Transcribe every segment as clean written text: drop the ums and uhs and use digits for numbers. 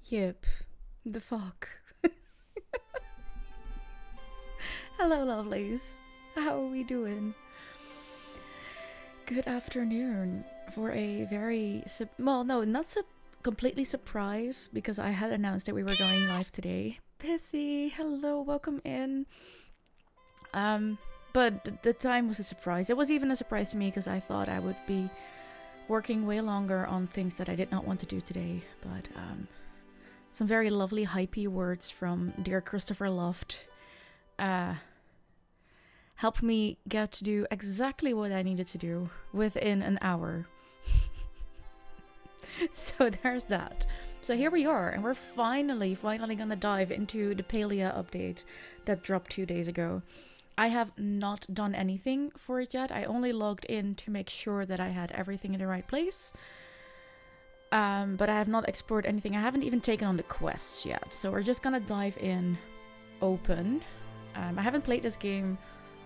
Yep. The fuck. Hello, lovelies. How are we doing? Good afternoon for a very well, no, not completely surprised because I had announced that we were going live today. Pissy, hello, welcome in. Um, but the time was a surprise. It was even a surprise to me because I thought I would be working way longer on things that I did not want to do today. But some very lovely hypey words from dear Christopher Loft helped me get to do exactly what I needed to do within an hour. So there's that. So here we are, and we're finally gonna dive into the Palia update that dropped 2 days ago. I have not done anything for it yet. I only logged in to make sure that I had everything in the right place. But I have not explored anything. I haven't even taken on the quests yet. So we're just gonna dive in open. I haven't played this game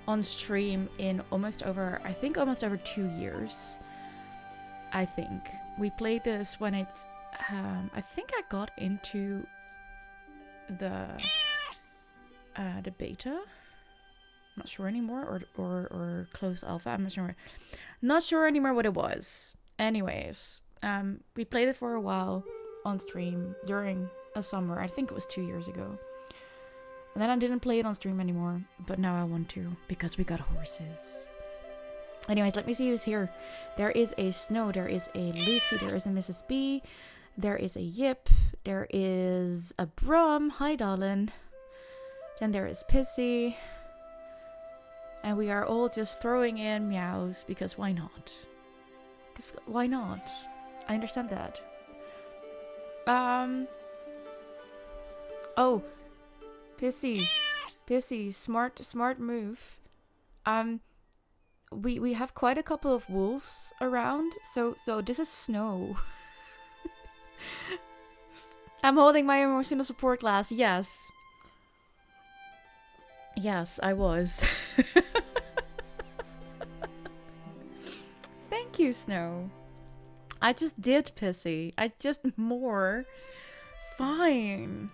on stream in almost over 2 years. I think. We played this when it, I think I got into the beta. I'm not sure anymore, or close alpha. I'm not sure anymore what it was. Anyways, we played it for a while on stream during a summer. I think it was 2 years ago. And then I didn't play it on stream anymore, but now I want to because we got horses. Anyways, let me see who's here. There is a Snow, there is a Lucy, there is a Mrs. B, there is a Yip, there is a Brum. Hi, darling. Then there is Pissy. And we are all just throwing in meows because why not? Because why not? I understand that. Oh, Pissy, smart move. We have quite a couple of wolves around, so this is Snow. I'm holding my emotional support glass. Yes, I was. Thank you, Snow. I just did, Pissy. I just more. Fine.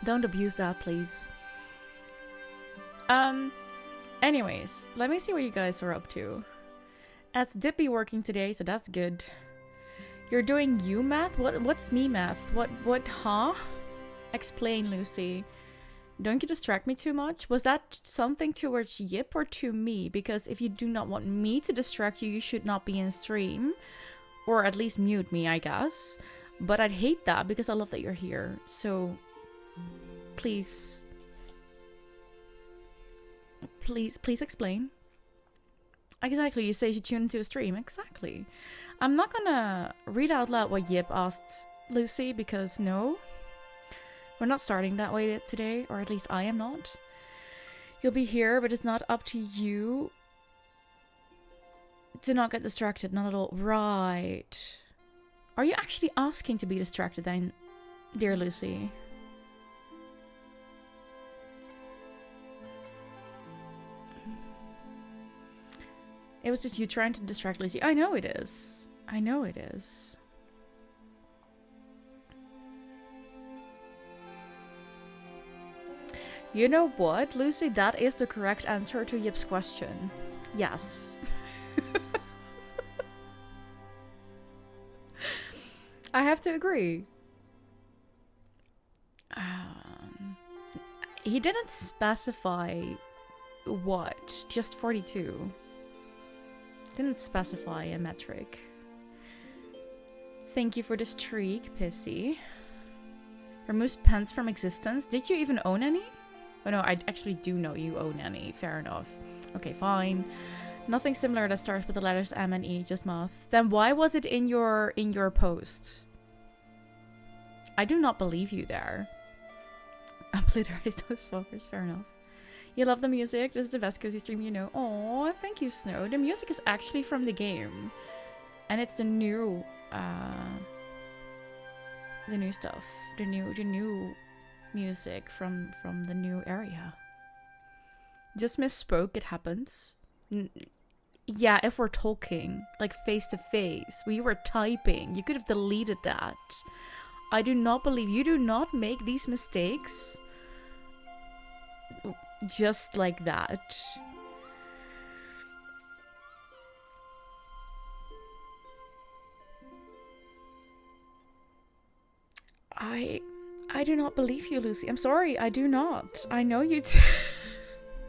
Don't abuse that, please. Anyways, let me see what you guys are up to. That's Dippy working today, so that's good. You're doing you math? What's me math? What, huh? Explain, Lucy. Don't you distract me too much? Was that something towards Yip or to me? Because if you do not want me to distract you, you should not be in stream. Or at least mute me, I guess. But I'd hate that because I love that you're here. So, please explain. Exactly, you say you should tune into a stream. Exactly. I'm not gonna read out loud what Yip asked Lucy because no. We're not starting that way today, or at least I am not. You'll be here, but it's not up to you to not get distracted, not at all. Right. Are you actually asking to be distracted then, dear Lucy? It was just you trying to distract Lucy. I know it is. I know it is. You know what, Lucy? That is the correct answer to Yip's question. Yes. I have to agree. He didn't specify what, just 42. Didn't specify a metric. Thank you for the streak, Pissy. Removes pens from existence. Did you even own any? Oh no, I actually do know you own any. Fair enough. Okay, fine. Nothing similar that starts with the letters M and E, just math. Then why was it in your post? I do not believe you there. Obliterate those fuckers, fair enough. You love the music. This is the best cozy stream you know. Aw, thank you, Snow. The music is actually from the game. And it's the new stuff. The new music from the new area. Just misspoke, it happens. Yeah, if we're talking, like face to face, we were typing. You could have deleted that. I do not believe you do not make these mistakes just like that. I do not believe you, Lucy. I'm sorry, I do not. I know you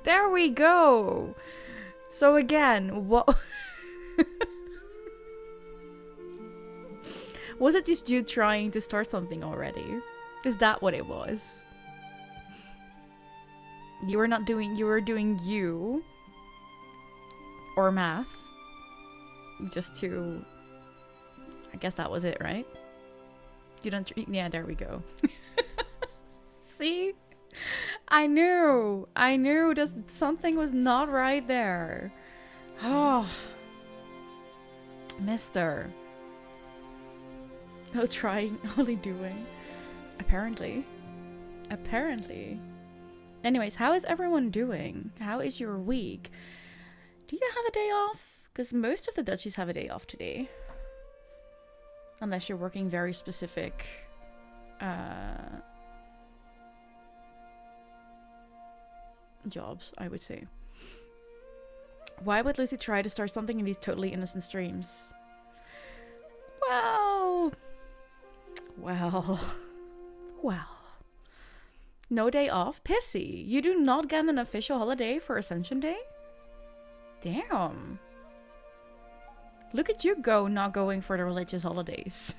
There we go. So again, what was it just you trying to start something already? Is that what it was? You were not doing you were doing you or math. Just to I guess that was it, right? You don't yeah, there we go. See? I knew that something was not right there. Oh, mister. No trying, only doing. Apparently. Anyways, how is everyone doing? How is your week? Do you have a day off? Because most of the Dutchies have a day off today. Unless you're working very specific jobs, I would say. Why would Lucy try to start something in these totally innocent streams? Well. No day off? Pissy. You do not get an official holiday for Ascension Day? Damn. Look at you go, not going for the religious holidays.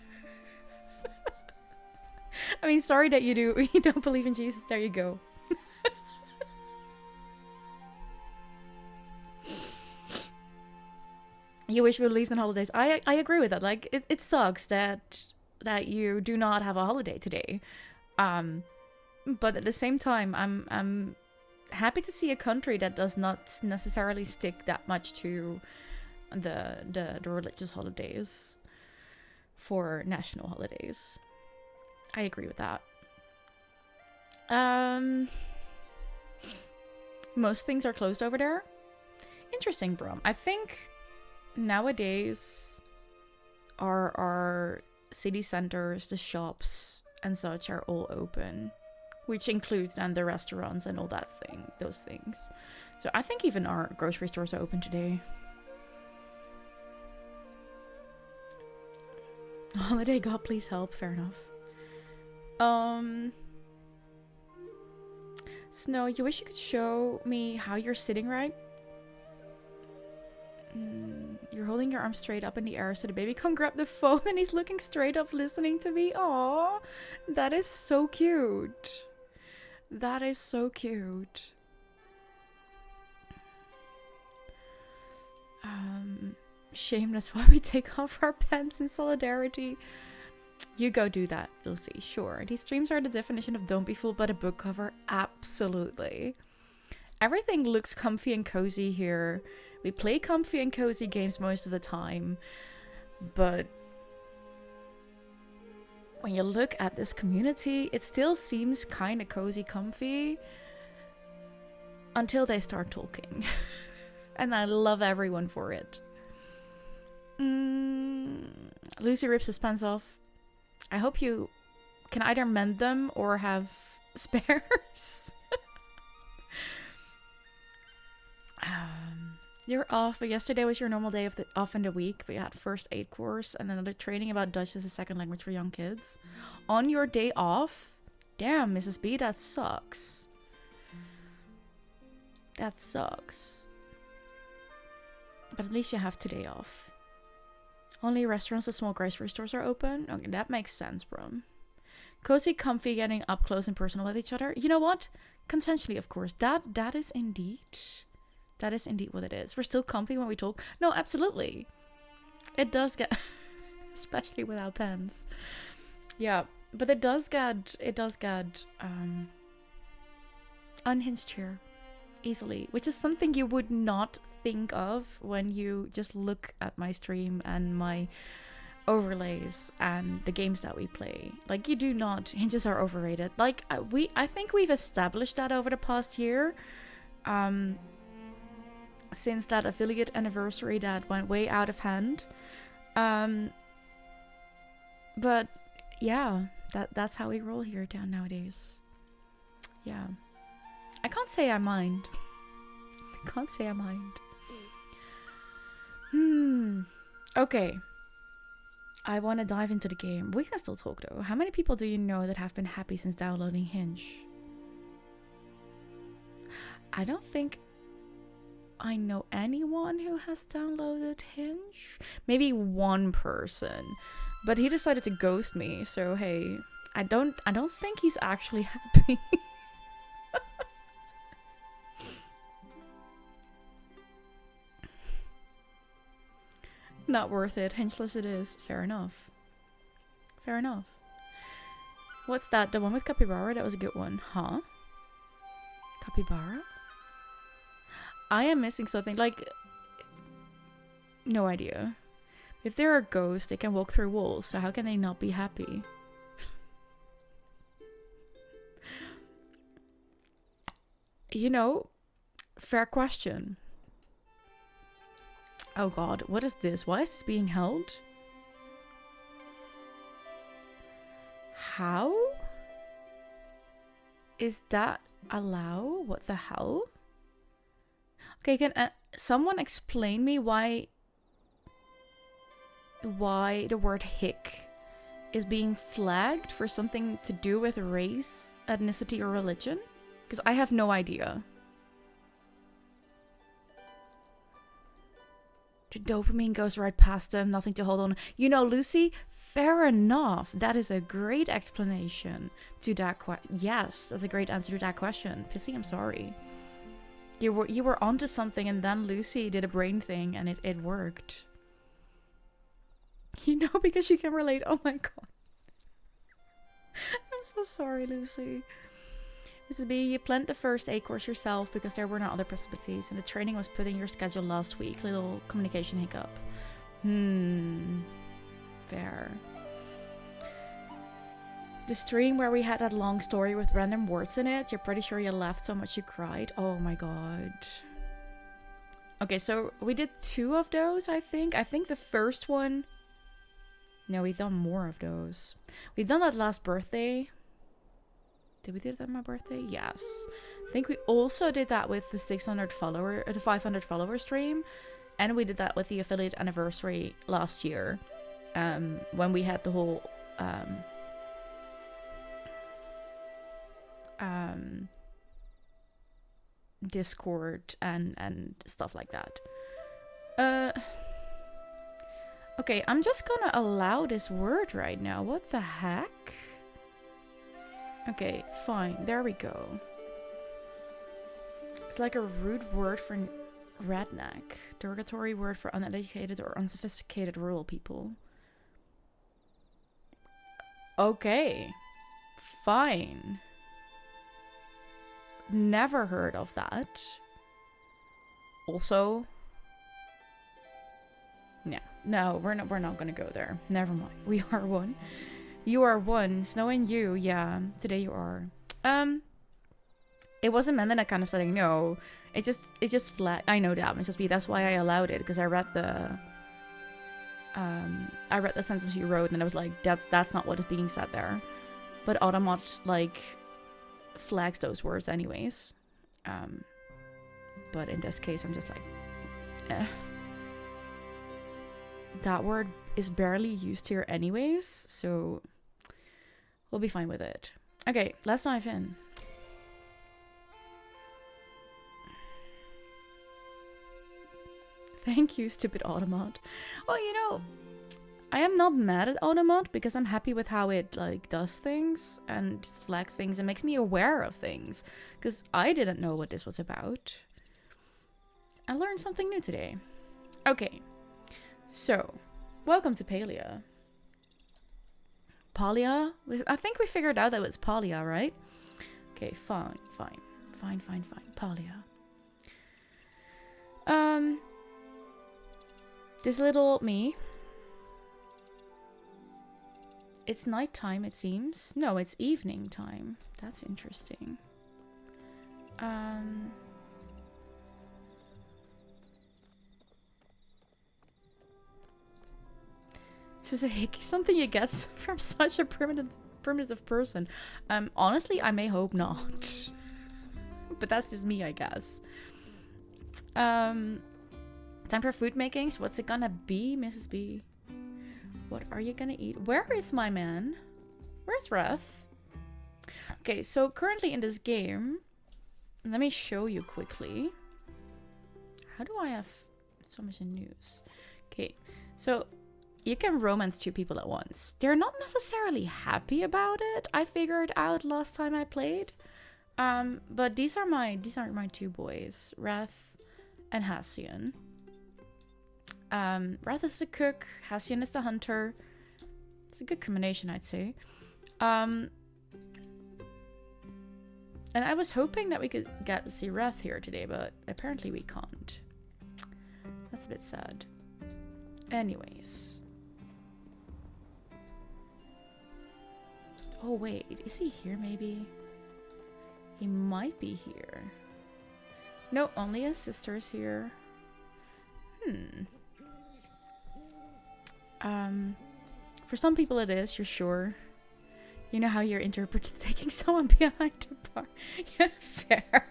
I mean, sorry that you don't believe in Jesus. There you go. You wish we believed in holidays. I agree with that. Like, it sucks that you do not have a holiday today. But at the same time, I'm happy to see a country that does not necessarily stick that much to the religious holidays for national holidays. I agree with that. Most things are closed over there. Interesting, Brum. I think nowadays our city centers, the shops and such are all open, which includes then the restaurants and all those things. So I think even our grocery stores are open today. Holiday, God please help. Fair enough. Snow, you wish you could show me how you're sitting right? You're holding your arm straight up in the air so the baby can grab the phone and he's looking straight up listening to me. Aww, that is so cute. That is so cute. Shame, that's why we take off our pants in solidarity. You go do that, Lucy. Sure. These streams are the definition of don't be fooled by the book cover. Absolutely. Everything looks comfy and cozy here. We play comfy and cozy games most of the time. But when you look at this community, it still seems kind of cozy, comfy. Until they start talking. And I love everyone for it. Lucy rips his pants off. I hope you can either mend them or have spares. You're off, but yesterday was your normal day off in the week. We had first aid course and another training about Dutch as a second language for young kids. On your day off? Damn, Mrs. B, that sucks. That sucks. But at least you have today off. Only restaurants and small grocery stores are open? Okay, that makes sense, bro. Cozy, comfy, getting up close and personal with each other. You know what? Consensually, of course. That is indeed what it is. We're still comfy when we talk. No, absolutely. It does get... especially without pens. Yeah, but it does get... unhinged here. Easily. Which is something you would not think of when you just look at my stream and my overlays and the games that we play. Like, you do not... hinges are overrated. Like, I think we've established that over the past year. since that affiliate anniversary that went way out of hand. But yeah, that's how we roll here down nowadays. Yeah. I can't say I mind. I can't say I mind. Okay. I want to dive into the game. We can still talk though. How many people do you know that have been happy since downloading Hinge? I don't think I know anyone who has downloaded Hinge. Maybe one person. But he decided to ghost me, so hey, I don't think he's actually happy. Not worth it. Hingeless it is. Fair enough. Fair enough. What's that? The one with Capybara? That was a good one. Huh? Capybara? I am missing something. Like, no idea. If they're a ghost, they can walk through walls, so how can they not be happy? You know, fair question. Oh god, what is this? Why is this being held? How? Is that allow? What the hell? Okay, can someone explain me why the word hick is being flagged for something to do with race, ethnicity, or religion? Because I have no idea. The dopamine goes right past them, nothing to hold on. You know, Lucy, fair enough. That is a great explanation to that question. Yes, that's a great answer to that question. Pissy, I'm sorry. You were onto something, and then Lucy did a brain thing, and it worked. You know, because you can relate. Oh my god. I'm so sorry, Lucy. This is B. You planned the first A course yourself because there were no other possibilities, and the training was put in your schedule last week. Little communication hiccup. Fair. The stream where we had that long story with random words in it, you're pretty sure you laughed so much you cried. Oh my god. Okay, so we did 2 of those, I think. I think the first one... No, we've done more of those. We've done that last birthday. Did we do that on my birthday? Yes. I think we also did that with the 500 follower stream. And we did that with the affiliate anniversary last year. When we had the whole... Discord and stuff like that. Okay, I'm just gonna allow this word right now. What the heck? Okay, fine. There we go. It's like a rude word for redneck. Derogatory word for uneducated or unsophisticated rural people. Okay. Fine. Never heard of that. Also... Yeah. No, we're not gonna go there. Never mind. We are one. You are one. Snow and you, yeah. Today you are. It wasn't meant in that kind of setting, no. It just flat. I know that, Mrs. B. That's why I allowed it, because I read the sentence you wrote, and I was like, that's not what is being said there. But Automat, like, flags those words anyways. But in this case, I'm just like, eh. That word is barely used here anyways, so we'll be fine with it. Okay, let's dive in. Thank you, stupid Automat. Well, you know, I am not mad at Automat because I'm happy with how it, like, does things and just flags things and makes me aware of things. Because I didn't know what this was about. I learned something new today. Okay. So, welcome to Palia. Palia? I think we figured out that it's Palia, right? Okay, fine. Palia. This little me. It's nighttime, it seems. No, it's evening time. That's interesting. It's just a hickey, something you get from such a primitive person. Honestly, I may hope not. But that's just me, I guess. Time for food makings. What's it gonna be, Mrs. B? What are you gonna eat? Where is my man? Where's Wrath? Okay, so currently in this game, let me show you quickly. How do I have so much news? Okay, so you can romance 2 people at once. They're not necessarily happy about it. I figured out last time I played. But these are my 2 boys, Wrath and Hassian. Wrath is the cook, Hassian is the hunter. It's a good combination, I'd say. And I was hoping that we could get to see Wrath here today, but apparently we can't. That's a bit sad. Anyways. Oh wait, is he here maybe? He might be here. No, only his sister's here. For some people it is, you're sure. You know how you're interpreting taking someone behind the bar. Yeah, fair.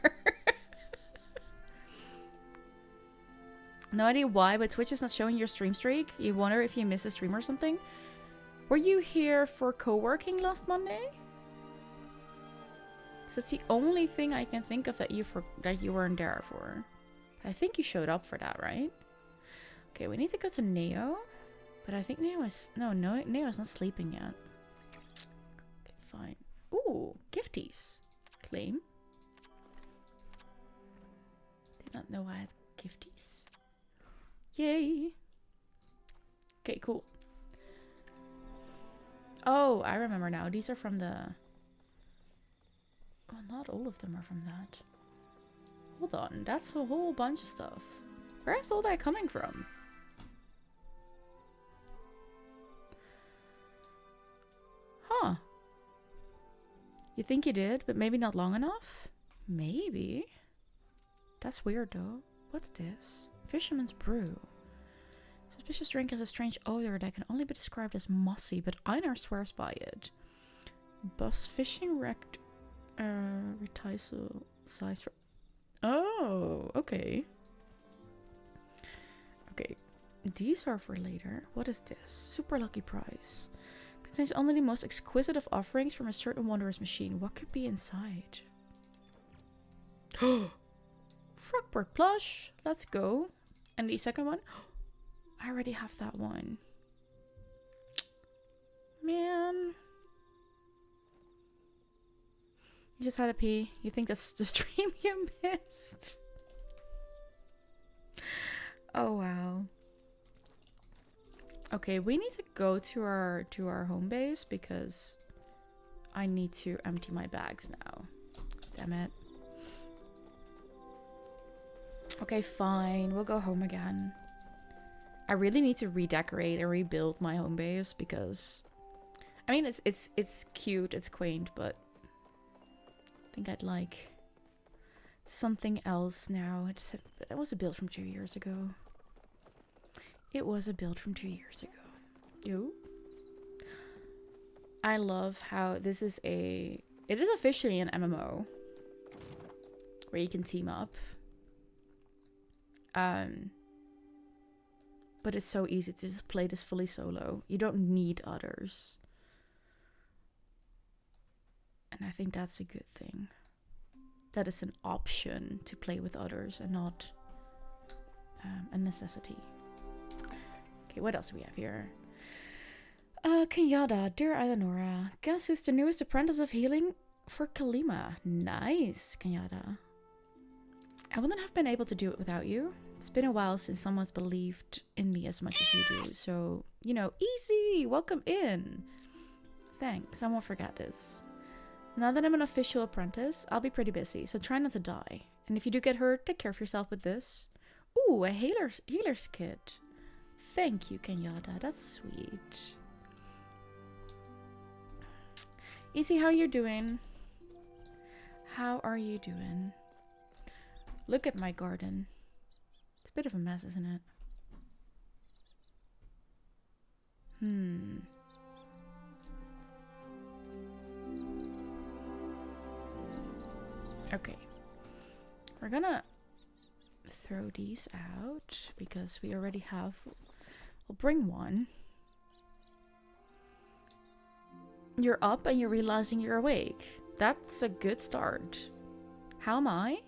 No idea why, but Twitch is not showing your stream streak. You wonder if you missed a stream or something. Were you here for co-working last Monday? Because that's the only thing I can think of that you weren't there for. I think you showed up for that, right? Okay, we need to go to Neo. But I think Neo is... No, Neo is not sleeping yet. Okay, fine. Ooh, gifties. Claim. Did not know I had gifties. Yay. Okay, cool. Oh, I remember now. These are from the... Well, not all of them are from that. Hold on. That's a whole bunch of stuff. Where is all that coming from? Huh. You think you did, but maybe not long enough? Maybe. That's weird, though. What's this? Fisherman's brew. Suspicious drink has a strange odor that can only be described as mossy, but Einar swears by it. Buffs fishing wrecked reticle size for... Oh, okay. Okay. These are for later. What is this? Super lucky prize. Contains only the most exquisite of offerings from a certain wondrous machine. What could be inside? Frogport plush. Let's go. And the second one? I already have that one. Man. You just had to pee. You think that's the stream you missed? Oh wow. Okay, we need to go to our home base because I need to empty my bags now. Damn it. Okay, fine. We'll go home again. I really need to redecorate and rebuild my home base because I mean it's cute, it's quaint, but I think I'd like something else now. It was a build from 2 years ago. It was a build from 2 years ago. Ew. I love how this is it is officially an MMO where you can team up. But it's so easy to just play this fully solo. You don't need others. And I think that's a good thing. That is an option to play with others and not a necessity. Okay, what else do we have here? Kenyatta, dear Eleonora, guess who's the newest apprentice of healing for Kalima? Nice, Kenyatta. I wouldn't have been able to do it without you. It's been a while since someone's believed in me as much as you do. So, you know, easy, welcome in. Thanks, I won't forget this. Now that I'm an official apprentice, I'll be pretty busy, so try not to die. And if you do get hurt, take care of yourself with this. Ooh, a healer's kit. Thank you, Kenyatta. That's sweet. Easy, how you doing? How are you doing? Look at my garden. It's a bit of a mess, isn't it? Okay. We're gonna throw these out because we already have... We'll bring one. You're up and you're realizing you're awake. That's a good start. How am I?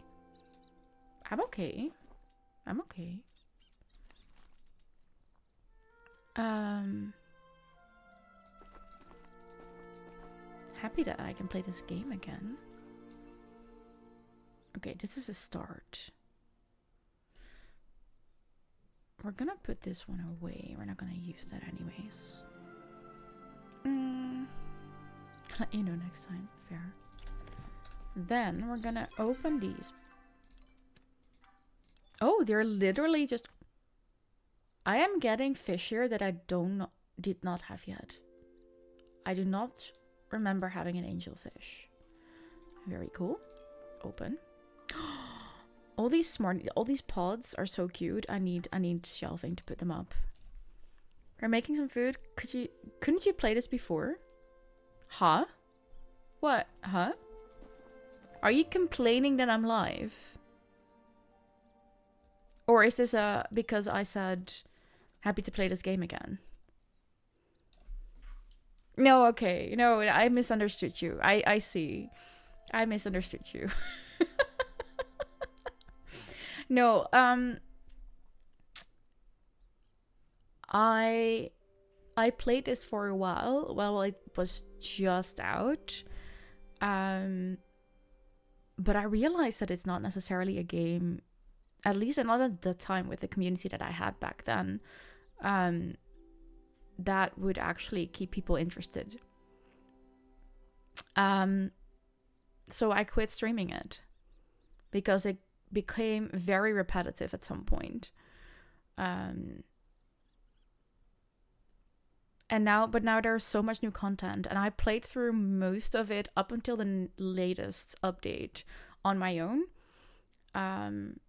I'm okay. I'm okay. Happy that I can play this game again. Okay, this is a start. We're gonna put this one away. We're not gonna use that anyways. Let you know next time. Fair. Then we're gonna open these. Oh, they're literally just... I am getting fish here that I did not have yet. I do not remember having an angelfish. Very cool. Open. All these pods are so cute. I need shelving to put them up. We're making some food. Couldn't you play this before? Huh? What? Huh? Are you complaining that I'm live? Or is this because I said happy to play this game again? No, okay. No, I misunderstood you. I see. I misunderstood you. No, I played this for a while while it was just out. But I realized that it's not necessarily a game, at least not at the time with the community that I had back then, that would actually keep people interested. So I quit streaming it because it became very repetitive at some point. But now there's so much new content, and I played through most of it up until the latest update on my own. And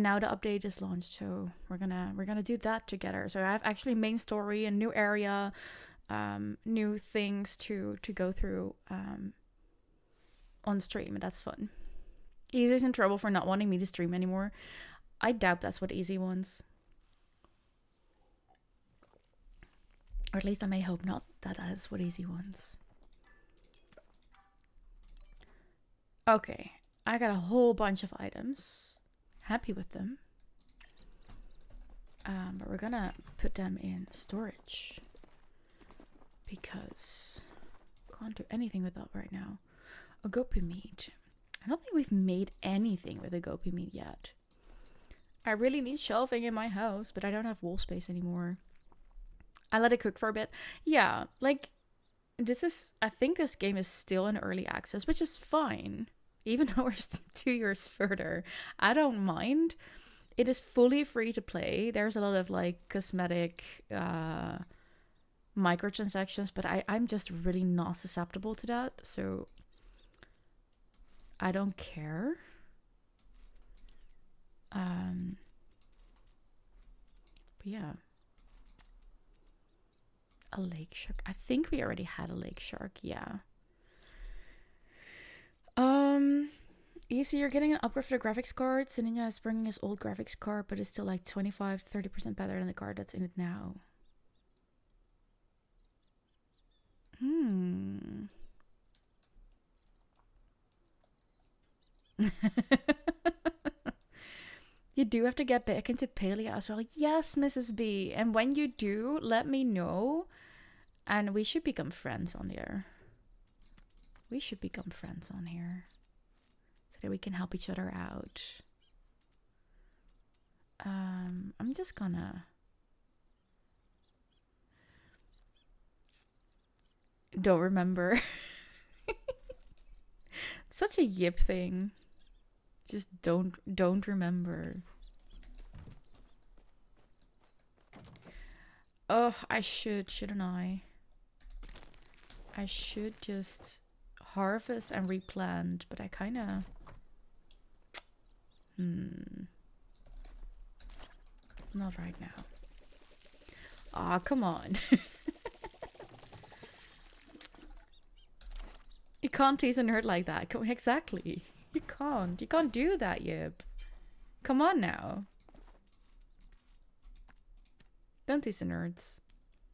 now the update is launched, so we're gonna do that together. So I have actually main story, a new area, new things to go through on stream, and that's fun. Easy's in trouble for not wanting me to stream anymore. I doubt that's what Easy wants. Or at least I may hope not that is what Easy wants. Okay, I got a whole bunch of items. Happy with them. But we're gonna put them in storage. Because I can't do anything with that right now. Agopi meat. I don't think we've made anything with agopi meat yet. I really need shelving in my house, but I don't have wall space anymore. I let it cook for a bit. Yeah, like, I think this game is still in early access, which is fine. Even though we're 2 years further. I don't mind. It is fully free to play. There's a lot of, like, cosmetic microtransactions, but I'm just really not susceptible to that, so I don't care. But yeah. A lake shark. I think we already had a lake shark, yeah. Easy, you're getting an upgrade for the graphics card. Sininja is bringing his old graphics card, but it's still like 25-30% better than the card that's in it now. You do have to get back into Palia as well. Yes, Mrs. B. And when you do, let me know. And we should become friends on there. We should become friends on here. So that we can help each other out. I'm just gonna... Don't remember. Such a yip thing. Just don't remember. Oh, I shouldn't I? I should just harvest and replant, but I kinda... Not right now. Ah, come on. You can't tease a nerd like that. Exactly. You can't. You can't do that, Yip. Come on now. Don't tease the nerds.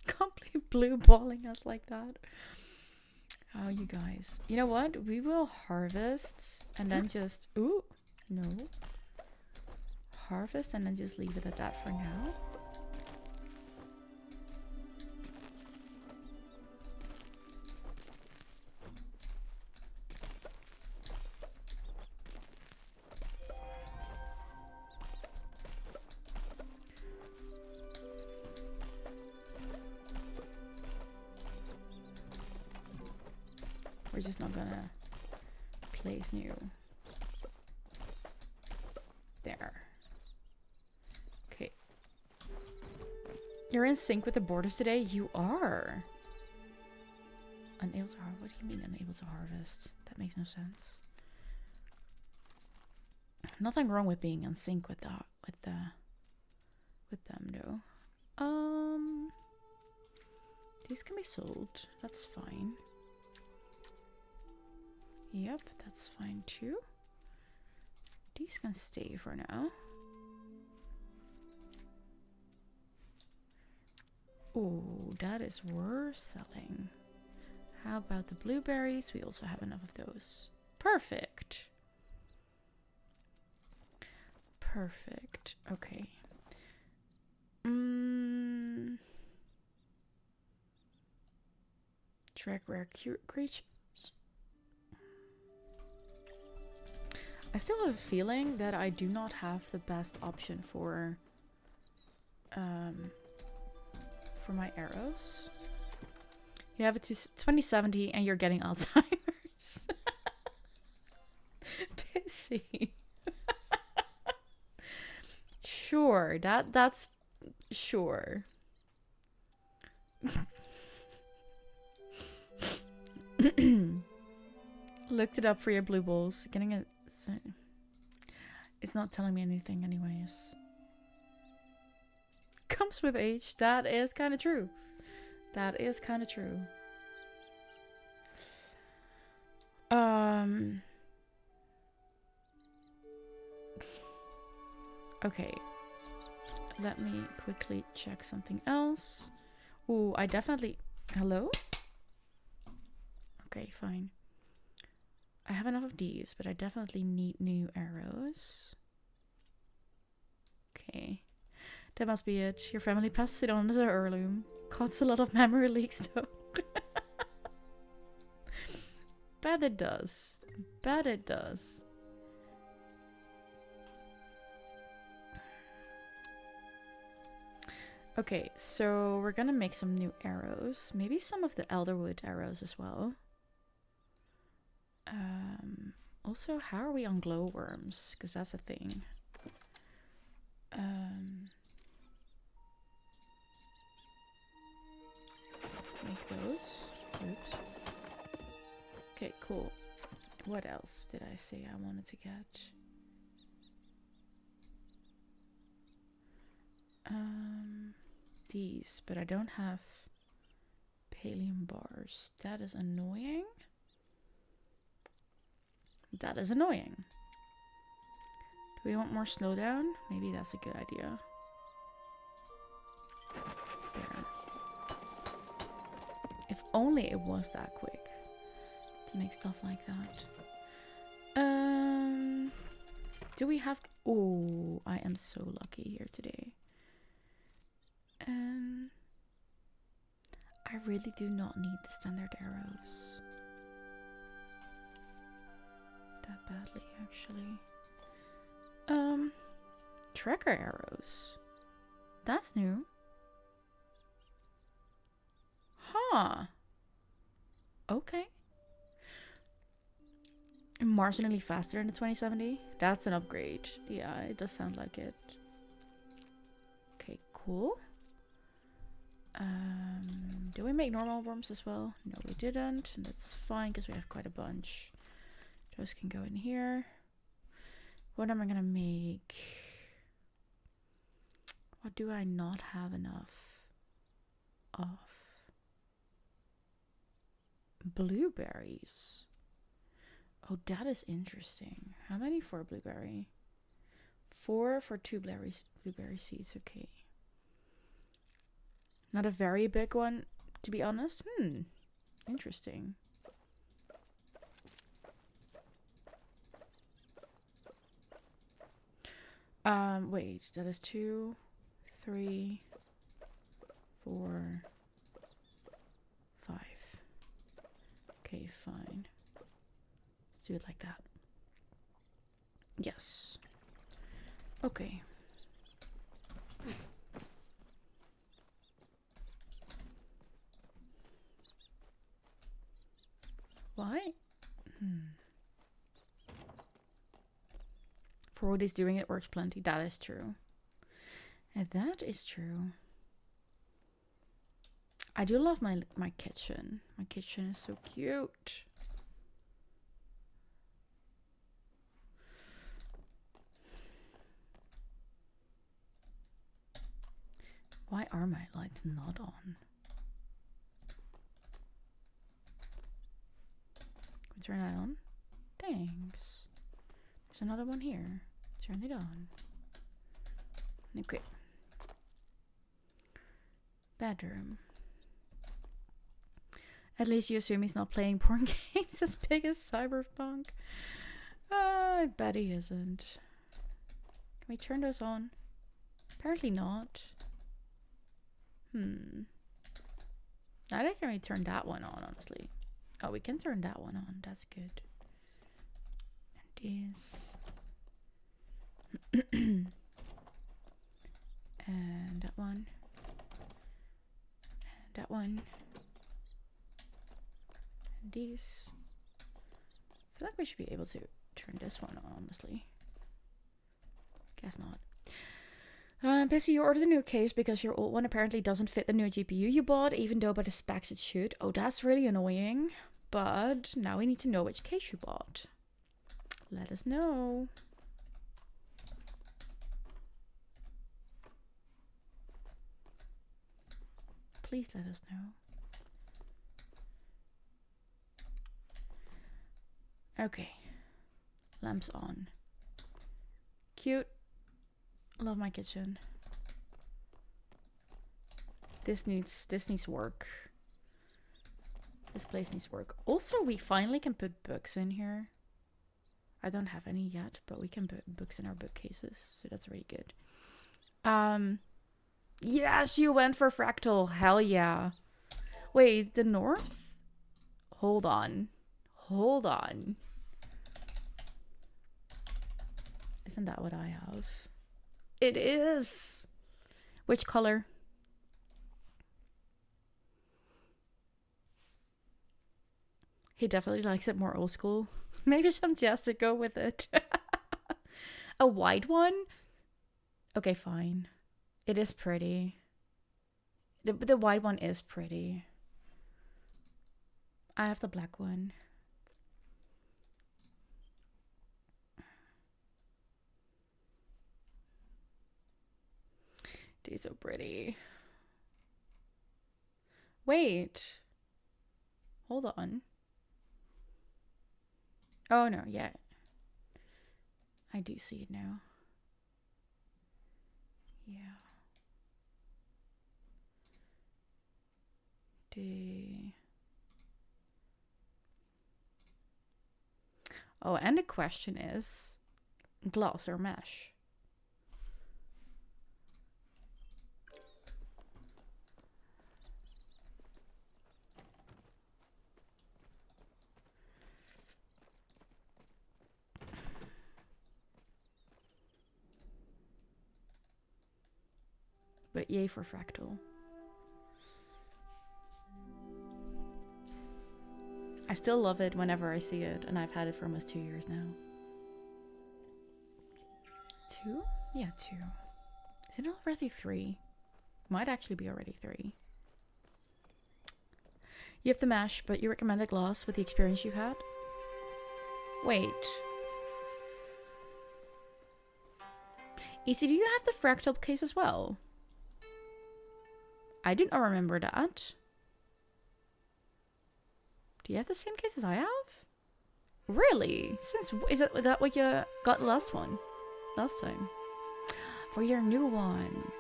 Can't believe blue balling us like that. Oh, you guys. You know what? We will harvest and then just... Ooh. No. Harvest and then just leave it at that for now. We're just not gonna place new. There. Okay. You're in sync with the borders today? You are. Unable to harvest? What do you mean unable to harvest? That makes no sense. Nothing wrong with being in sync with them though. These can be sold. That's fine. Yep, that's fine too. These can stay for now. Oh, that is worth selling. How about the blueberries? We also have enough of those. Perfect. Perfect. Okay. Track rare creatures. I still have a feeling that I do not have the best option for my arrows. You have it to 2070 and you're getting Alzheimer's. Pissy. Sure, that's sure. Looked it up for your blue balls. Getting a... It's not telling me anything anyways. Comes with age. That is kind of true. That is kind of true. Okay. Let me quickly check something else. Ooh, I definitely... Hello? Okay, fine. I have enough of these, but I definitely need new arrows. Okay. That must be it. Your family passes it on as an heirloom. Caused a lot of memory leaks though. Bet it does. Bet it does. Okay, so we're gonna make some new arrows. Maybe some of the elderwood arrows as well. Also, how are we on glowworms? Because that's a thing. Make those. Oops. Okay, cool. What else did I say I wanted to get? These, but I don't have pallium bars. That is annoying. That is annoying. Do we want more slowdown? Maybe that's a good idea. There. If only it was that quick to make stuff like that. Do we have... Oh, I am so lucky here today. I really do not need the standard arrows that badly, actually. Tracker arrows. That's new. Huh. Okay. Marginally faster than the 2070. That's an upgrade. Yeah, it does sound like it. Okay, cool. Do we make normal worms as well? No, we didn't. And that's fine because we have quite a bunch. Those can go in here. What am I gonna make? What do I not have enough of? Blueberries. Oh, that is interesting. How many for blueberry? 4 for 2 blueberry seeds. Okay. Not a very big one, to be honest. Interesting. Wait, that is 2, 3, 4, 5. Okay, fine. Let's do it like that. Yes. Okay. Why? For what he's doing, it works plenty. That is true. And that is true. I do love my kitchen. My kitchen is so cute. Why are my lights not on? Can we turn that on? Thanks. There's another one here. Turn it on. Okay. Bedroom. At least you assume he's not playing porn games as big as Cyberpunk. I bet he isn't. Can we turn those on? Apparently not. Neither can we turn that one on, honestly. Oh, we can turn that one on. That's good. And this. And that one. And that one. And these. I feel like we should be able to turn this one on, honestly. Guess not. Busy, you ordered a new case because your old one apparently doesn't fit the new GPU you bought, even though by the specs it should. Oh, that's really annoying. But now we need to know which case you bought. Let us know. Please let us know. Okay. Lamps on. Cute. Love my kitchen. This needs work. This place needs work. Also, we finally can put books in here. I don't have any yet, but we can put books in our bookcases, so that's really good. Yeah, she went for fractal. Hell yeah. Wait, the north? Hold on. Hold on. Isn't that what I have? It is. Which color? He definitely likes it more old school. Maybe some jazz to go with it. A white one? Okay, fine. It is pretty. The white one is pretty. I have the black one. These so pretty. Wait. Hold on. Oh no, yeah. I do see it now. Yeah. Oh, and the question is, gloss or mesh? But yay for fractal. I still love it whenever I see it, and I've had it for almost 2 years now. 2? Yeah, 2. Is it already 3? Might actually be already 3. You have the mesh, but you recommend the gloss with the experience you've had? Wait. Easy, do you have the fractal case as well? I do not remember that. Do you have the same case as I have? Really? Is that what you got last time? For your new one.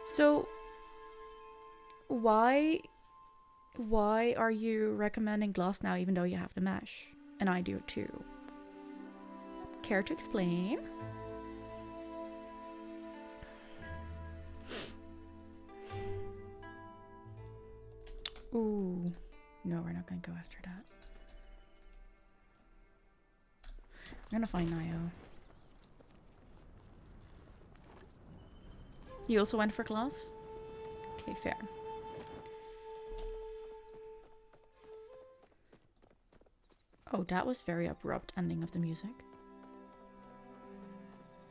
So why are you recommending gloss now even though you have the mesh? And I do too. Care to explain? Ooh. No, we're not gonna go after that. I'm gonna find Nio. You also went for gloss? Okay, fair. Oh, that was very abrupt ending of the music.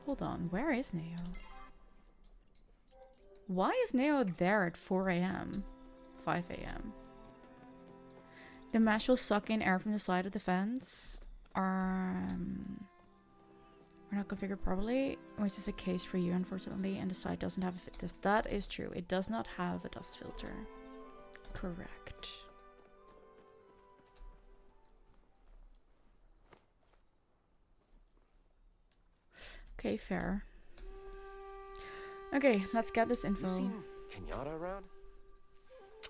Hold on, where is Neo? Why is Neo there at 4 a.m.? 5 a.m. The mesh will suck in air from the side of the fence. We're not configured properly, which is the case for you, unfortunately, and the site doesn't have a fit test. That is true. It does not have a dust filter. Correct. Okay, fair. Okay, let's get this info. You seen Kenyatta around?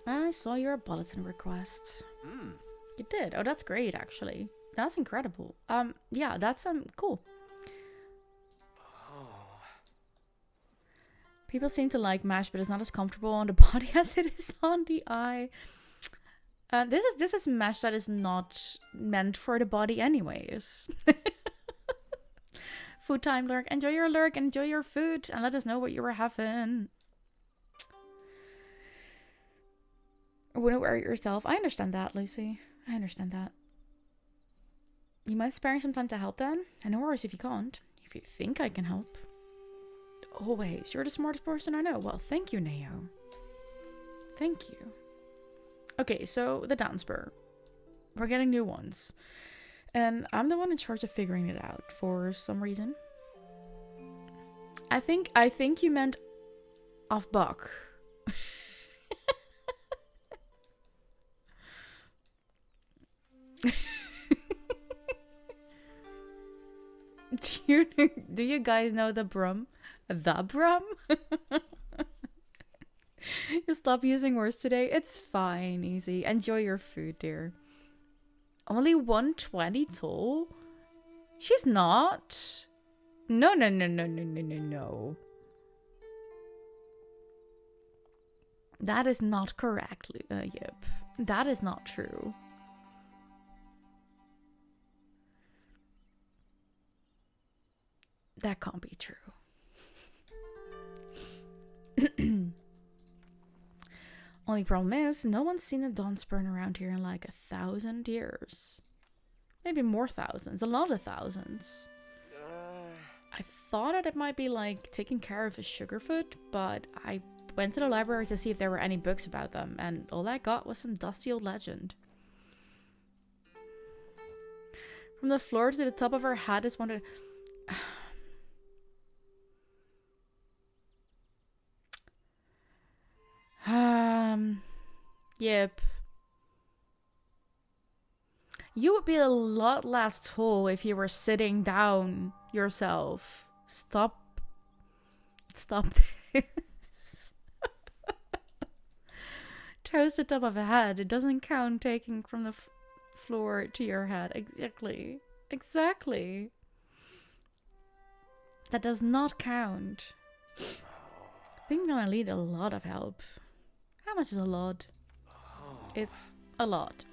I saw your bulletin request. You did? Oh, that's great, actually. That's incredible. Yeah, that's cool. Oh. People seem to like mesh, but it's not as comfortable on the body as it is on the eye. This is mesh that is not meant for the body, anyways. Food time, lurk. Enjoy your lurk. Enjoy your food, and let us know what you were having. Wouldn't worry yourself. I understand that, Lucy. I understand that. You might spare some time to help then. And no worries if you can't. If you think I can help. Always. You're the smartest person I know. Well, thank you, Neo. Thank you. Okay, so the dance spur. We're getting new ones. And I'm the one in charge of figuring it out for some reason. I think you meant off buck. Do you guys know the brum? The brum? You stop using words today? It's fine, easy. Enjoy your food, dear. Only 120 tall? She's not. No. That is not correct, Yip. That is not true. That can't be true. Only problem is, no one's seen a Dawnspurn around here in like 1,000 years. Maybe more thousands. A lot of thousands. I thought that it might be like taking care of a sugarfoot, but I went to the library to see if there were any books about them, and all I got was some dusty old legend. From the floor to the top of her head is one of... Yep. You would be a lot less tall if you were sitting down yourself. Stop this. Toes to top of a head. It doesn't count taking from the floor to your head. Exactly. That does not count. I think I'm gonna need a lot of help. How much is a lot? It's a lot.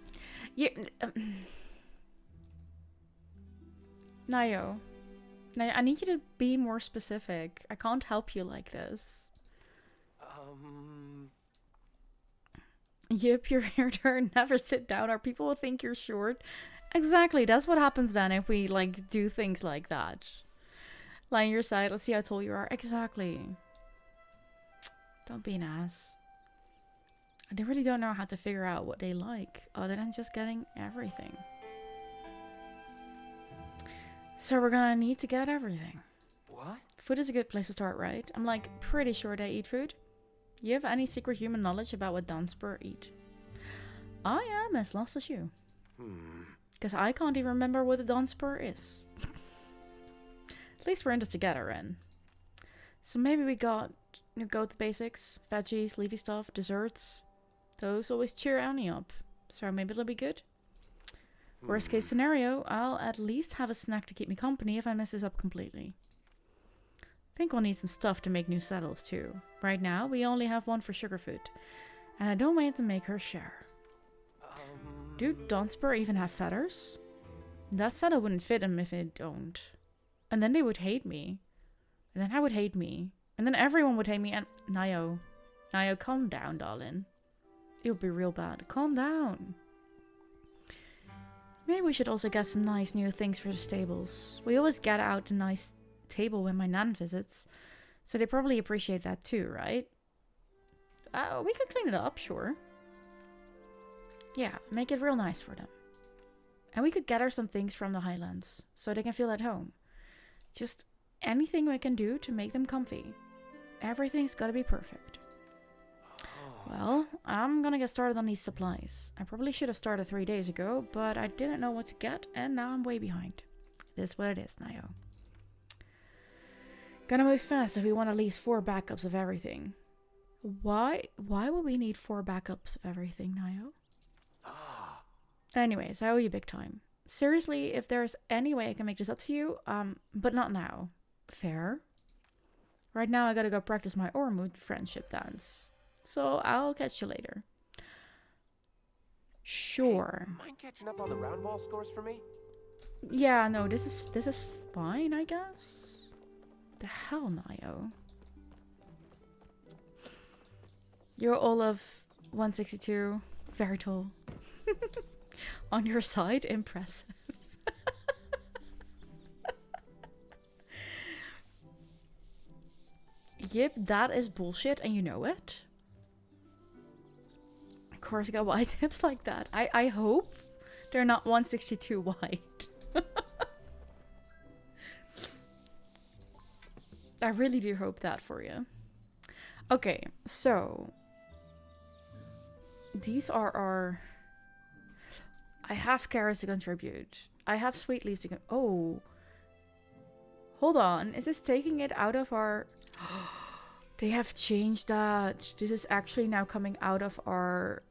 Nayo, I need you to be more specific. I can't help you like this. Yep, you're here to never sit down or people will think you're short. Exactly, that's what happens then if we like do things like that. Lie on your side, let's see how tall you are. Exactly. Don't be an ass. I really don't know how to figure out what they like other than just getting everything. So we're gonna need to get everything. What? Food is a good place to start, right? I'm like pretty sure they eat food. You have any secret human knowledge about what Danspur eat? I am as lost as you. Because I can't even remember what a Donspur is. At least we're in this together, Ren. So maybe we go with the basics. Veggies, leafy stuff, desserts. Those always cheer Annie up. So maybe it'll be good. Worst case scenario, I'll at least have a snack to keep me company if I mess this up completely. Think we'll need some stuff to make new saddles too. Right now, we only have one for Sugarfoot. And I don't want to make her share. Do Donspur even have feathers? That saddle wouldn't fit him if it don't. And then they would hate me. And then I would hate me. And then everyone would hate me and... Nayo, calm down, darling. It would be real bad. Calm down. Maybe we should also get some nice new things for the stables. We always get out a nice table when my nan visits. So they probably appreciate that too, right? We could clean it up, sure. Yeah, make it real nice for them. And we could get her some things from the Highlands, so they can feel at home. Just anything we can do to make them comfy. Everything's gotta be perfect. Well, I'm gonna get started on these supplies. I probably should have started 3 days ago, but I didn't know what to get, and now I'm way behind. This is what it is, Nayo. Gonna move fast if we want at least 4 backups of everything. Why would we need 4 backups of everything, Nayo? Anyways, I owe you big time. Seriously, if there's any way I can make this up to you, but not now. Fair? Right now I gotta go practice my Ormond friendship dance. So I'll catch you later. Sure. Hey, mind catching up on the round ball scores for me? Yeah, no, this is fine, I guess. The hell, Nayo. You're all of 162, very tall. On your side, impressive. Yep, that is bullshit and you know it. Of course I got wide hips like that. I hope they're not 162 wide. I really do hope that for you. Okay, so these are our... I have carrots to contribute. I have sweet leaves to oh. Hold on. Is this taking it out of our... They have changed that. This is actually now coming out of our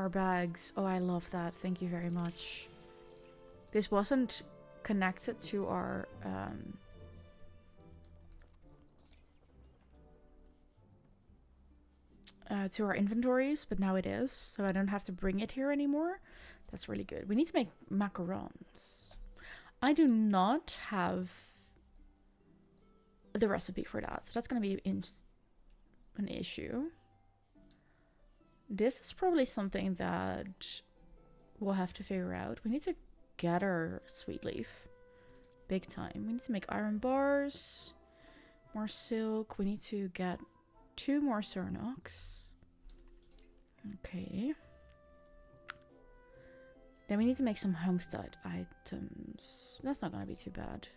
bags. Oh, I love that. Thank you very much. This wasn't connected to our... to our inventories, but now it is. So I don't have to bring it here anymore. That's really good. We need to make macarons. I do not have the recipe for that, so that's going to be an issue. This is probably something that we'll have to figure out. We need to get our sweet leaf. Big time. We need to make iron bars, more silk. We need to get 2 more Cernox. Okay. Then we need to make some homestead items. That's not gonna be too bad.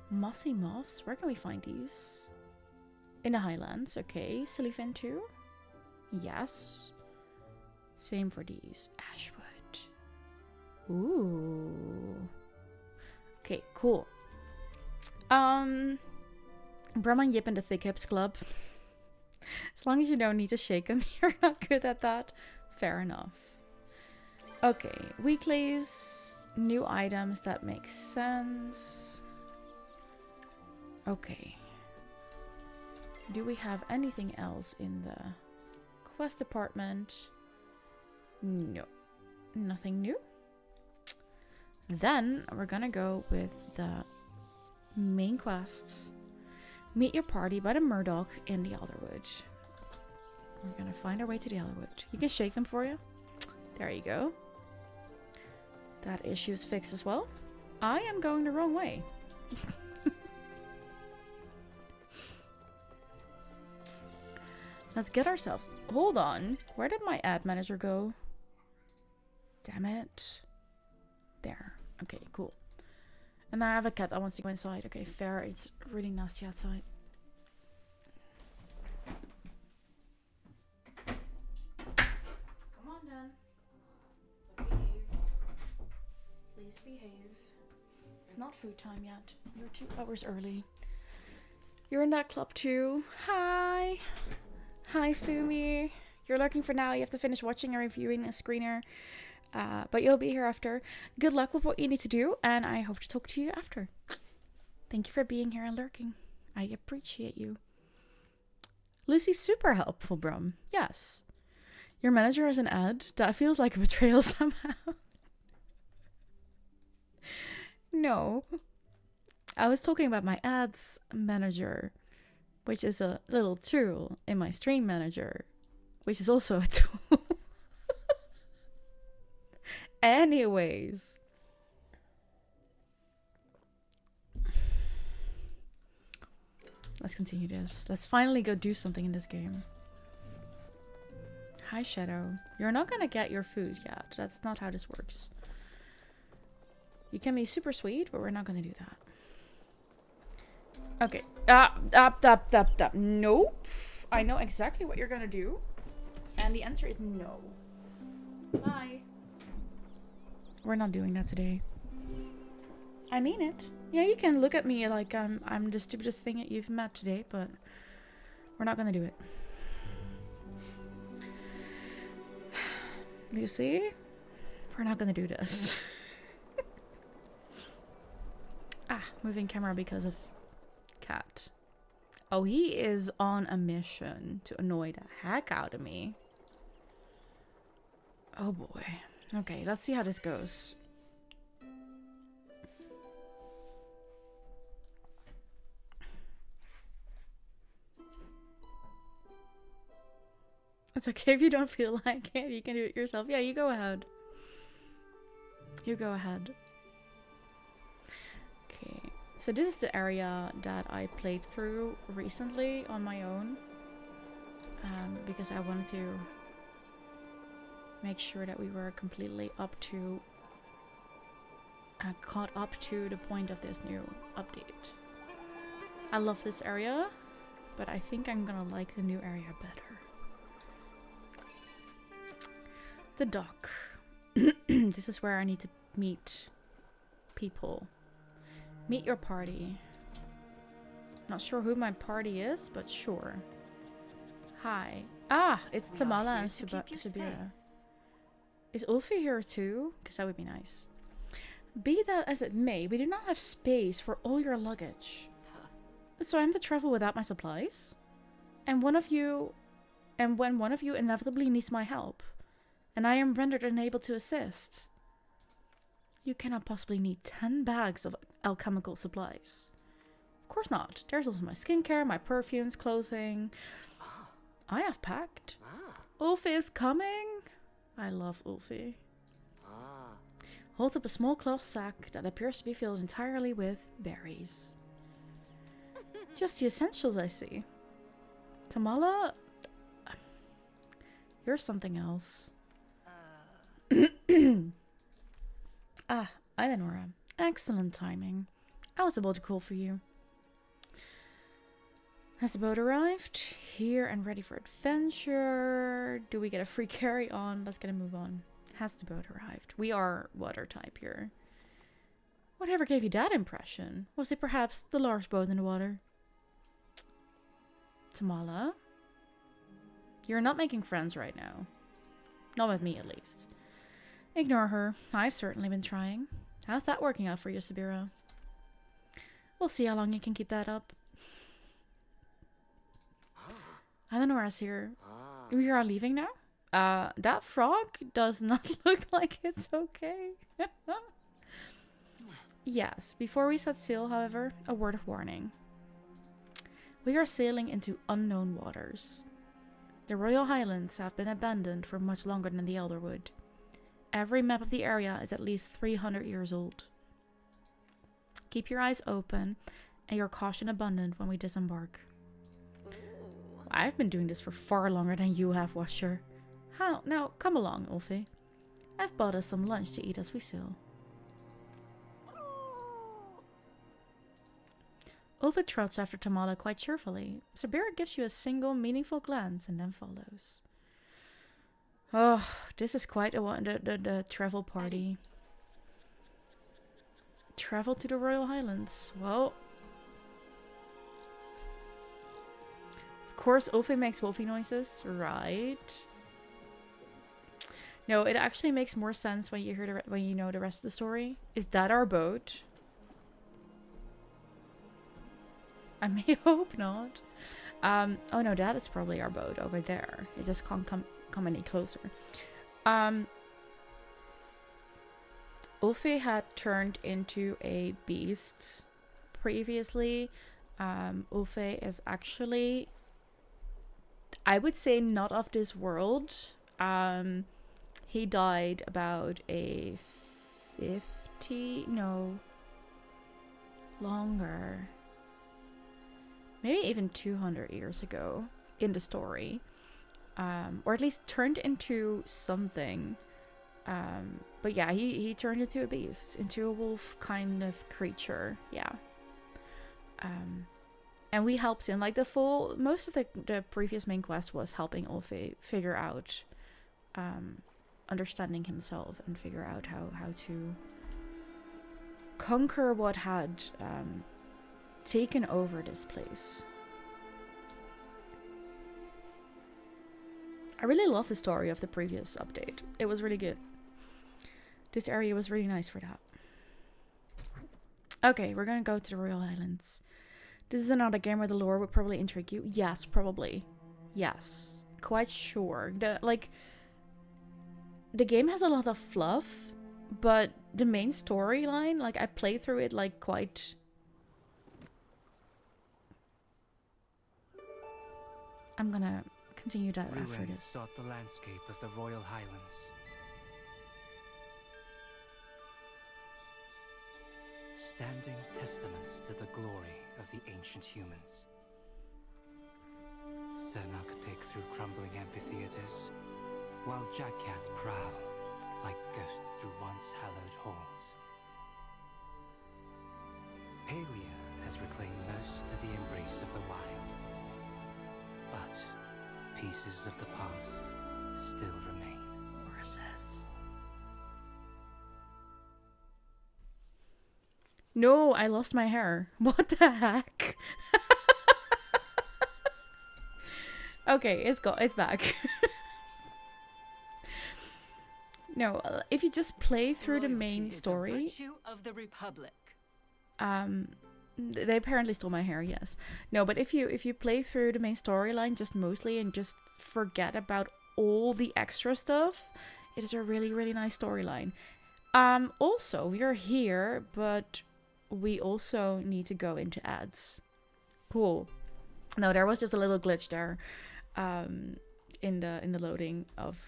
Mossy moths. Where can we find these? In the Highlands. Okay. Sillyfin too? Yes. Same for these. Ashwood. Ooh. Okay, cool. Brahman Yip and the Thick Hips Club. As long as you don't need to shake them, you're not good at that. Fair enough. Okay, weeklies, new items, that makes sense. Okay. Do we have anything else in the quest department? No. Nothing new. Then we're gonna go with the main quest. Meet your party by the Murdoch in the Elderwood. We're gonna find our way to the Elderwood. You can shake them for you. There you go. That issue is fixed as well. I am going the wrong way. Let's get ourselves... Hold on. Where did my ad manager go? Damn it. There. Okay, cool. And I have a cat that wants to go inside. Okay, fair. It's really nasty outside. Come on, then. Behave. behave. It's not food time yet. You're 2 hours early. You're in that club too. Hi. Hi, Sumi. You're lurking for now. You have to finish watching and reviewing a screener. But you'll be here after. Good luck with what you need to do, and I hope to talk to you after. Thank you for being here and lurking. I appreciate you. Lucy's super helpful, Brum. Yes. Your manager is an ad? That feels like a betrayal somehow. No. I was talking about my ads manager, which is a little tool in my stream manager, which is also a tool. Anyways. Let's continue this. Let's finally go do something in this game. Hi, Shadow. You're not gonna get your food yet. That's not how this works. You can be super sweet, but we're not gonna do that. Okay. Nope. I know exactly what you're gonna do. And the answer is no. Bye. We're not doing that today. I mean it. Yeah, you can look at me like I'm the stupidest thing that you've met today, but we're not gonna do it. Lucy, we're not gonna do this. Moving camera because of Cat. Oh, he is on a mission to annoy the heck out of me. Oh boy. Okay, let's see how this goes. It's okay if you don't feel like it. You can do it yourself. Yeah, you go ahead. You go ahead. Okay. So this is the area that I played through recently on my own. Because I wanted to make sure that we were completely up to... caught up to the point of this new update. I love this area, but I think I'm gonna like the new area better. The dock. This is where I need to meet people. Meet your party. Not sure who my party is, but sure. Hi. Ah, it's Tamala and Subira. Is Ulfi here too? Because that would be nice. Be that as it may, we do not have space for all your luggage. So I am to travel without my supplies? And when one of you inevitably needs my help, and I am rendered unable to assist, you cannot possibly need 10 bags of alchemical supplies. Of course not. There's also my skincare, my perfumes, clothing. I have packed. Ulfi is coming. I love Ulfi. Holds up a small cloth sack that appears to be filled entirely with berries. Just the essentials, I see. Tamala, you're something else. Eleanora. Excellent timing. I was about to call for you. Has the boat arrived? Here and ready for adventure. Do we get a free carry on? Let's get a move on. Has the boat arrived? We are water type here. Whatever gave you that impression? Was it perhaps the large boat in the water? Tamala? You're not making friends right now. Not with me, at least. Ignore her. I've certainly been trying. How's that working out for you, Subira? We'll see how long you can keep that up. Eleanor's here. We are leaving now? That frog does not look like it's okay. Yes, before we set sail, however, a word of warning. We are sailing into unknown waters. The Royal Highlands have been abandoned for much longer than the Elderwood. Every map of the area is at least 300 years old. Keep your eyes open and your caution abundant when we disembark. I've been doing this for far longer than you have, Washer. How? Now, come along, Ulfi. I've bought us some lunch to eat as we sail. Ulfi trots after Tamala quite cheerfully. Subira gives you a single meaningful glance and then follows. Oh, this is quite the travel party. Travel to the Royal Highlands. Well, of course, Ulfi makes wolfy noises, right? No, it actually makes more sense when you hear when you know the rest of the story. Is that our boat? I may hope not. Oh no, that is probably our boat over there. It just can't come any closer. Ulfi had turned into a beast previously. Ulfi is actually, I would say, not of this world. He died about a 50, no, longer. Maybe even 200 years ago in the story. Or at least turned into something. But yeah, he turned into a beast, into a wolf kind of creature. Yeah. And we helped him. Like most of the previous main quest was helping Ulfi figure out, understanding himself and figure out how to conquer what had taken over this place. I really love the story of the previous update. It was really good. This area was really nice for that. Okay, we're gonna go to the Royal Highlands. This is another game where the lore would probably intrigue you. Yes, probably. Yes. Quite sure. The game has a lot of fluff, but the main storyline, like, I played through it, like, quite... I'm gonna continue that after this. Ruins dot the landscape of the Royal Highlands. Standing testaments to the glory of the ancient humans. Sernuk pick through crumbling amphitheaters, while jackcats prowl like ghosts through once hallowed halls. Palia has reclaimed most of the embrace of the wild, but pieces of the past still remain. Horses. No, I lost my hair. What the heck? Okay, it's back. No, if you just play through the main story, of the Republic. they apparently stole my hair, yes. No, but if you play through the main storyline just mostly and just forget about all the extra stuff, it is a really, really nice storyline. Also, we are here, but we also need to go into ads. Cool. No, there was just a little glitch there, in the loading of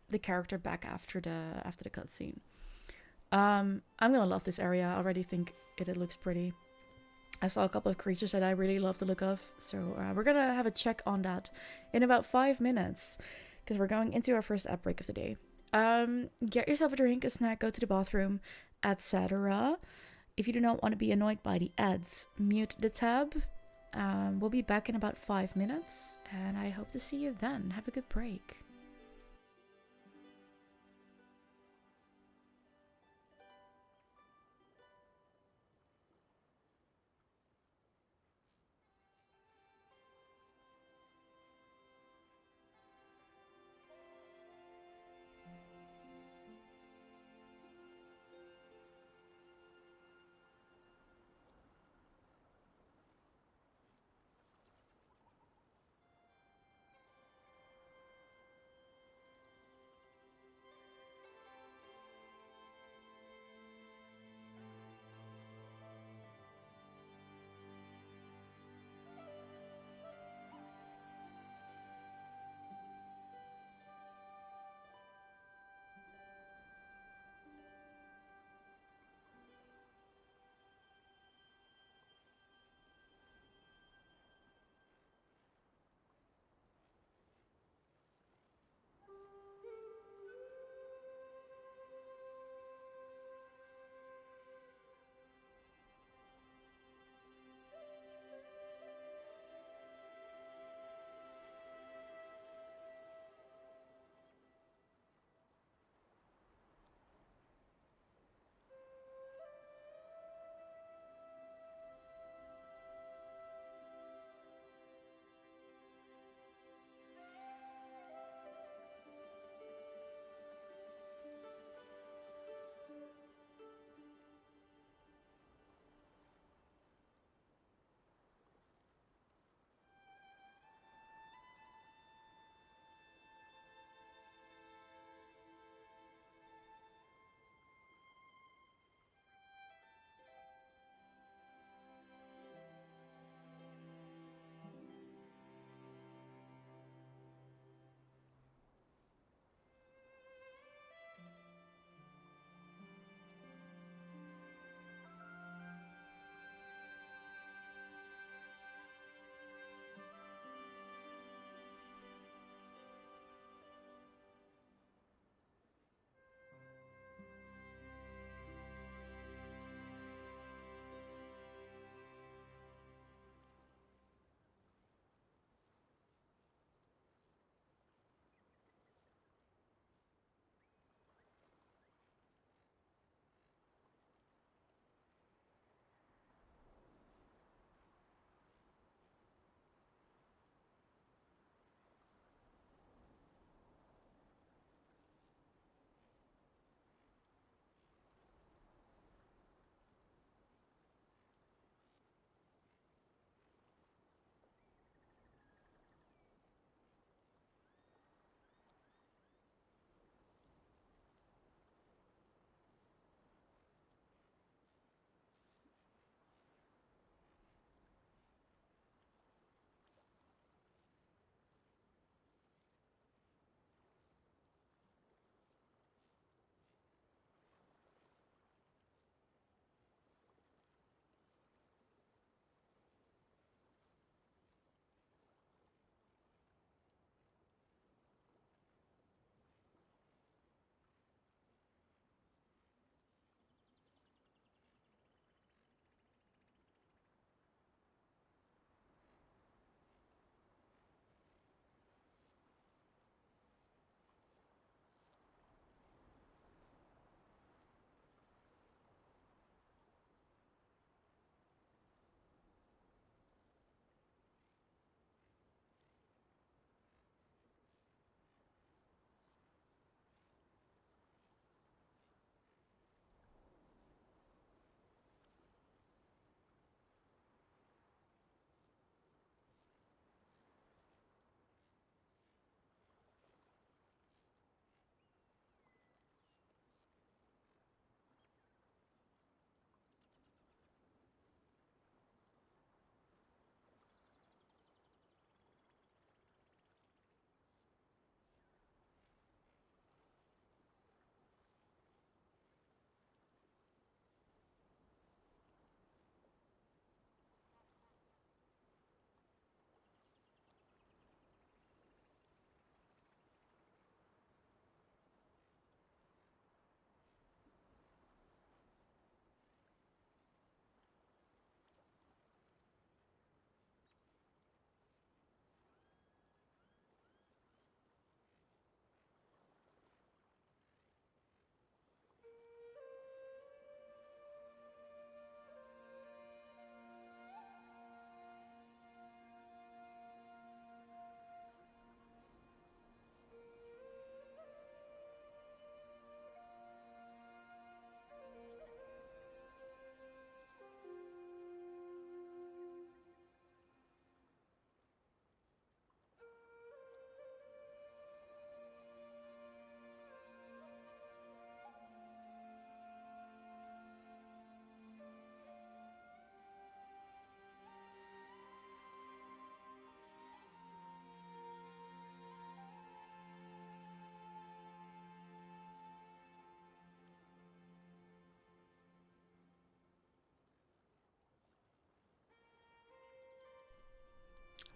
the character back after the cutscene. I'm gonna love this area. I already think it looks pretty. I saw a couple of creatures that I really love the look of, so we're gonna have a check on that in about 5 minutes, because we're going into our first ad break of the day. Get yourself a drink, a snack, go to the bathroom, etc. If you do not want to be annoyed by the ads, mute the tab. We'll be back in about 5 minutes, and I hope to see you then. Have a good break.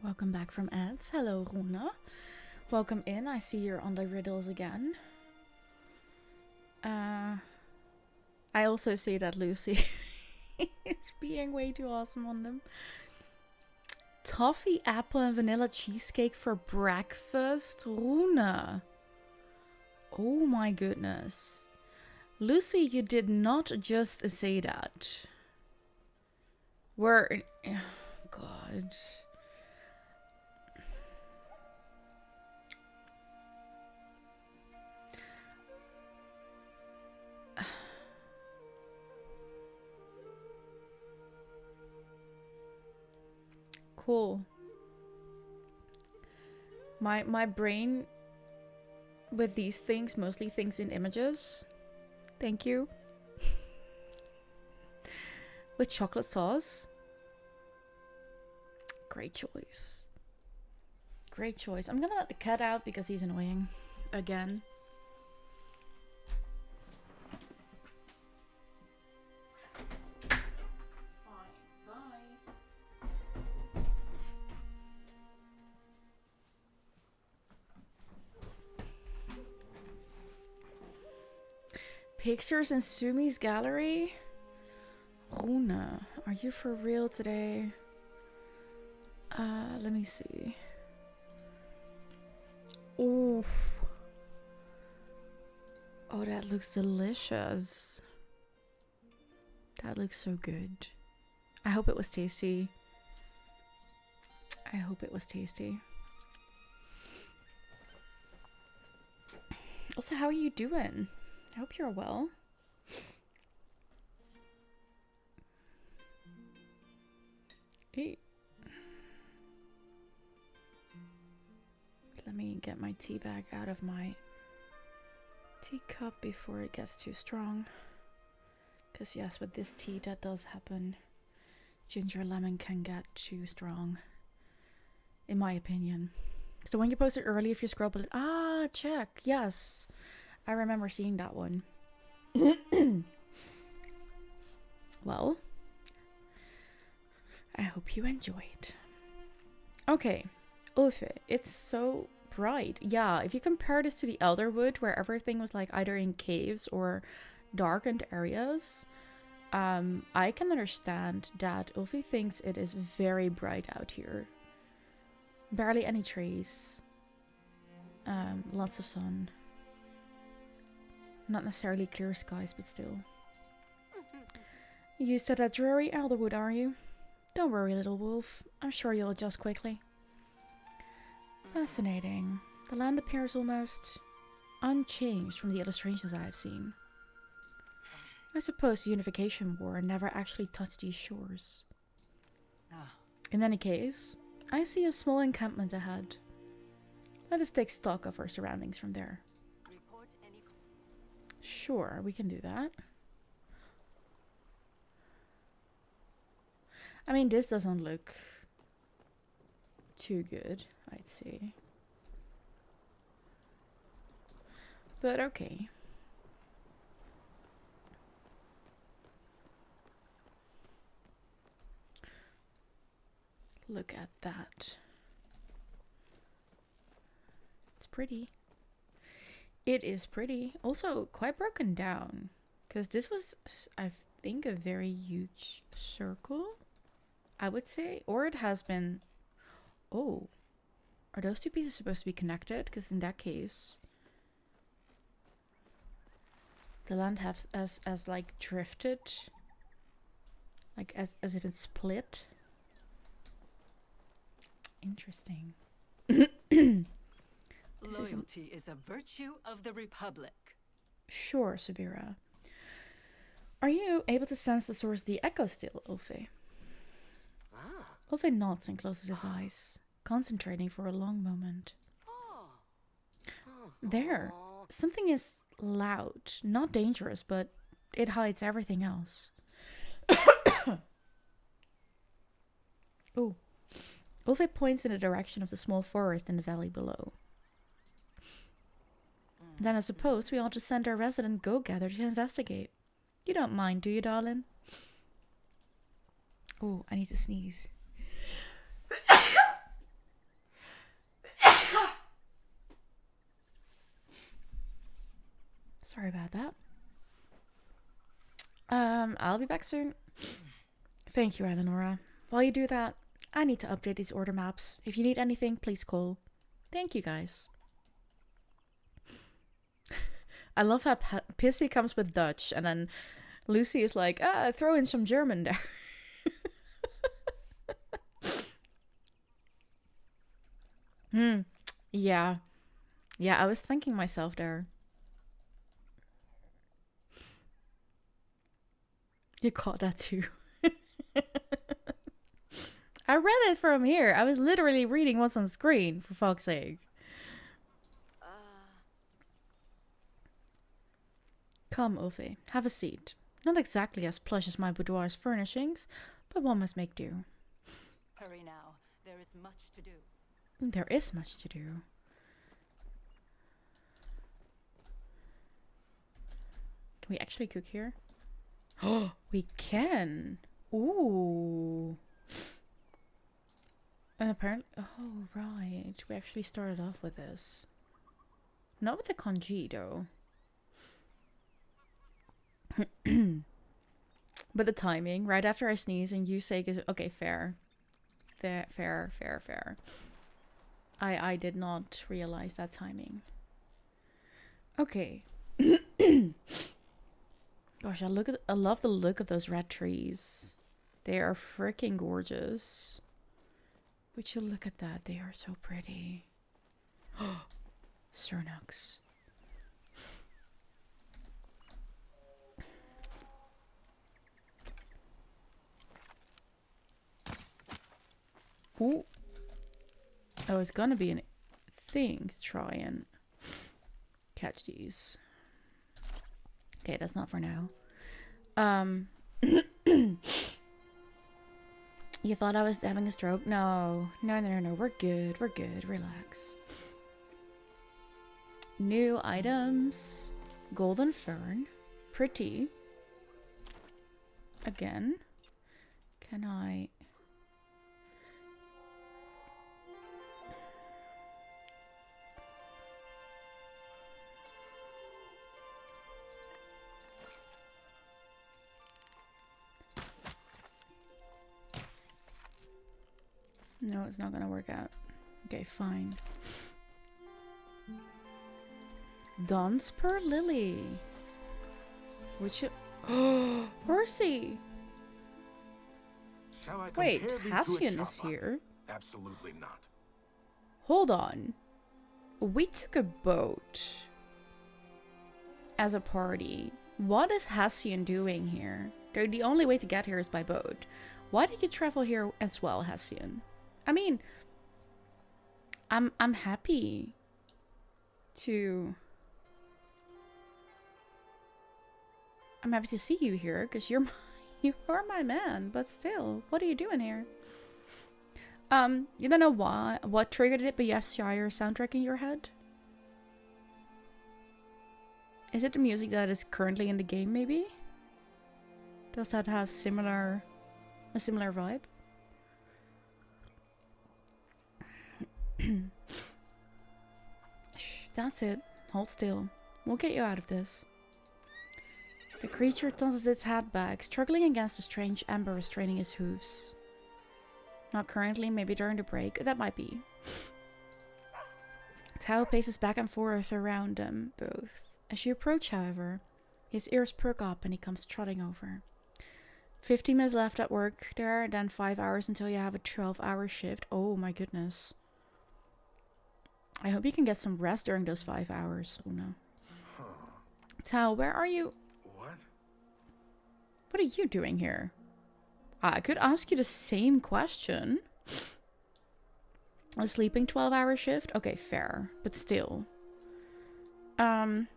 Welcome back from ads. Hello, Runa. Welcome in. I see you're on the riddles again. I also see that Lucy is being way too awesome on them. Toffee, apple, and vanilla cheesecake for breakfast? Runa. Oh my goodness. Lucy, you did not just say that. We're... Oh, God. Cool. My brain with these things mostly thinks in images. Thank you. With chocolate sauce. Great choice. Great choice. I'm gonna let the cat out because he's annoying. Again. Pictures in Sumi's gallery? Runa, are you for real today? Let me see. Ooh. Oh, that looks delicious. That looks so good. I hope it was tasty. I hope it was tasty. Also, how are you doing? I hope you're well. Hey. Let me get my tea bag out of my teacup before it gets too strong. Because yes, with this tea that does happen. Ginger lemon can get too strong. In my opinion. It's the one you posted early if you scroll below. Ah, check. Yes. I remember seeing that one. Well, I hope you enjoyed. Okay, Ulfe, it's so bright. Yeah, if you compare this to the Elderwood, where everything was like either in caves or darkened areas, I can understand that Ulfe thinks it is very bright out here. Barely any trees. Lots of sun. Not necessarily clear skies, but still. You used to that dreary Elderwood, are you? Don't worry, little wolf. I'm sure you'll adjust quickly. Fascinating. The land appears almost unchanged from the illustrations I have seen. I suppose the Unification War never actually touched these shores. In any case, I see a small encampment ahead. Let us take stock of our surroundings from there. Sure, we can do that. I mean, this doesn't look too good, I'd say. But okay. Look at that. It's pretty. It is pretty. Also, quite broken down. Because this was, I think, a very huge circle, I would say. Or it has been... Oh. Are those two pieces supposed to be connected? Because in that case... The land has like drifted. Like as if it's split. Interesting. Loyalty is a virtue of the Republic. Sure, Sabira. Are you able to sense the source of the echo still, Ulfe? Ulfe nods and closes his eyes, concentrating for a long moment. There. Something is loud. Not dangerous, but it hides everything else. Ooh. Ulfe points in the direction of the small forest in the valley below. Then I suppose we ought to send our resident go-getter to investigate. You don't mind, do you, darling? Oh, I need to sneeze. Sorry about that. I'll be back soon. Thank you, Eleonora. While you do that, I need to update these order maps. If you need anything, please call. Thank you, guys. I love how Pissy comes with Dutch, and then Lucy is like, throw in some German there. Yeah. Yeah, I was thinking myself there. You caught that too. I read it from here. I was literally reading what's on screen, for fuck's sake. Come, Ove, have a seat. Not exactly as plush as my boudoir's furnishings, but one must make do. Hurry now. There is much to do. There is much to do. Can we actually cook here? Oh, we can. Ooh. And apparently, oh right, we actually started off with this. Not with the congee though. But the timing, right after I sneeze and you say, okay, fair. Fair. I did not realize that timing. Okay. Gosh, I love the look of those red trees. They are freaking gorgeous. Would you look at that? They are so pretty. Sternux. Ooh. Oh, it's gonna be a thing to try and catch these. Okay, that's not for now. You thought I was having a stroke? No. We're good. Relax. New items. Golden fern. Pretty. Again. Can I... No, it's not gonna work out. Okay, fine. Dance per lily. Which... Oh, Percy! Shall I Wait, compare thee to a Hassian is chopper? here. Absolutely not. Hold on. We took a boat as a party. What is Hassian doing here? The only way to get here is by boat. Why did you travel here as well, Hassian? I mean, I'm happy to... I'm happy to see you here, because you are my man, but still, what are you doing here? You don't know what triggered it, but you have Shire soundtrack in your head? Is it the music that is currently in the game, maybe? Does that have a similar vibe? Shh, that's it. Hold still. We'll get you out of this. The creature tosses its head back, struggling against a strange ember restraining its hooves. Not currently, maybe during the break. That might be. Tao paces back and forth around them both. As you approach, however, his ears perk up and he comes trotting over. 15 minutes left at work there, then 5 hours until you have a 12-hour shift. Oh my goodness. I hope you can get some rest during those 5 hours. Oh no. Tao, where are you? What? What are you doing here? I could ask you the same question. A sleeping 12-hour shift? Okay, fair. But still. Order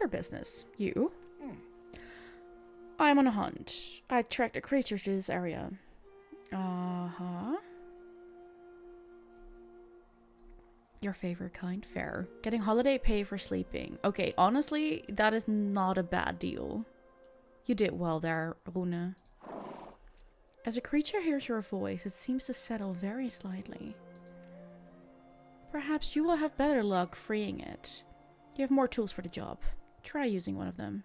business. You? I'm on a hunt. I tracked a creature to this area. Uh-huh. Your favorite kind? Fair. Getting holiday pay for sleeping. Okay, honestly, that is not a bad deal. You did well there, Rune. As a creature hears your voice, it seems to settle very slightly. Perhaps you will have better luck freeing it. You have more tools for the job. Try using one of them.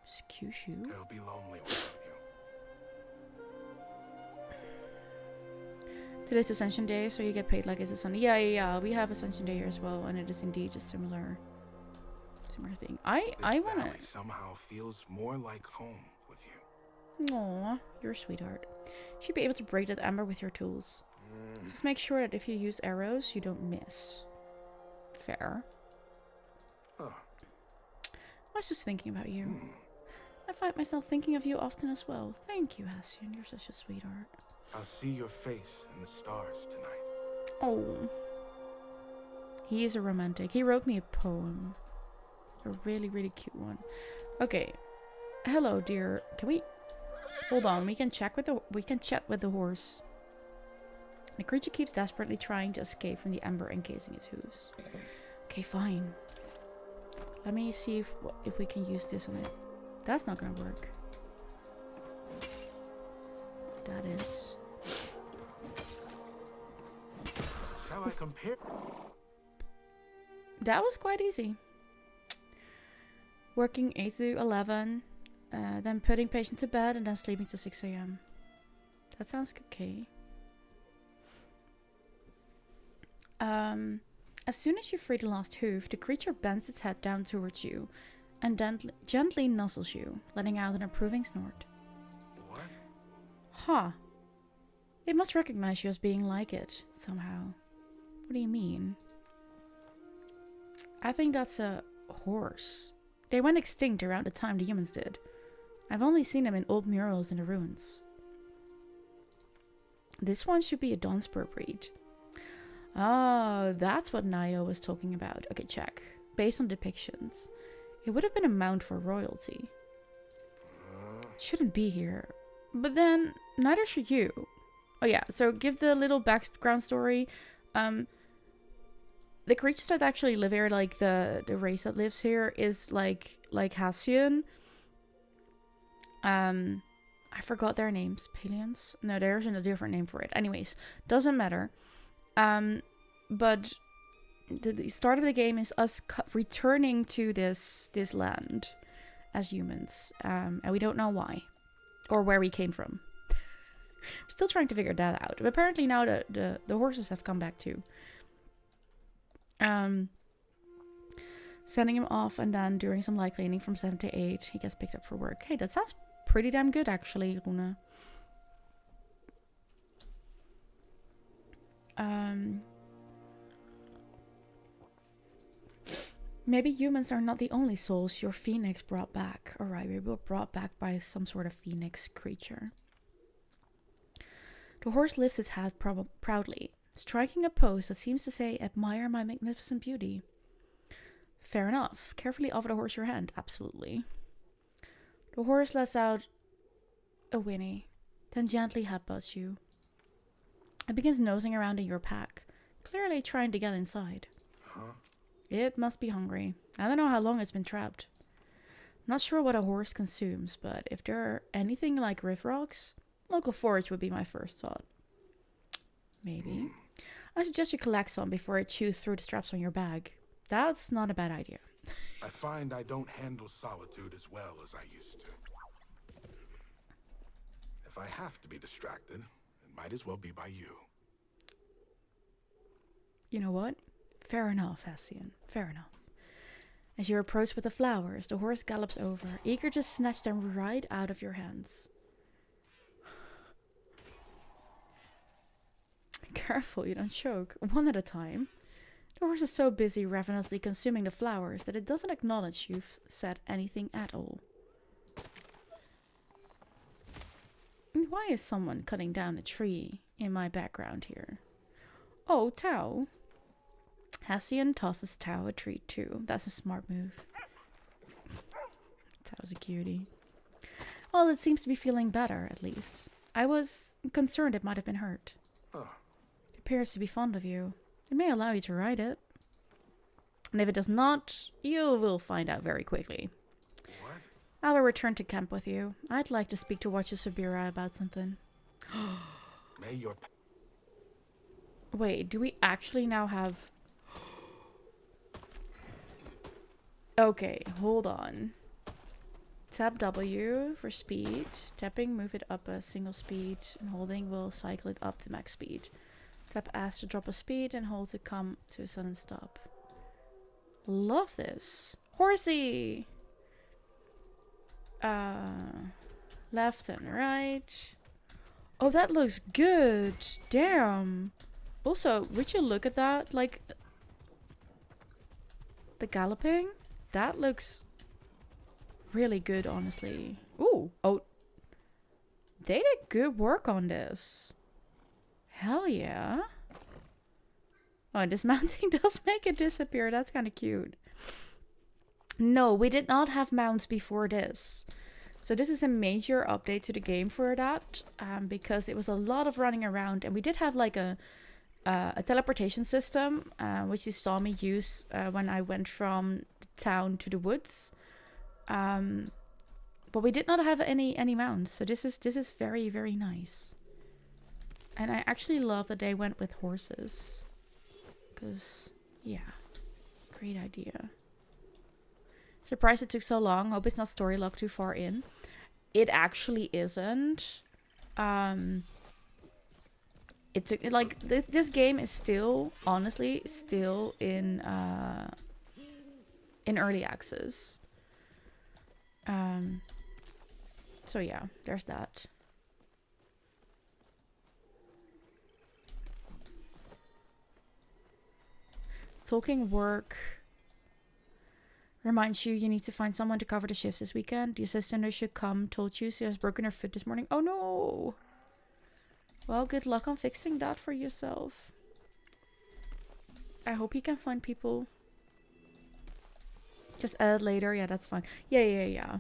Excuse you. It'll be lonely without you. Today's Ascension Day, so you get paid like it's a Sunday. Yeah. We have Ascension Day here as well, and it is indeed a similar thing. I wanna. Valley somehow feels more like home with you. Aw, you're a sweetheart. Should be able to break that amber with your tools. Just make sure that if you use arrows, you don't miss. Fair. Huh. I was just thinking about you. I find myself thinking of you often as well. Thank you, Hassian. You're such a sweetheart. I'll see your face in the stars tonight. Oh. He is a romantic. He wrote me a poem. A really, really cute one. Okay. Hello, dear. Can we... Hold on. We can chat with the horse. The creature keeps desperately trying to escape from the ember encasing its hooves. Okay, fine. Let me see if we can use this on it. That's not gonna work. That is. Shall I compare? That was quite easy. Working 8 to 11, then putting patient to bed, and then sleeping till 6 a.m. That sounds okay. As soon as you free the last hoof, the creature bends its head down towards you and then gently nuzzles you, letting out an approving snort. What? Huh. It must recognize you as being like it, somehow. What do you mean? I think that's a horse. They went extinct around the time the humans did. I've only seen them in old murals in the ruins. This one should be a Donspur breed. Oh, that's what Nio was talking about. Okay, check. Based on depictions, it would have been a mount for royalty. Shouldn't be here. But then, neither should you. Oh yeah, so give the little background story. The creatures that actually live here, like the race that lives here, is like Hassian. I forgot their names. Palians? No, there's a different name for it. Anyways, doesn't matter. But the start of the game is us returning to this land as humans, and we don't know why or where we came from. I'm still trying to figure that out. But apparently now the horses have come back too. Sending him off, and then doing some light cleaning from 7 to 8. He gets picked up for work. Hey, that sounds pretty damn good actually, Rune. Maybe humans are not the only souls your phoenix brought back. Alright, we were brought back by some sort of phoenix creature. The horse lifts its head proudly, striking a pose that seems to say, "Admire my magnificent beauty." Fair enough. Carefully offer the horse your hand. Absolutely. The horse lets out a whinny, then gently headbutts you. It begins nosing around in your pack, clearly trying to get inside. Huh? It must be hungry. I don't know how long it's been trapped. Not sure what a horse consumes, but if there are anything like riff rocks, local forage would be my first thought. Maybe. I suggest you collect some before it chews through the straps on your bag. That's not a bad idea. I find I don't handle solitude as well as I used to. If I have to be distracted, it might as well be by you. You know what? Fair enough, Hassian. Fair enough. As you approach with the flowers, the horse gallops over, eager to snatch them right out of your hands. Careful, you don't choke. One at a time. The horse is so busy ravenously consuming the flowers that it doesn't acknowledge you've said anything at all. Why is someone cutting down a tree in my background here? Oh, Tao. Hassian tosses Tao a treat too. That's a smart move. Tao's a cutie. Well, it seems to be feeling better, at least. I was concerned it might have been hurt. It appears to be fond of you. It may allow you to ride it. And if it does not, you will find out very quickly. What? I will return to camp with you. I'd like to speak to Watcher Sabira about something. May your... Wait, do we actually now have... Okay, hold on. Tap W for speed. Tapping, move it up a single speed. And holding will cycle it up to max speed. Tap S to drop a speed and hold to come to a sudden stop. Love this. Horsey! Left and right. Oh, that looks good. Damn. Also, would you look at that? Like, the galloping? That looks really good, honestly. Ooh. Oh. They did good work on this. Hell yeah. Oh, dismounting does make it disappear. That's kind of cute. No, we did not have mounts before this. So this is a major update to the game for that. Because it was a lot of running around. And we did have like a teleportation system. Which you saw me use when I went from the town to the woods. But we did not have any mounts. So this is very, very nice. And I actually love that they went with horses. Because, yeah. Great idea. Surprised it took so long. Hope it's not story locked too far in. It actually isn't. It took, like, this game is still, honestly, still in early access. So yeah, there's that. Talking work reminds you need to find someone to cover the shifts this weekend. The assistant who should come told you she has broken her foot this morning. Oh no! Well, good luck on fixing that for yourself. I hope you can find people. Just add later. Yeah, that's fine. Yeah.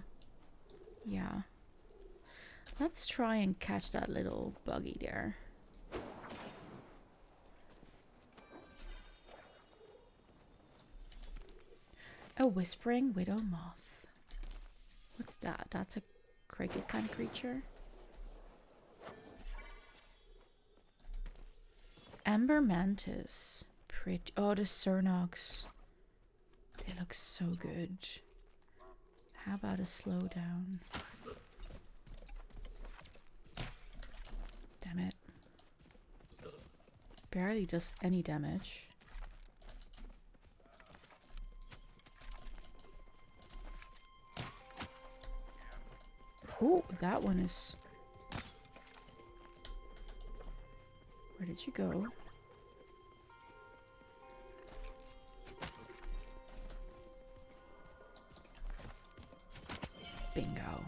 Let's try and catch that little buggy there. A whispering widow moth. What's that? That's a cricket kind of creature. Amber mantis. Pretty. Oh, the Cernox. They look so good. How about a slowdown? Damn it. Barely does any damage. Oh, that one is... Where did you go? Bingo.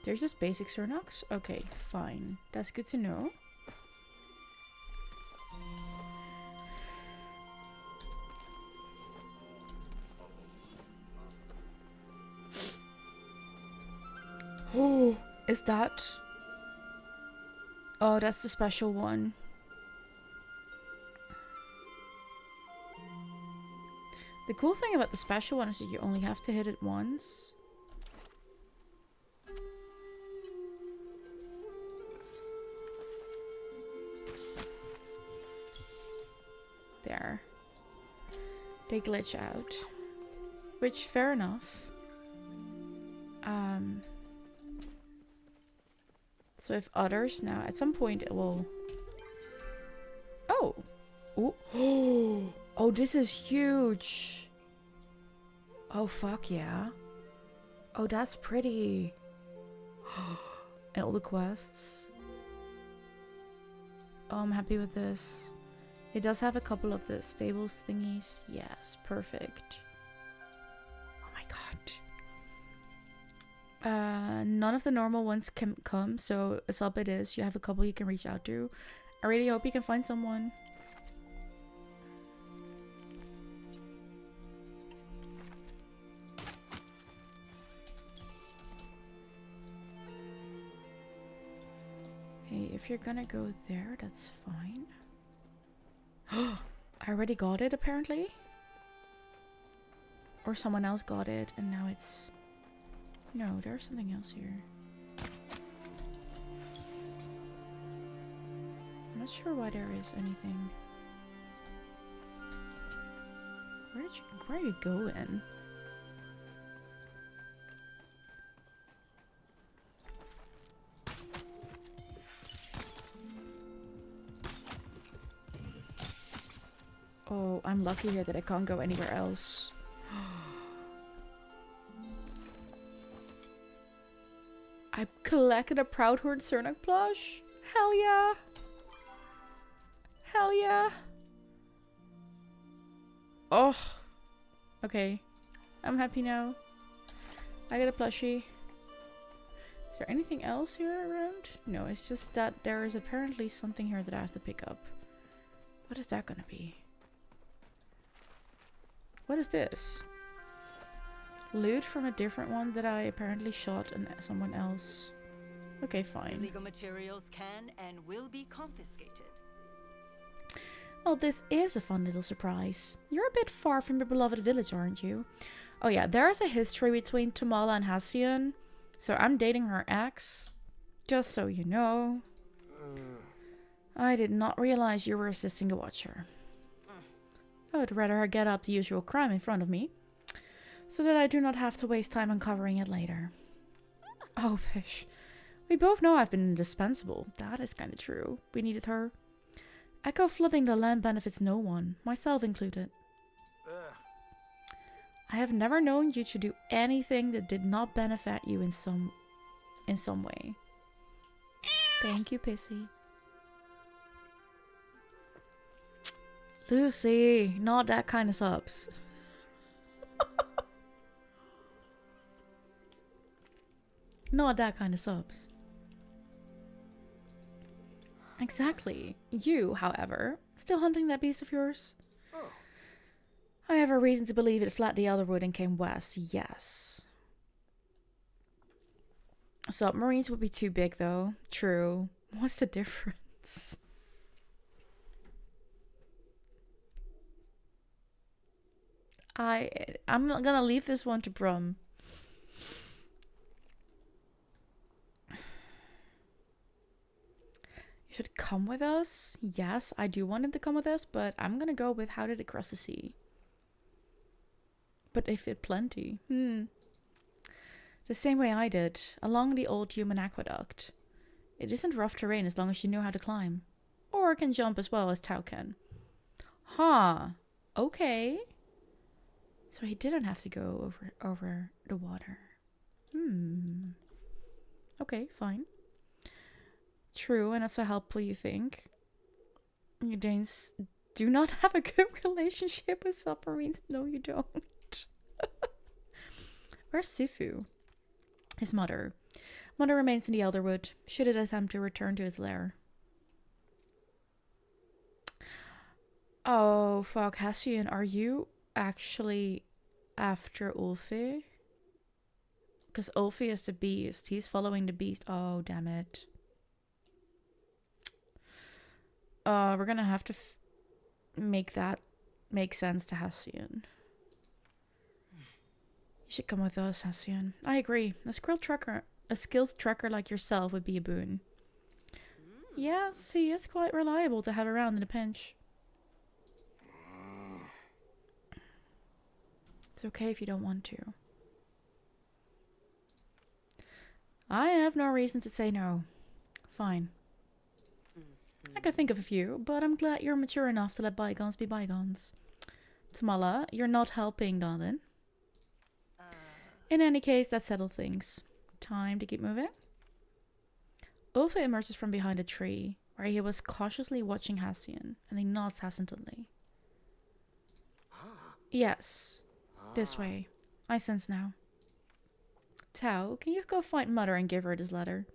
There's just basic Cernox? Okay, fine. That's good to know. Oh, is that... Oh, that's the special one. The cool thing about the special one is that you only have to hit it once. There. They glitch out. Which, fair enough. So if others now, at some point it will... Oh! Ooh. Oh, this is huge! Oh, fuck yeah. Oh, that's pretty. And all the quests. Oh, I'm happy with this. It does have a couple of the stables thingies. Yes, perfect. Oh my god. None of the normal ones can come, so a sub it is. You have a couple you can reach out to. I really hope you can find someone. Hey, if you're gonna go there, that's fine. I already got it, apparently. Or someone else got it, and now it's... No, there's something else here. I'm not sure why there is anything. Where are you going? Oh, I'm lucky here that I can't go anywhere else. I collected a Proudhorn Cernak plush? Hell yeah! Hell yeah! Oh! Okay. I'm happy now. I got a plushie. Is there anything else here around? No, it's just that there is apparently something here that I have to pick up. What is that gonna be? What is this? Loot from a different one that I apparently shot and someone else. Okay, fine. Illegal materials can and will be confiscated. Well, this is a fun little surprise. You're a bit far from your beloved village, aren't you? Oh yeah, there's a history between Tamala and Hassian. So I'm dating her ex. Just so you know. I did not realize you were assisting the Watcher. I would rather her get up the usual crime in front of me, so that I do not have to waste time uncovering it later. Oh, fish. We both know I've been indispensable. That is kind of true. We needed her. Echo flooding the land benefits no one, myself included. I have never known you to do anything that did not benefit you in some way. Thank you, Pissy. Lucy, not that kind of subs. Not that kind of subs. Exactly. You, however, still hunting that beast of yours? Oh. I have a reason to believe it fled the Elderwood and came west, yes. Submarines would be too big, though. True. What's the difference? I'm not gonna leave this one to Brum. You should come with us. Yes, I do want him to come with us, but I'm gonna go with how did it cross the sea? But they fit plenty. The same way I did, along the old human aqueduct. It isn't rough terrain as long as you know how to climb. Or can jump as well as Tau can. Huh. Okay. So he didn't have to go over the water. Okay, fine. True, and that's how helpful you think. You Danes do not have a good relationship with submarines. No, you don't. Where's Sifu? His mother. Mother remains in the Elderwood, should it attempt to return to its lair. Oh, fuck, Hassian, are you actually after Ulfi? Because Ulfi is the beast. He's following the beast. Oh, damn it. We're gonna have to make that make sense to Hassian. You should come with us, Hassian. I agree. A skilled trucker like yourself would be a boon. Yes, he is quite reliable to have around in a pinch. It's okay if you don't want to. I have no reason to say no. Fine. I could think of a few, but I'm glad you're mature enough to let bygones be bygones. Tamala, you're not helping, darling. In any case, that settled things. Time to keep moving. Ulfa emerges from behind a tree, where he was cautiously watching Hassian, and he nods hesitantly. Yes. This way. I sense now. Tau, can you go find Mother and give her this letter?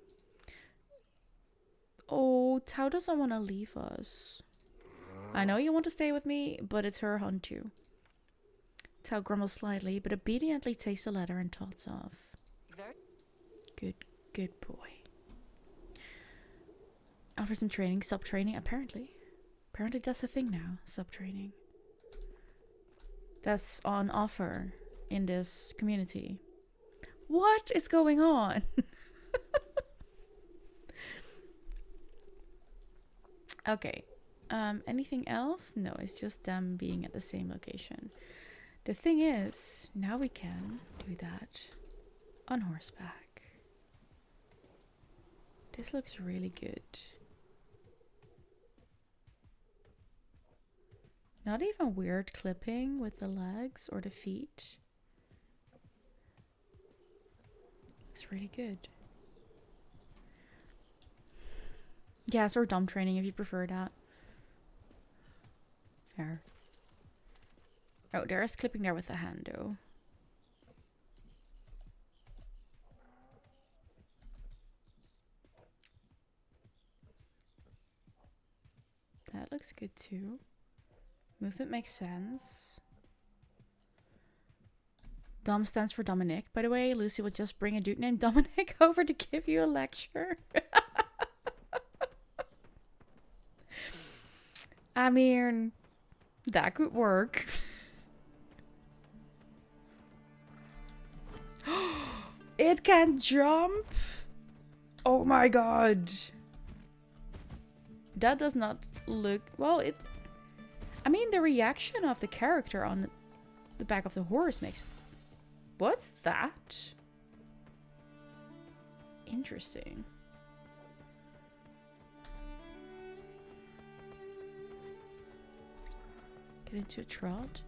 Oh, Tau doesn't want to leave us. I know you want to stay with me, but it's her hunt too. Tau grumbles slightly, but obediently takes the letter and trots off. Good boy. Offer some training, sub-training, apparently. Apparently that's a thing now, sub-training. That's on offer in this community. What is going on? Okay. Anything else? No, it's just them being at the same location. The thing is, now we can do that on horseback. This looks really good. Not even weird clipping with the legs or the feet. Looks really good. Yes, or dumb training if you prefer that. Fair. Oh, there is clipping there with the hand though. That looks good too. Movement makes sense. Dom stands for Dominic. By the way, Lucy would just bring a dude named Dominic over to give you a lecture. I mean, that could work. It can jump. Oh my god. That does not look... Well, it... I mean, the reaction of the character on the back of the horse makes... What's that? Interesting. Get into a trot.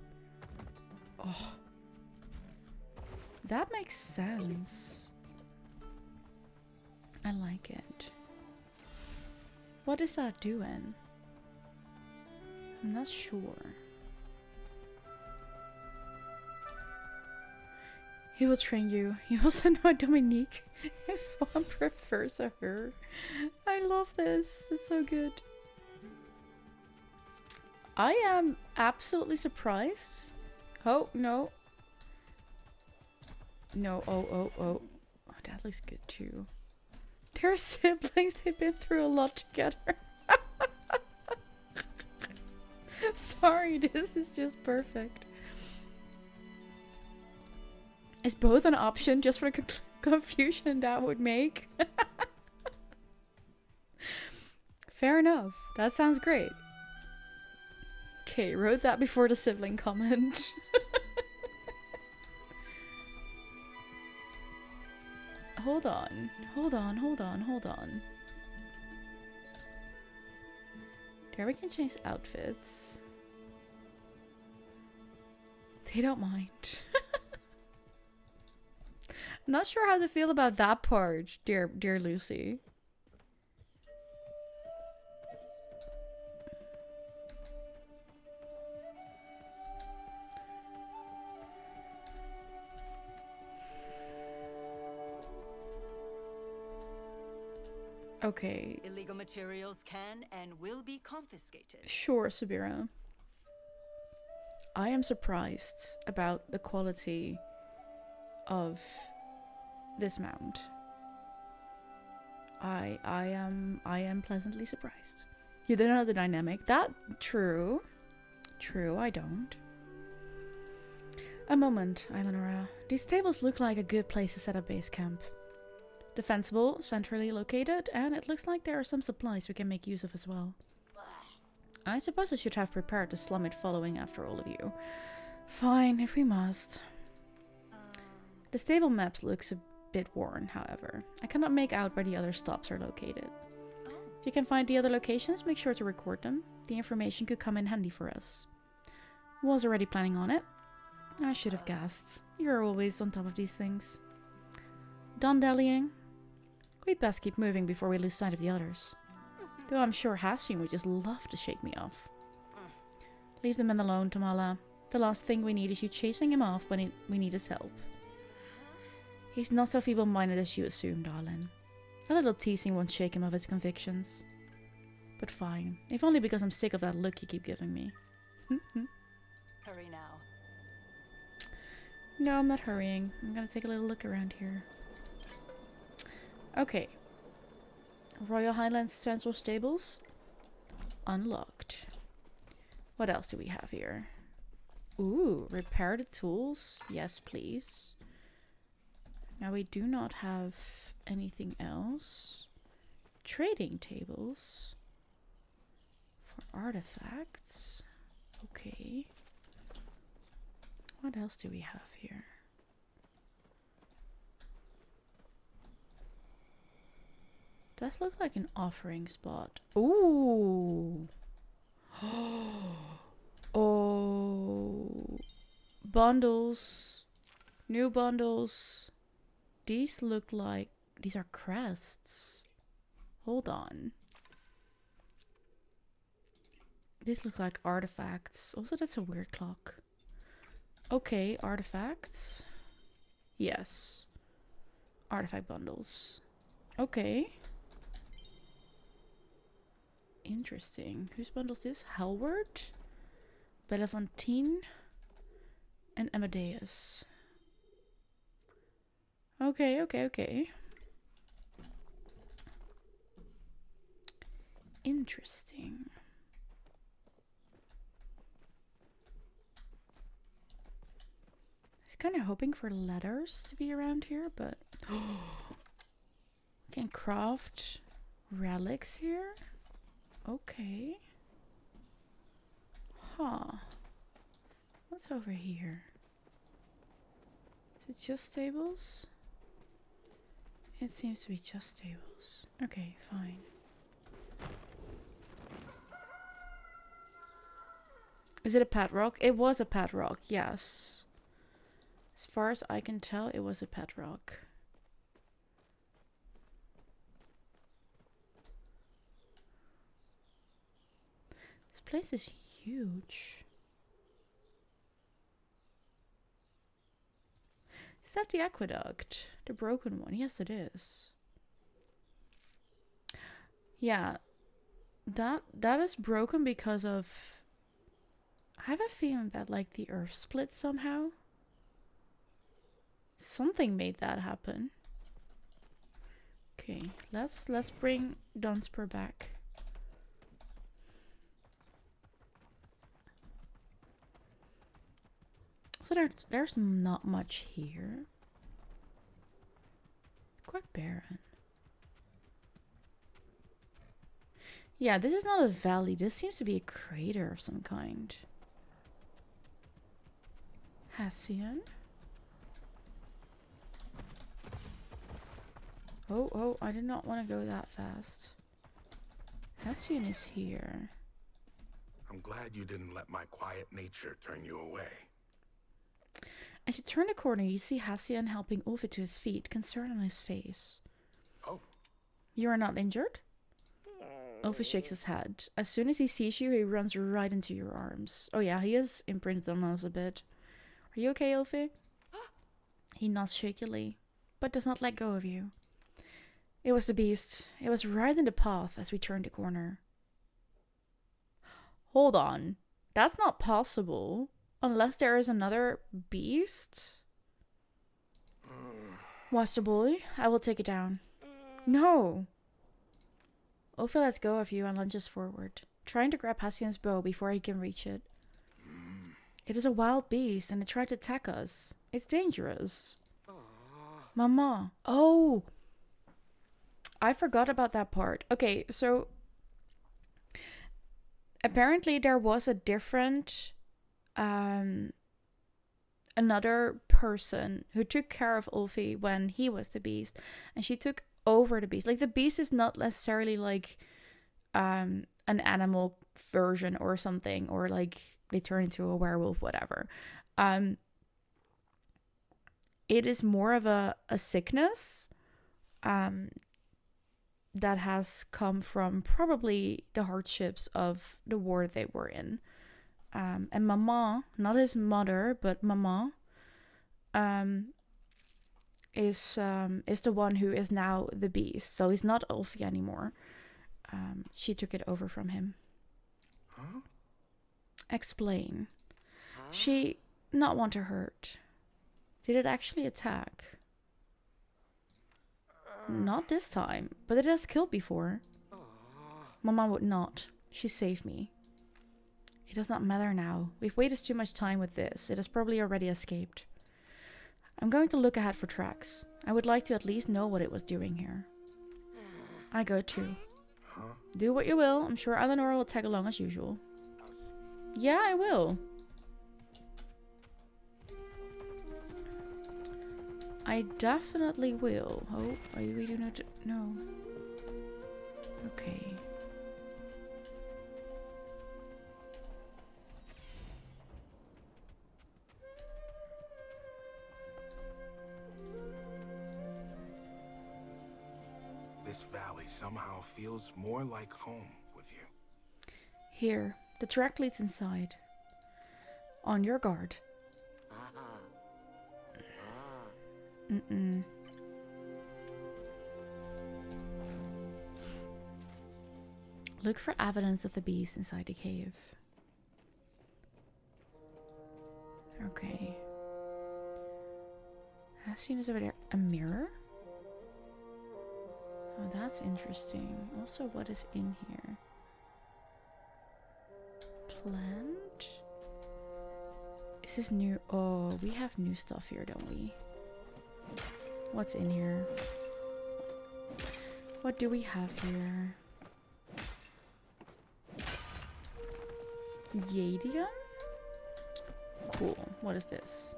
Oh. That makes sense. I like it. What is that doing? I'm not sure. He will train you. You also know Dominique if one prefers a her. I love this. It's so good. I am absolutely surprised. Oh, no. No, oh. Oh, that looks good too. They're siblings. They've been through a lot together. Sorry, this is just perfect. Is both an option just for the confusion that would make? Fair enough. That sounds great. Okay, wrote that before the sibling comment. Hold on. There we can change outfits. They don't mind. I'm not sure how to feel about that part, dear Lucy. Okay. Illegal materials can and will be confiscated. Sure, Sabira. I am surprised about the quality of this mount. I am pleasantly surprised. You don't know the dynamic. That true. True, I don't. A moment, Eleonora. These tables look like a good place to set up base camp. Defensible, centrally located, and it looks like there are some supplies we can make use of as well. I suppose I should have prepared the slummet following after all of you. Fine, if we must. The stable maps looks a bit worn, however. I cannot make out where the other stops are located. If you can find the other locations, make sure to record them. The information could come in handy for us. Was already planning on it. I should have guessed. You're always on top of these things. Done dallying? We'd best keep moving before we lose sight of the others. Though I'm sure Hashim would just love to shake me off. Leave the men alone, Tamala. The last thing we need is you chasing him off when we need his help. He's not so feeble-minded as you assume, darling. A little teasing won't shake him of his convictions. But fine, if only because I'm sick of that look you keep giving me. Hurry now. No, I'm not hurrying. I'm gonna take a little look around here. Okay. Royal Highlands Central Stables. Unlocked. What else do we have here? Ooh, repair the tools. Yes, please. Now we do not have anything else. Trading tables. For artifacts. Okay. What else do we have here? Does look like an offering spot. Ooh. Oh. Bundles. New bundles. These look like... These are crests. Hold on. These look like artifacts. Also, that's a weird clock. Okay, artifacts. Yes. Artifact bundles. Okay. Interesting. Whose bundle is this? Halward, Belafontaine, and Amadeus. Okay, okay, okay. Interesting. I was kind of hoping for letters to be around here, but can craft relics here. Okay. Huh. What's over here? Is it just tables? It seems to be just tables. Okay, fine. Is it a pet rock? It was a pet rock, yes. As far as I can tell, it was a pet rock. This place is huge. Is that the aqueduct? The broken one? Yes, it is. Yeah. That is broken because of... I have a feeling that like the earth split somehow. Something made that happen. Okay, let's bring Dunsper back. So there's not much here. Quite barren. Yeah, this is not a valley. This seems to be a crater of some kind. Hassian. Oh, I did not want to go that fast. Hassian is here. I'm glad you didn't let my quiet nature turn you away. As you turn the corner, you see Hassian helping Ulfi to his feet, concern on his face. Oh. You are not injured? Ulfi shakes his head. As soon as he sees you, he runs right into your arms. Oh yeah, he is imprinted on us a bit. Are you okay, Ulfi? He nods shakily, but does not let go of you. It was the beast. It was right in the path as we turned the corner. Hold on. That's not possible. Unless there is another beast? Watch the boy. I will take it down. No! Ulfi lets go of you and lunges forward, trying to grab Hassian's bow before he can reach it. It is a wild beast and it tried to attack us. It's dangerous. Mama. Oh! I forgot about that part. Okay, so... apparently there was a different... another person who took care of Ulfi when he was the beast. And she took over the beast. Like, the beast is not necessarily like... an animal version or something. Or like, they turn into a werewolf, whatever. It is more of a sickness. That has come from probably the hardships of the war they were in. And Mama, not his mother, but Mama, is the one who is now the beast. So he's not Ulfi anymore. She took it over from him. Huh? Explain. She not want to hurt. Did it actually attack? Not this time, but it has killed before. Mama would not. She saved me. It does not matter now. We've wasted too much time with this. It has probably already escaped. I'm going to look ahead for tracks. I would like to at least know what it was doing here. I go too. Huh? Do what you will. I'm sure Eleanor will tag along as usual. Yeah, I will. I definitely will. Oh, we do not know. Okay. This valley somehow feels more like home with you. Here, the track leads inside. On your guard. Mm-mm. Look for evidence of the beast inside the cave. Okay. As seen as over there. A mirror? Oh, that's interesting. Also, what is in here? Plant? Is this new? Oh, we have new stuff here, don't we? What's in here? What do we have here? Yadium? Cool. What is this?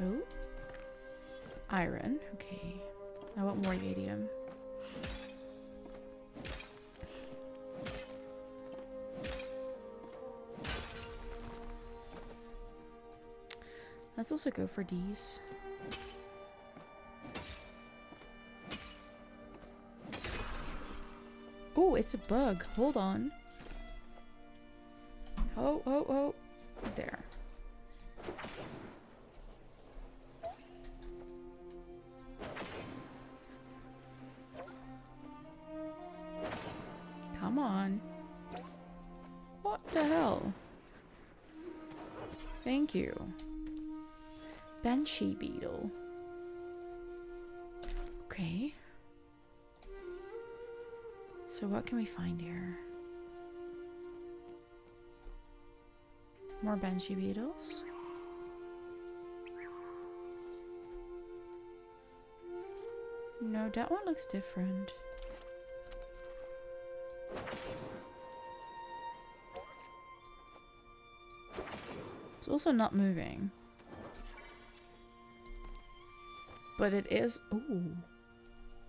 Oh. Iron. Okay. I want more yadium. Let's also go for these. Oh, it's a bug. Hold on. Oh, oh, oh. There. Come on. What the hell? Thank you. Banshee beetle. Okay. So what can we find here? More banshee beetles. No, that one looks different. It's also not moving. But it is... Ooh.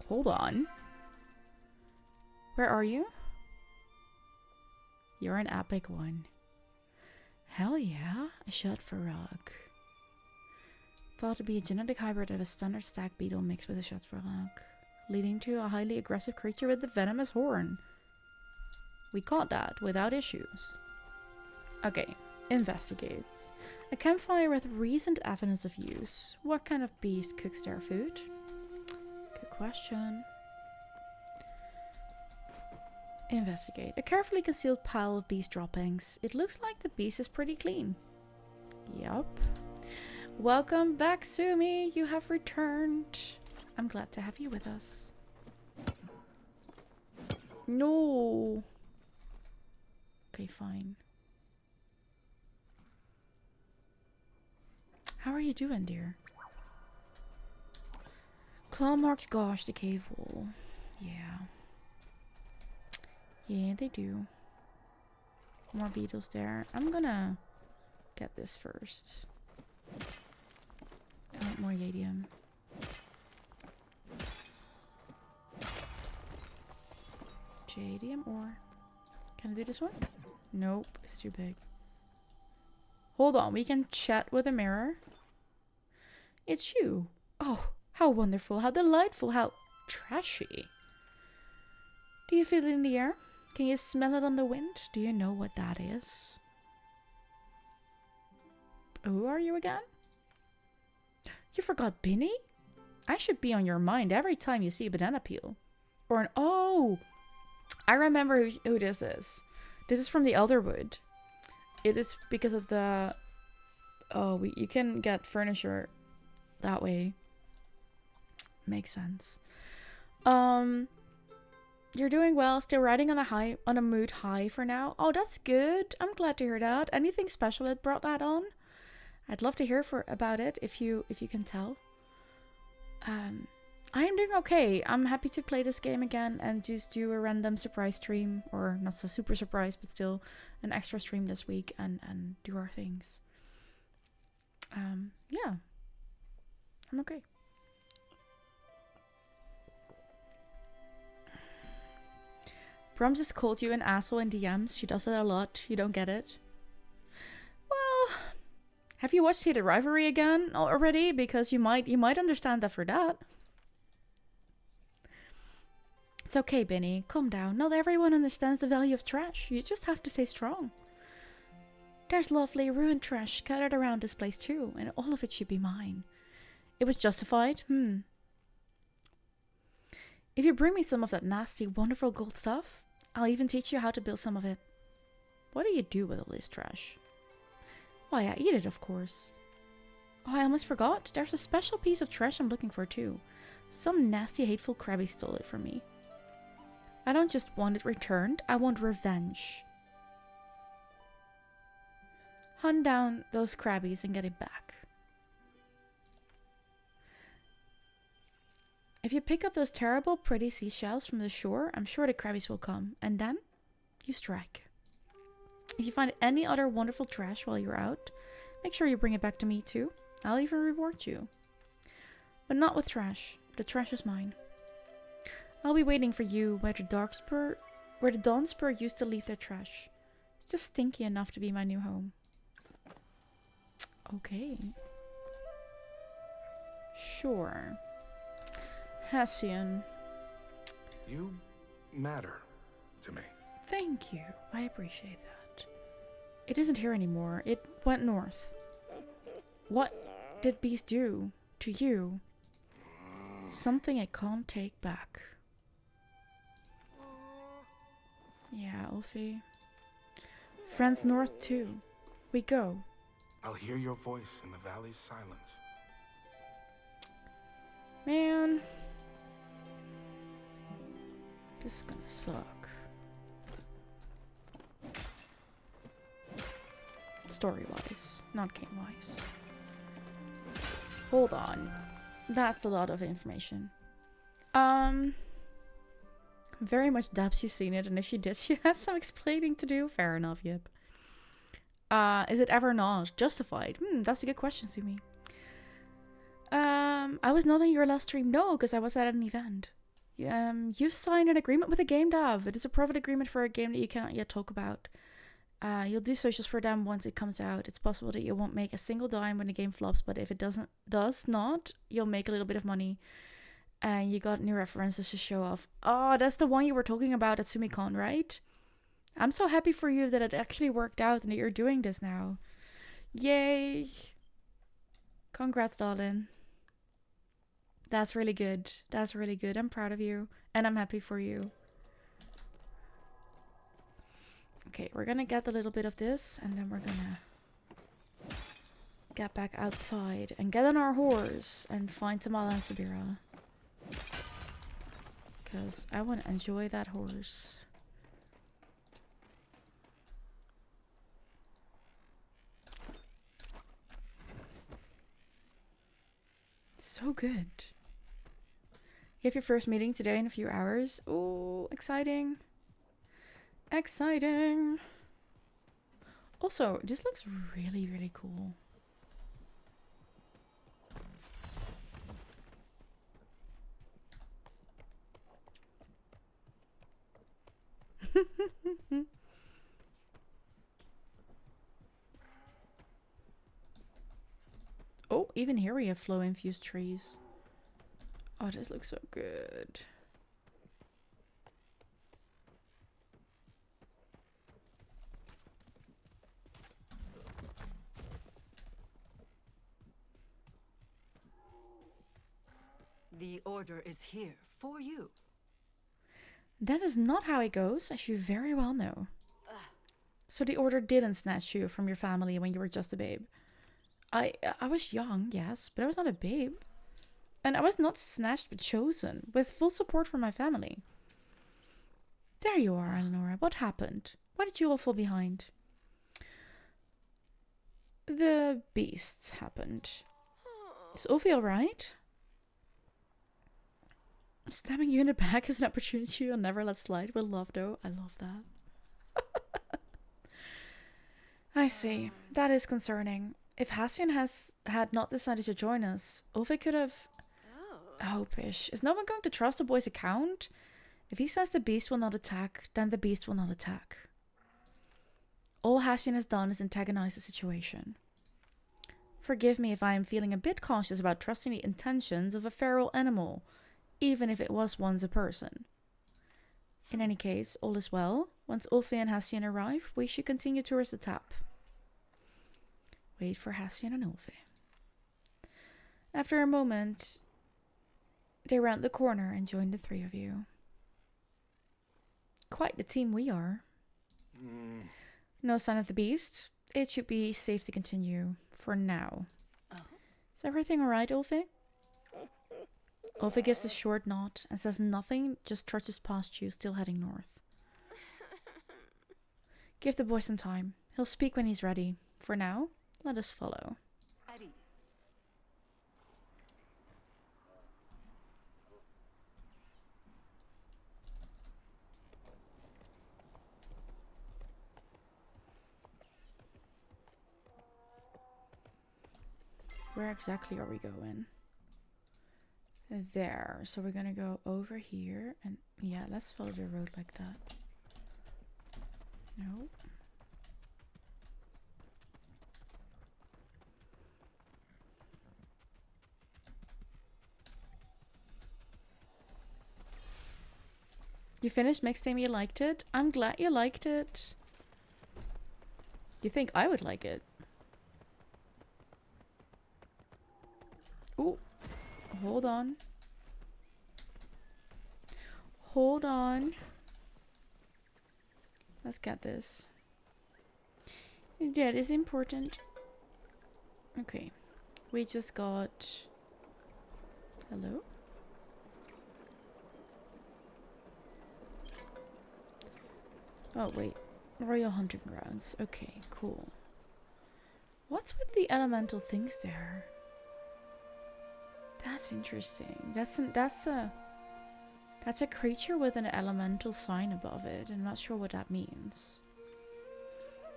Hold on. Where are you? You're an epic one. Hell yeah. A shot for rock. Thought to be a genetic hybrid of a standard stag beetle mixed with a shot for rock, leading to a highly aggressive creature with a venomous horn. We caught that without issues. Okay. Investigates. A campfire with recent evidence of use. What kind of beast cooks their food? Good question. Investigate. A carefully concealed pile of beast droppings. It looks like the beast is pretty clean. Yup. Welcome back, Sumi. You have returned. I'm glad to have you with us. No. Okay, fine. How are you doing, dear? Claw marks gosh the cave wall. Yeah. Yeah, they do. More beetles there. I'm gonna get this first. I want more yadium. Jadium ore. Can I do this one? Nope, it's too big. Hold on, we can chat with a mirror. It's you. Oh, how wonderful, how delightful, how trashy. Do you feel it in the air? Can you smell it on the wind? Do you know what that is? Who are you again? You forgot Binny? I should be on your mind every time you see a banana peel. Or an... Oh! I remember who this is. This is from the Elderwood. It is because of the... Oh, you can get furniture that way. Makes sense. You're doing well. Still riding on a mood high for now. Oh, that's good. I'm glad to hear that. Anything special that brought that on? I'd love to hear about it if you can tell. I am doing okay. I'm happy to play this game again and just do a random surprise stream, or not so super surprise, but still an extra stream this week and do our things. Yeah, I'm okay. Brums has called you an asshole in DMs. She does it a lot. You don't get it. Well, have you watched Hated Rivalry again already? Because you might understand that for that. It's okay, Benny. Calm down. Not everyone understands the value of trash. You just have to stay strong. There's lovely ruined trash scattered around this place too, and all of it should be mine. It was justified. If you bring me some of that nasty, wonderful gold stuff, I'll even teach you how to build some of it. What do you do with all this trash? Why, I eat it, of course. Oh, I almost forgot. There's a special piece of trash I'm looking for too. Some nasty, hateful crabby stole it from me. I don't just want it returned, I want revenge. Hunt down those crabbies and get it back. If you pick up those terrible, pretty seashells from the shore, I'm sure the crabbies will come. And then, you strike. If you find any other wonderful trash while you're out, make sure you bring it back to me too. I'll even reward you. But not with trash. The trash is mine. I'll be waiting for you where the Dawnspur used to leave their trash. It's just stinky enough to be my new home. Okay. Sure. Hassian. You matter to me. Thank you. I appreciate that. It isn't here anymore. It went north. What did Beast do to you? Something I can't take back. Yeah, Ulfie. Friends north too. We go. I'll hear your voice in the valley's silence. Man. This is gonna suck. Story-wise, not game-wise. Hold on. That's a lot of information. Very much doubt she's seen it, and if she did, she has some explaining to do. Fair enough, yep. Is it ever not justified? That's a good question, Sumi. I was not in your last stream. No, because I was at an event. You signed an agreement with a game dev. It is a private agreement for a game that you cannot yet talk about. You'll do socials for them once it comes out. It's possible that you won't make a single dime when the game flops, but if it does not, you'll make a little bit of money. And you got new references to show off. Oh, that's the one you were talking about at SumiCon, right? I'm so happy for you that it actually worked out and that you're doing this now. Yay. Congrats, darling. That's really good. That's really good. I'm proud of you. And I'm happy for you. Okay, we're gonna get a little bit of this. And then we're gonna get back outside. And get on our horse. And find some Ala and Sabira. Because I want to enjoy that horse. So good. You have your first meeting today in a few hours. Oh, exciting. Exciting. Also, this looks really, really cool. Oh, even here we have flow-infused trees. Oh, this looks so good. The order is here for you. That is not how it goes, as you very well know. So the order didn't snatch you from your family when you were just a babe. I was young, yes, but I was not a babe. And I was not snatched but chosen, with full support from my family. There you are, Eleanor. What happened? Why did you all fall behind? The beast happened. Is Ovi alright? Stabbing you in the back is an opportunity you'll never let slide. With love, though. I love that. I see. That is concerning. If Hassian had not decided to join us, Ulfe could have... Oh, pish. Is no one going to trust the boy's account? If he says the beast will not attack, then the beast will not attack. All Hassian has done is antagonize the situation. Forgive me if I am feeling a bit cautious about trusting the intentions of a feral animal, even if it was once a person. In any case, all is well. Once Ulfe and Hassian arrive, we should continue towards the tap. Wait for Hassian and Ulfe. After a moment, they round the corner and join the three of you. Quite the team we are. No sign of the beast. It should be safe to continue for now. Is everything alright, Ulfe? Ulfe gives a short nod and says nothing, just trudges past you, still heading north. Give the boy some time. He'll speak when he's ready. For now, let us follow. At ease. Where exactly are we going? There. So we're gonna go over here and yeah, let's follow the road like that. No. You finished mixtape, you liked it? I'm glad you liked it. You think I would like it? Ooh. Hold on. Hold on. Let's get this. Yeah, it is important. Okay. We just got... Hello? Oh, wait. Royal Hunting Grounds. Okay, cool. What's with the elemental things there? That's interesting. That's a creature with an elemental sign above it. I'm not sure what that means.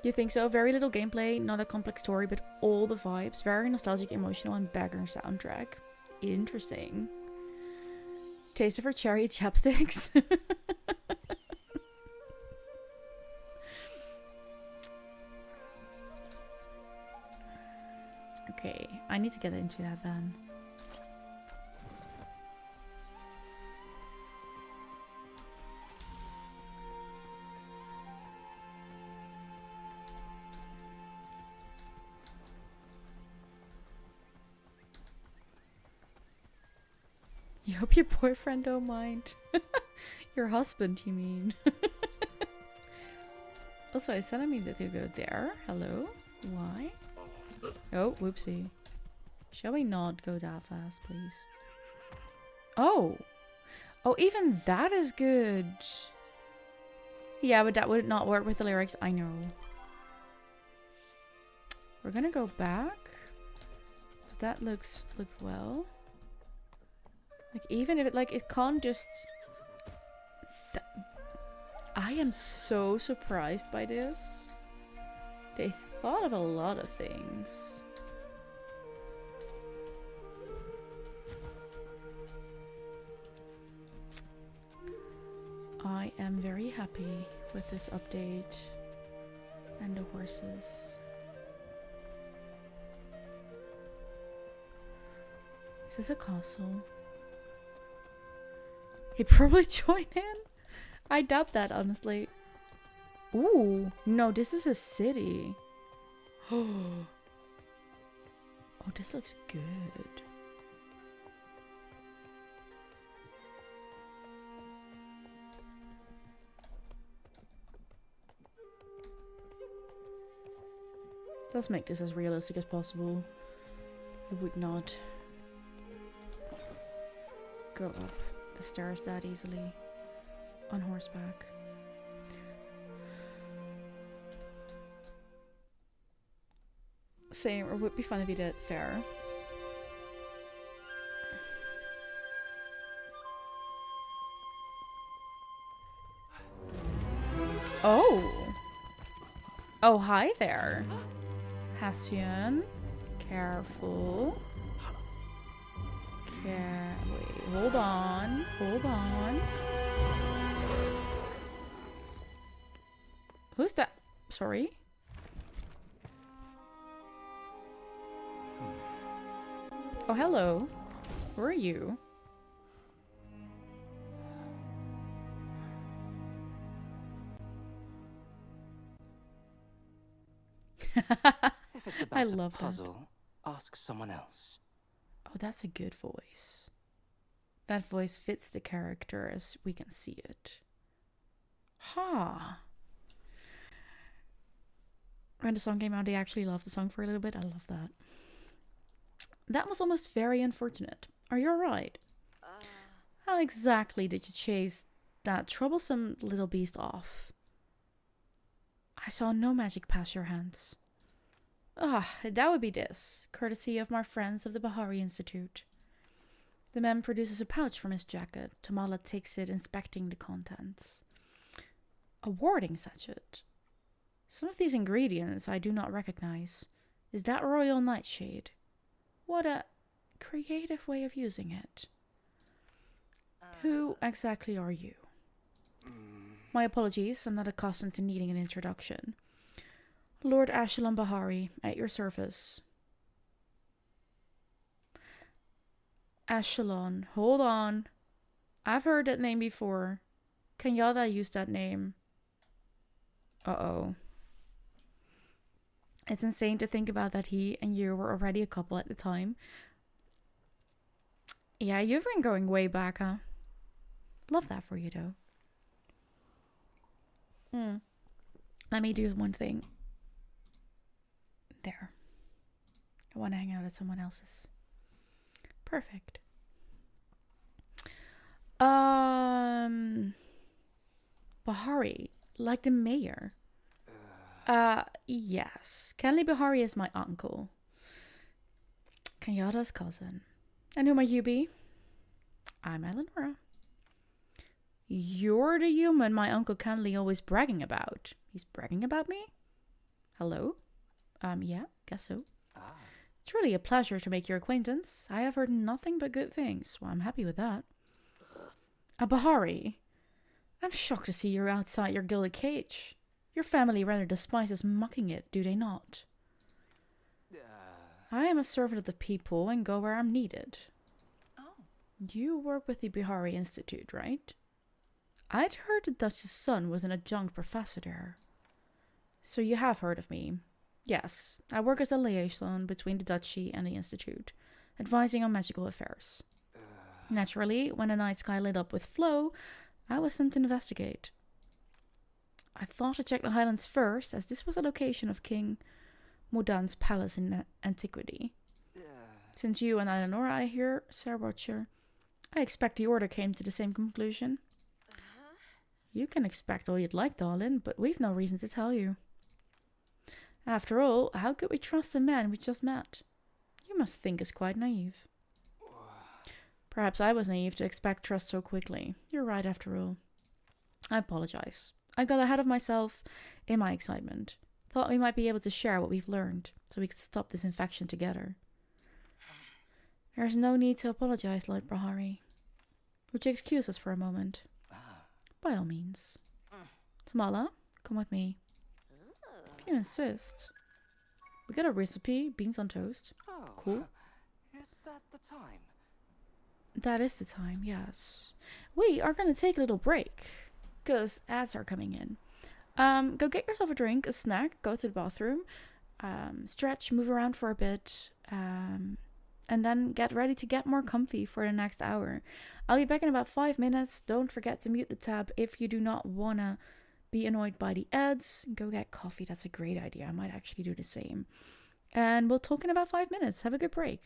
You think so? Very little gameplay, not a complex story, but all the vibes. Very nostalgic, emotional, and banger soundtrack. Interesting. Taste of her cherry chapsticks. Okay, I need to get into that then. You hope your boyfriend don't mind. Your husband, you mean? Also, it's telling me that you go there. Hello? Why? Oh, whoopsie. Shall we not go that fast, please? Oh! Oh, even that is good! Yeah, but that would not work with the lyrics, I know. We're gonna go back. That looked well. Like, even if it, like, it can't just... I am so surprised by this. They thought of a lot of things. I am very happy with this update and the horses. Is this a castle? He'd probably join in. I doubt that, honestly. Ooh, no, this is a city. Oh, this looks good. Let's make this as realistic as possible. It would not go up the stairs that easily on horseback. Same, or would be fun if you did fair. Oh. Oh, hi there. Hassian. Careful. Wait, hold on. Hold on. Who's that? Sorry? Oh, hello. Who are you? If it's I about a love that. puzzle, ask someone else. Oh, that's a good voice. That voice fits the character as we can see it. Ha! When the song came out, they actually loved the song for a little bit. I love that. That was almost very unfortunate. Are you alright? How exactly did you chase that troublesome little beast off? I saw no magic pass your hands. That would be this, courtesy of my friends of the Bahari Institute. The man produces a pouch from his jacket. Tamala takes it, inspecting the contents. A warding sachet. Some of these ingredients I do not recognize. Is that royal nightshade? What a creative way of using it. Who exactly are you? My apologies, I'm not accustomed to needing an introduction. Lord Ashalon Bahari, at your service. Ashalon, hold on. I've heard that name before. Kenyatta used that name. Uh-oh. It's insane to think about that he and you were already a couple at the time. Yeah, you've been going way back, huh? Love that for you, though. Let me do one thing. There. I want to hang out at someone else's. Perfect. Bahari, like the mayor. Yes. Kenley Bahari is my uncle. Kenyatta's cousin. And who might you be? I'm Eleonora. You're the human my Uncle Kenley always bragging about. He's bragging about me? Hello? Yeah, guess so. It's really a pleasure to make your acquaintance. I have heard nothing but good things. Well, I'm happy with that. Bahari, I'm shocked to see you outside your gilded cage. Your family rather despises mucking it, do they not? I am a servant of the people and go where I'm needed. Oh. You work with the Bihari Institute, right? I'd heard the Dutch's son was an adjunct professor there. So you have heard of me. Yes, I work as a liaison between the Duchy and the Institute, advising on magical affairs. Naturally, when the night sky lit up with flow, I was sent to investigate. I thought to check the Highlands first, as this was a location of King Mudan's palace in antiquity. Since you and Eleonora are here, Sir Watcher, I expect the order came to the same conclusion. You can expect all you'd like, darling, but we've no reason to tell you. After all, how could we trust a man we just met? You must think us quite naive. Perhaps I was naive to expect trust so quickly. You're right, after all. I apologize. I got ahead of myself in my excitement. Thought we might be able to share what we've learned, so we could stop this infection together. There's no need to apologize, Lord Bahari. Would you excuse us for a moment? By all means. Tamala, come with me. If you insist. We got a recipe, beans on toast. Oh, Cool. Is that the time? That is the time, yes. We are going to take a little break, because ads are coming in. Go get yourself a drink, a snack, go to the bathroom, stretch, move around for a bit, and then get ready to get more comfy for the next hour. I'll be back in about 5 minutes. Don't forget to mute the tab if you do not want to be annoyed by the ads. Go get coffee. That's a great idea. I might actually do the same. And we'll talk in about 5 minutes. Have a good break.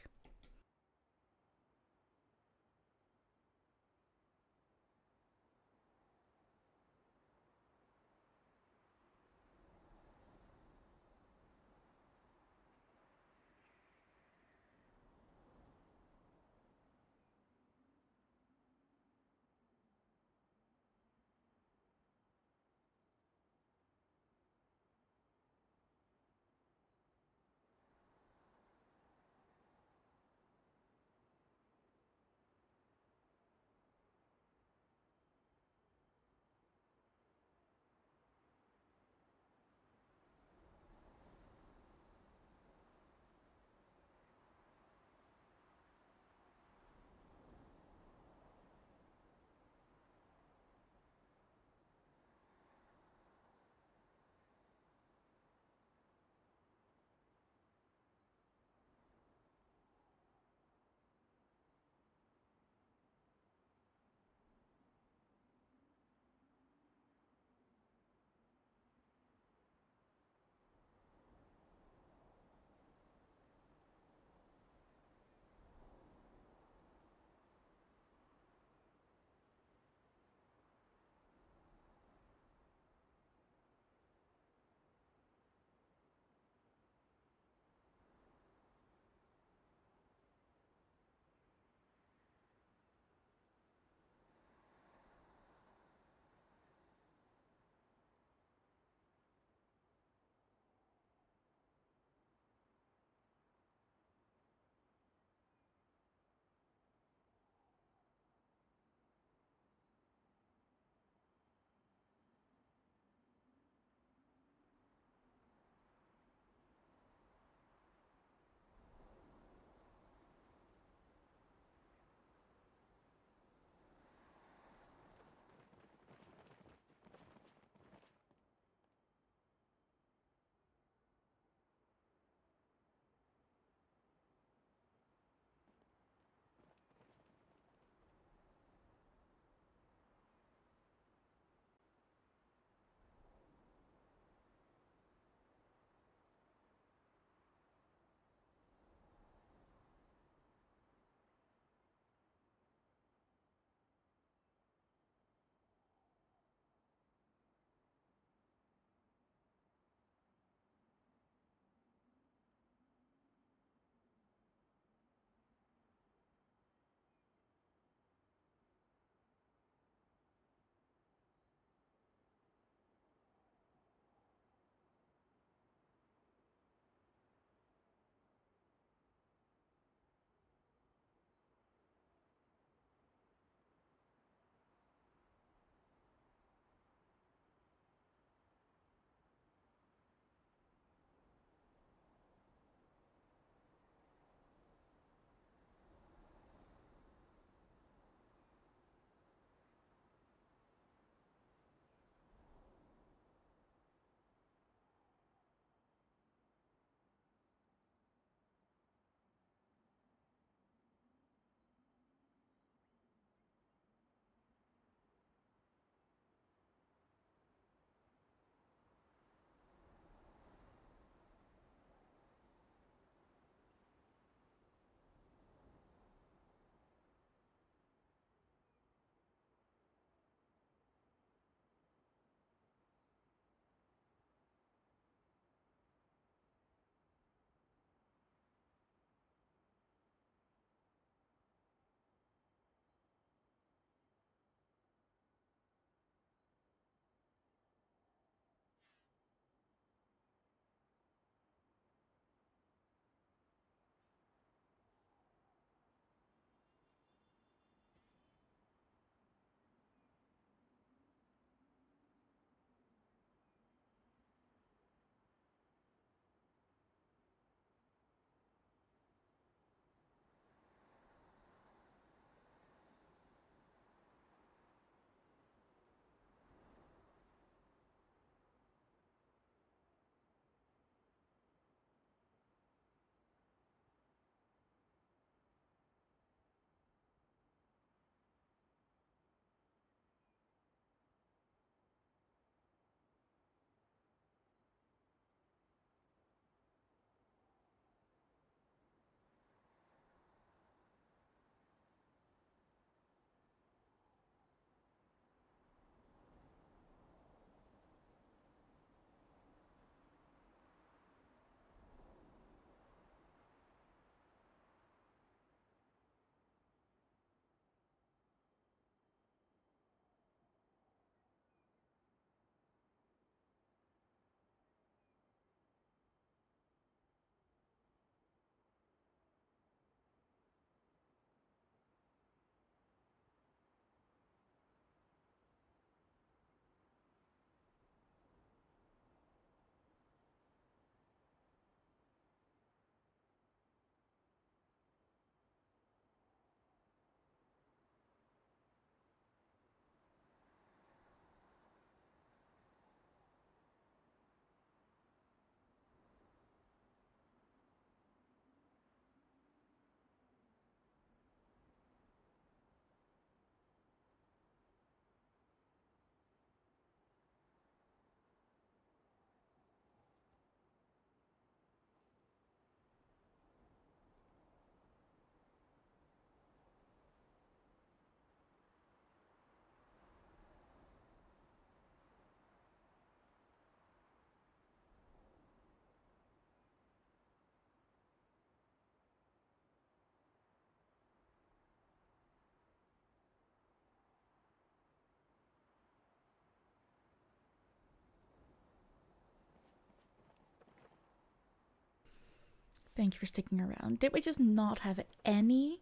Thank you for sticking around. Did we just not have any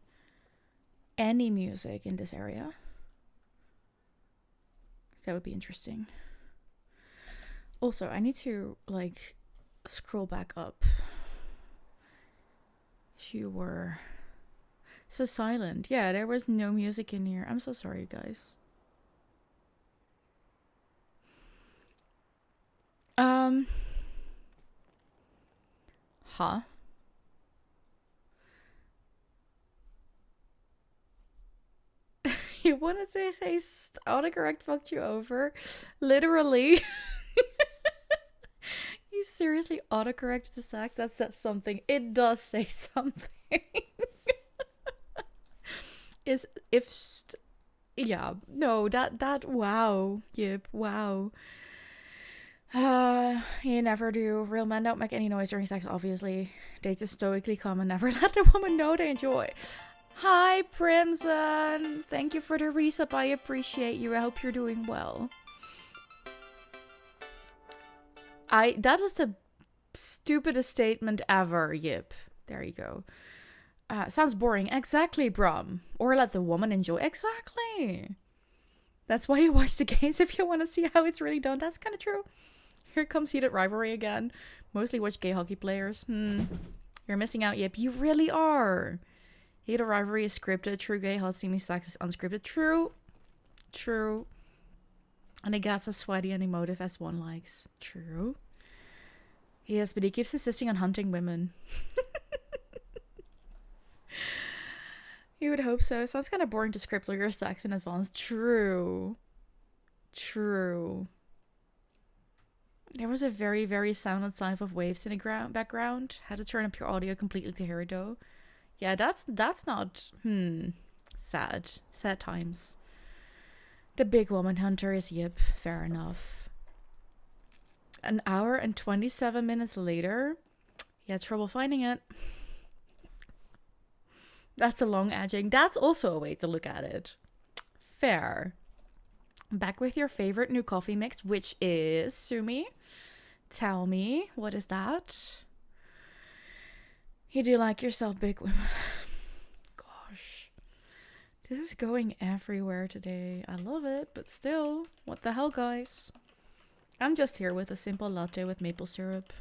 music in this area? That would be interesting. Also, I need to like scroll back up. You were so silent. Yeah, there was no music in here. I'm so sorry, guys. Huh? You wanted to say autocorrect fucked you over? Literally. You seriously autocorrected the sax? That says something. It does say something. Yeah, no, that wow, yep, wow. You never do. Real men don't make any noise during sex, obviously. They just stoically come and never let the woman know they enjoy. Hi, Primson. Thank you for the resub. I appreciate you. I hope you're doing well. That is the stupidest statement ever, Yip. There you go. Sounds boring. Exactly, Brum. Or let the woman enjoy. Exactly. That's why you watch the games, if you want to see how it's really done. That's kind of true. Here comes heated rivalry again. Mostly watch gay hockey players. You're missing out, Yip. You really are. Heated rivalry is scripted. True gay hot steamy sex is unscripted. True. True. And it gets as sweaty and emotive as one likes. True. Yes, but he keeps insisting on hunting women. You would hope so. Sounds kind of boring to script your sex in advance. True. True. There was a very, very silent sound of waves in the background. Had to turn up your audio completely to hear it though. Yeah, that's not... Sad. Sad times. The big woman hunter is Yip. Fair enough. An hour and 27 minutes later, he had trouble finding it. That's a long edging. That's also a way to look at it. Fair. Back with your favorite new coffee mix, which is Sumi. Tell me, what is that? You do like yourself, big women. Gosh. This is going everywhere today. I love it, but still, what the hell, guys? I'm just here with a simple latte with maple syrup.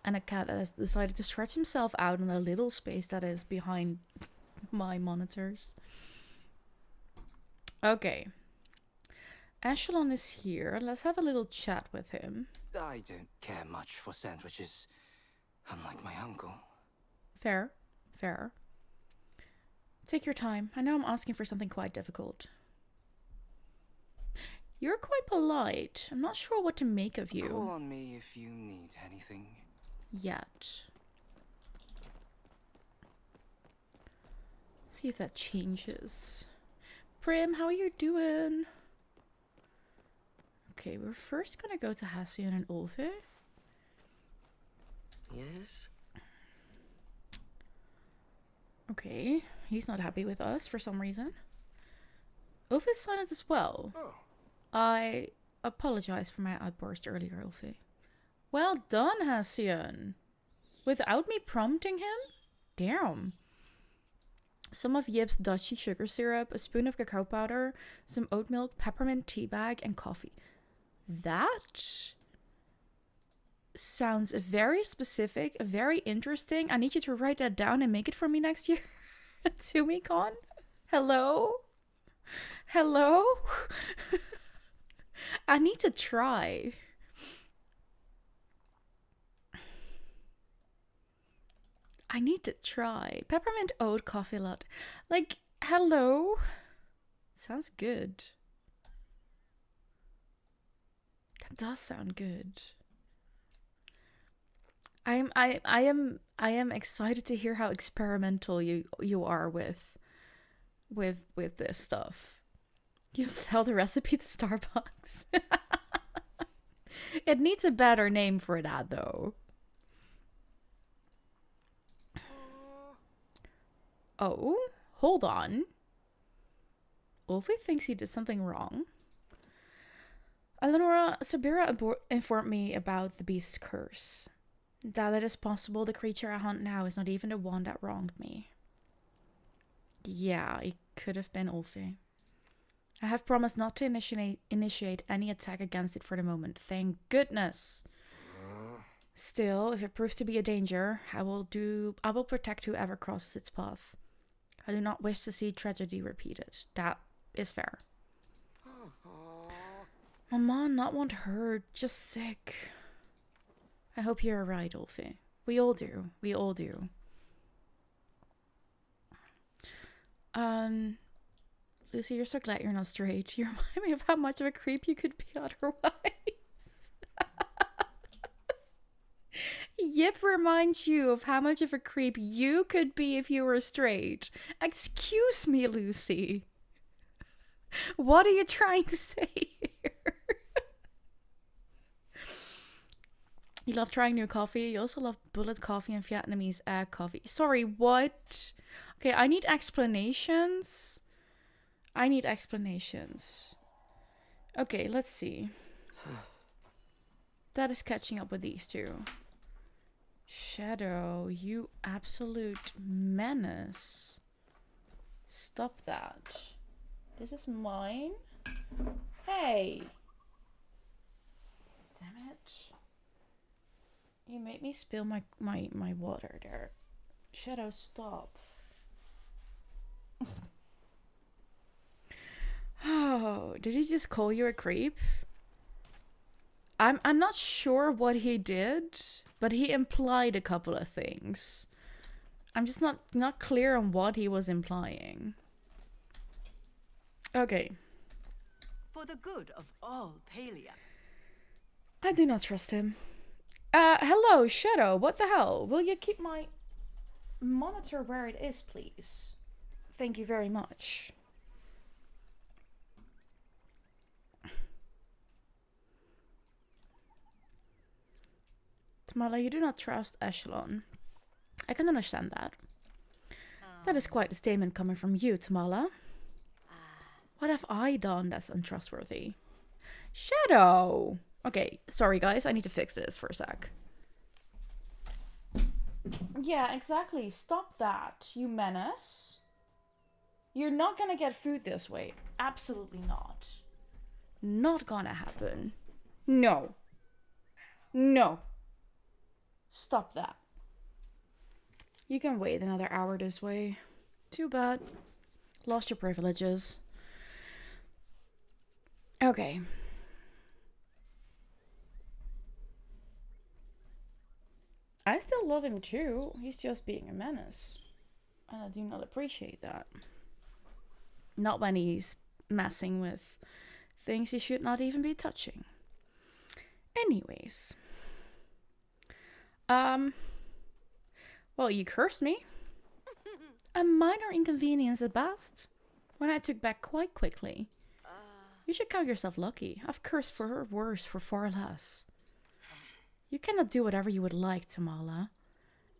And a cat that has decided to stretch himself out in a little space that is behind my monitors. Okay. Echelon is here. Let's have a little chat with him. I don't care much for sandwiches, unlike my uncle. Fair. Fair. Take your time. I know I'm asking for something quite difficult. You're quite polite. I'm not sure what to make of you. Call on me if you need anything. Yet. See if that changes. Prim, how are you doing? Okay, we're first gonna go to Hassian and Ulve. Yes? Okay, he's not happy with us for some reason. Ulve is silent as well. Oh. I apologize for my outburst earlier, Ulve. Well done, Hassian. Without me prompting him? Damn. Some of Yip's Dutchy sugar syrup, a spoon of cacao powder, some oat milk, peppermint tea bag, and coffee. That sounds very specific, very interesting. I need you to write that down and make it for me next year. Tsumi-con? Hello? Hello? I need to try. I need to try. Peppermint oat coffee latte. Like, hello? Sounds good. That does sound good. I am excited to hear how experimental you are with this stuff. You sell the recipe to Starbucks. It needs a better name for that though. Oh, hold on. Ulve thinks he did something wrong. Eleonora, Sabira informed me about the beast's curse. That it is possible the creature I hunt now is not even the one that wronged me. Yeah, it could have been Ulfi. I have promised not to initiate any attack against it for the moment. Thank goodness. Still, if it proves to be a danger, I will protect whoever crosses its path. I do not wish to see tragedy repeated. That is fair. Mama not want hurt, just sick. I hope you're right, Ulfi. We all do. We all do. Lucy, you're so glad you're not straight. You remind me of how much of a creep you could be otherwise. Yip reminds you of how much of a creep you could be if you were straight. Excuse me, Lucy. What are you trying to say here? You love trying new coffee. You also love bullet coffee and Vietnamese egg coffee. Sorry, what? Okay, I need explanations. Okay, let's see. That is catching up with these two. Shadow, you absolute menace. Stop that. This is mine. Hey. Damn it. You made me spill my water there. Shadow, stop. Oh, did he just call you a creep? I'm not sure what he did, but he implied a couple of things. I'm just not clear on what he was implying. Okay. For the good of all Palia. I do not trust him. Hello, Shadow. What the hell? Will you keep my monitor where it is, please? Thank you very much. Tamala, you do not trust Echelon. I can understand that. That is quite a statement coming from you, Tamala. What have I done that's untrustworthy? Shadow! Okay, sorry guys, I need to fix this for a sec. Yeah, exactly. Stop that, you menace. You're not gonna get food this way. Absolutely not. Not gonna happen. No. No. Stop that. You can wait another hour this way. Too bad. Lost your privileges. Okay. I still love him too. He's just being a menace. And I do not appreciate that. Not when he's messing with things he should not even be touching. Anyways. Well, you cursed me. A minor inconvenience at best. When I took back quite quickly. You should count yourself lucky. I've cursed for worse for far less. You cannot do whatever you would like, Tamala.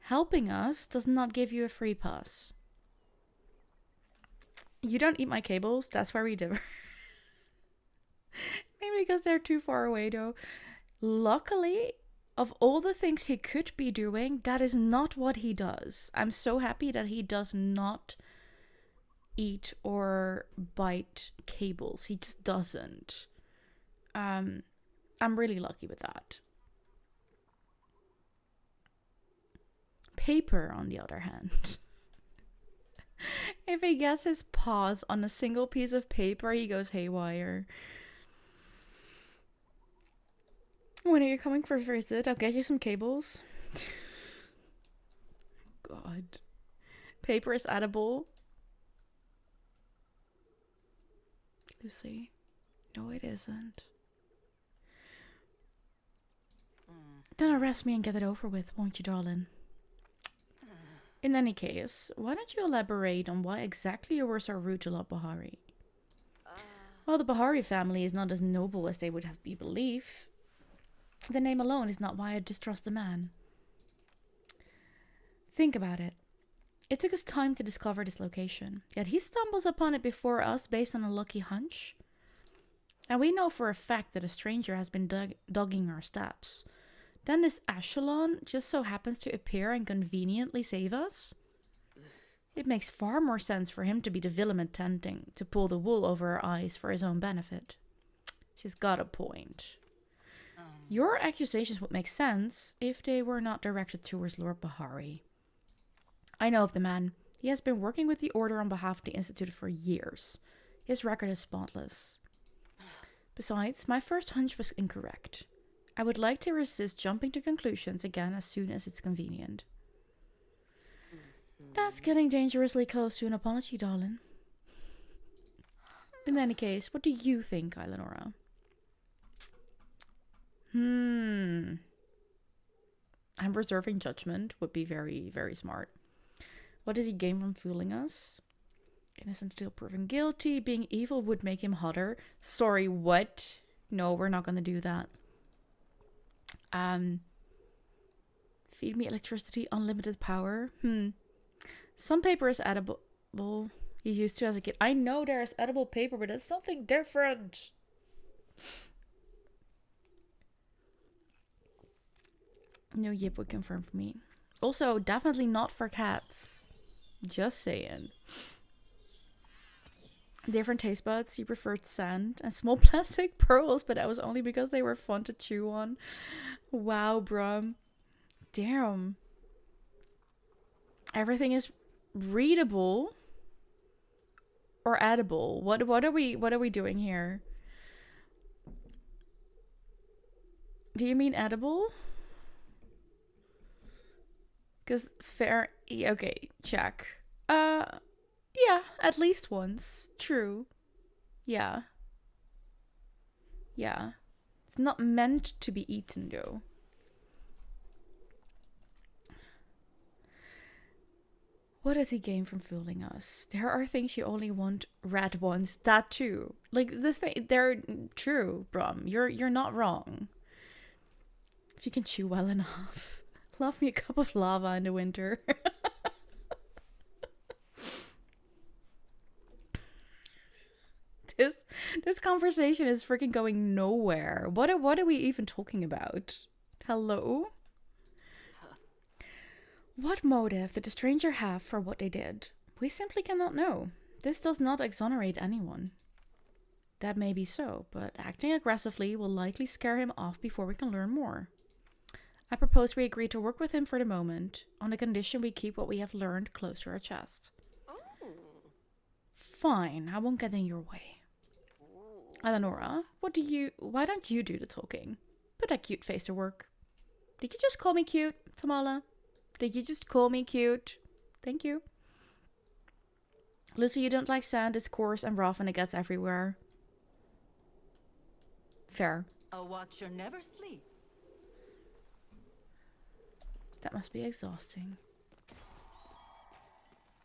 Helping us does not give you a free pass. You don't eat my cables, that's where we differ. Maybe because they're too far away, though. Luckily, of all the things he could be doing, that is not what he does. I'm so happy that he does not eat or bite cables. He just doesn't. I'm really lucky with that. Paper, on the other hand. If he gets his paws on a single piece of paper, he goes haywire. When are you coming for a visit? I'll get you some cables. God. Paper is edible. Lucy. No, it isn't. Then arrest me and get it over with, won't you, darling? In any case, why don't you elaborate on why exactly you were so rude to Lord Bahari? Well, the Bahari family is not as noble as they would have you believe. The name alone is not why I distrust the man. Think about it. It took us time to discover this location, yet he stumbles upon it before us based on a lucky hunch. And we know for a fact that a stranger has been dogging our steps. Then this echelon just so happens to appear and conveniently save us? It makes far more sense for him to be the villain attempting to pull the wool over our eyes for his own benefit. She's got a point. Your accusations would make sense if they were not directed towards Lord Bahari. I know of the man. He has been working with the Order on behalf of the Institute for years. His record is spotless. Besides, my first hunch was incorrect. I would like to resist jumping to conclusions again as soon as it's convenient. That's getting dangerously close to an apology, darling. In any case, what do you think, Eleonora? I'm reserving judgment. Would be very, very smart. What does he gain from fooling us? Innocent until proven guilty. Being evil would make him hotter. Sorry, what? No, we're not gonna do that. Feed me electricity, unlimited power. Some paper is edible. You used to as a kid. I know there's edible paper, but it's something different. No Yip would confirm for me. Also, definitely not for cats. Just saying. Different taste buds. You preferred sand and small plastic pearls, but that was only because they were fun to chew on. Wow, Brum. Damn. Everything is readable or edible. What are we doing here? Do you mean edible? Because fair... Okay, check. Yeah, at least once. True. Yeah. Yeah. It's not meant to be eaten, though. What does he gain from fooling us? There are things you only want red ones. That too. Like, this thing... They're true, Brum. You're not wrong. If you can chew well enough. Love me a cup of lava in the winter. This conversation is freaking going nowhere. What are we even talking about? Hello? What motive did the stranger have for what they did? We simply cannot know. This does not exonerate anyone. That may be so, but acting aggressively will likely scare him off before we can learn more. I propose we agree to work with him for the moment, on the condition we keep what we have learned close to our chest. Fine, I won't get in your way. Eleonora, why don't you do the talking? Put that cute face to work. Did you just call me cute, Tamala? Did you just call me cute? Thank you. Lucy, you don't like sand, it's coarse and rough and it gets everywhere. Fair. A watcher never sleeps. That must be exhausting.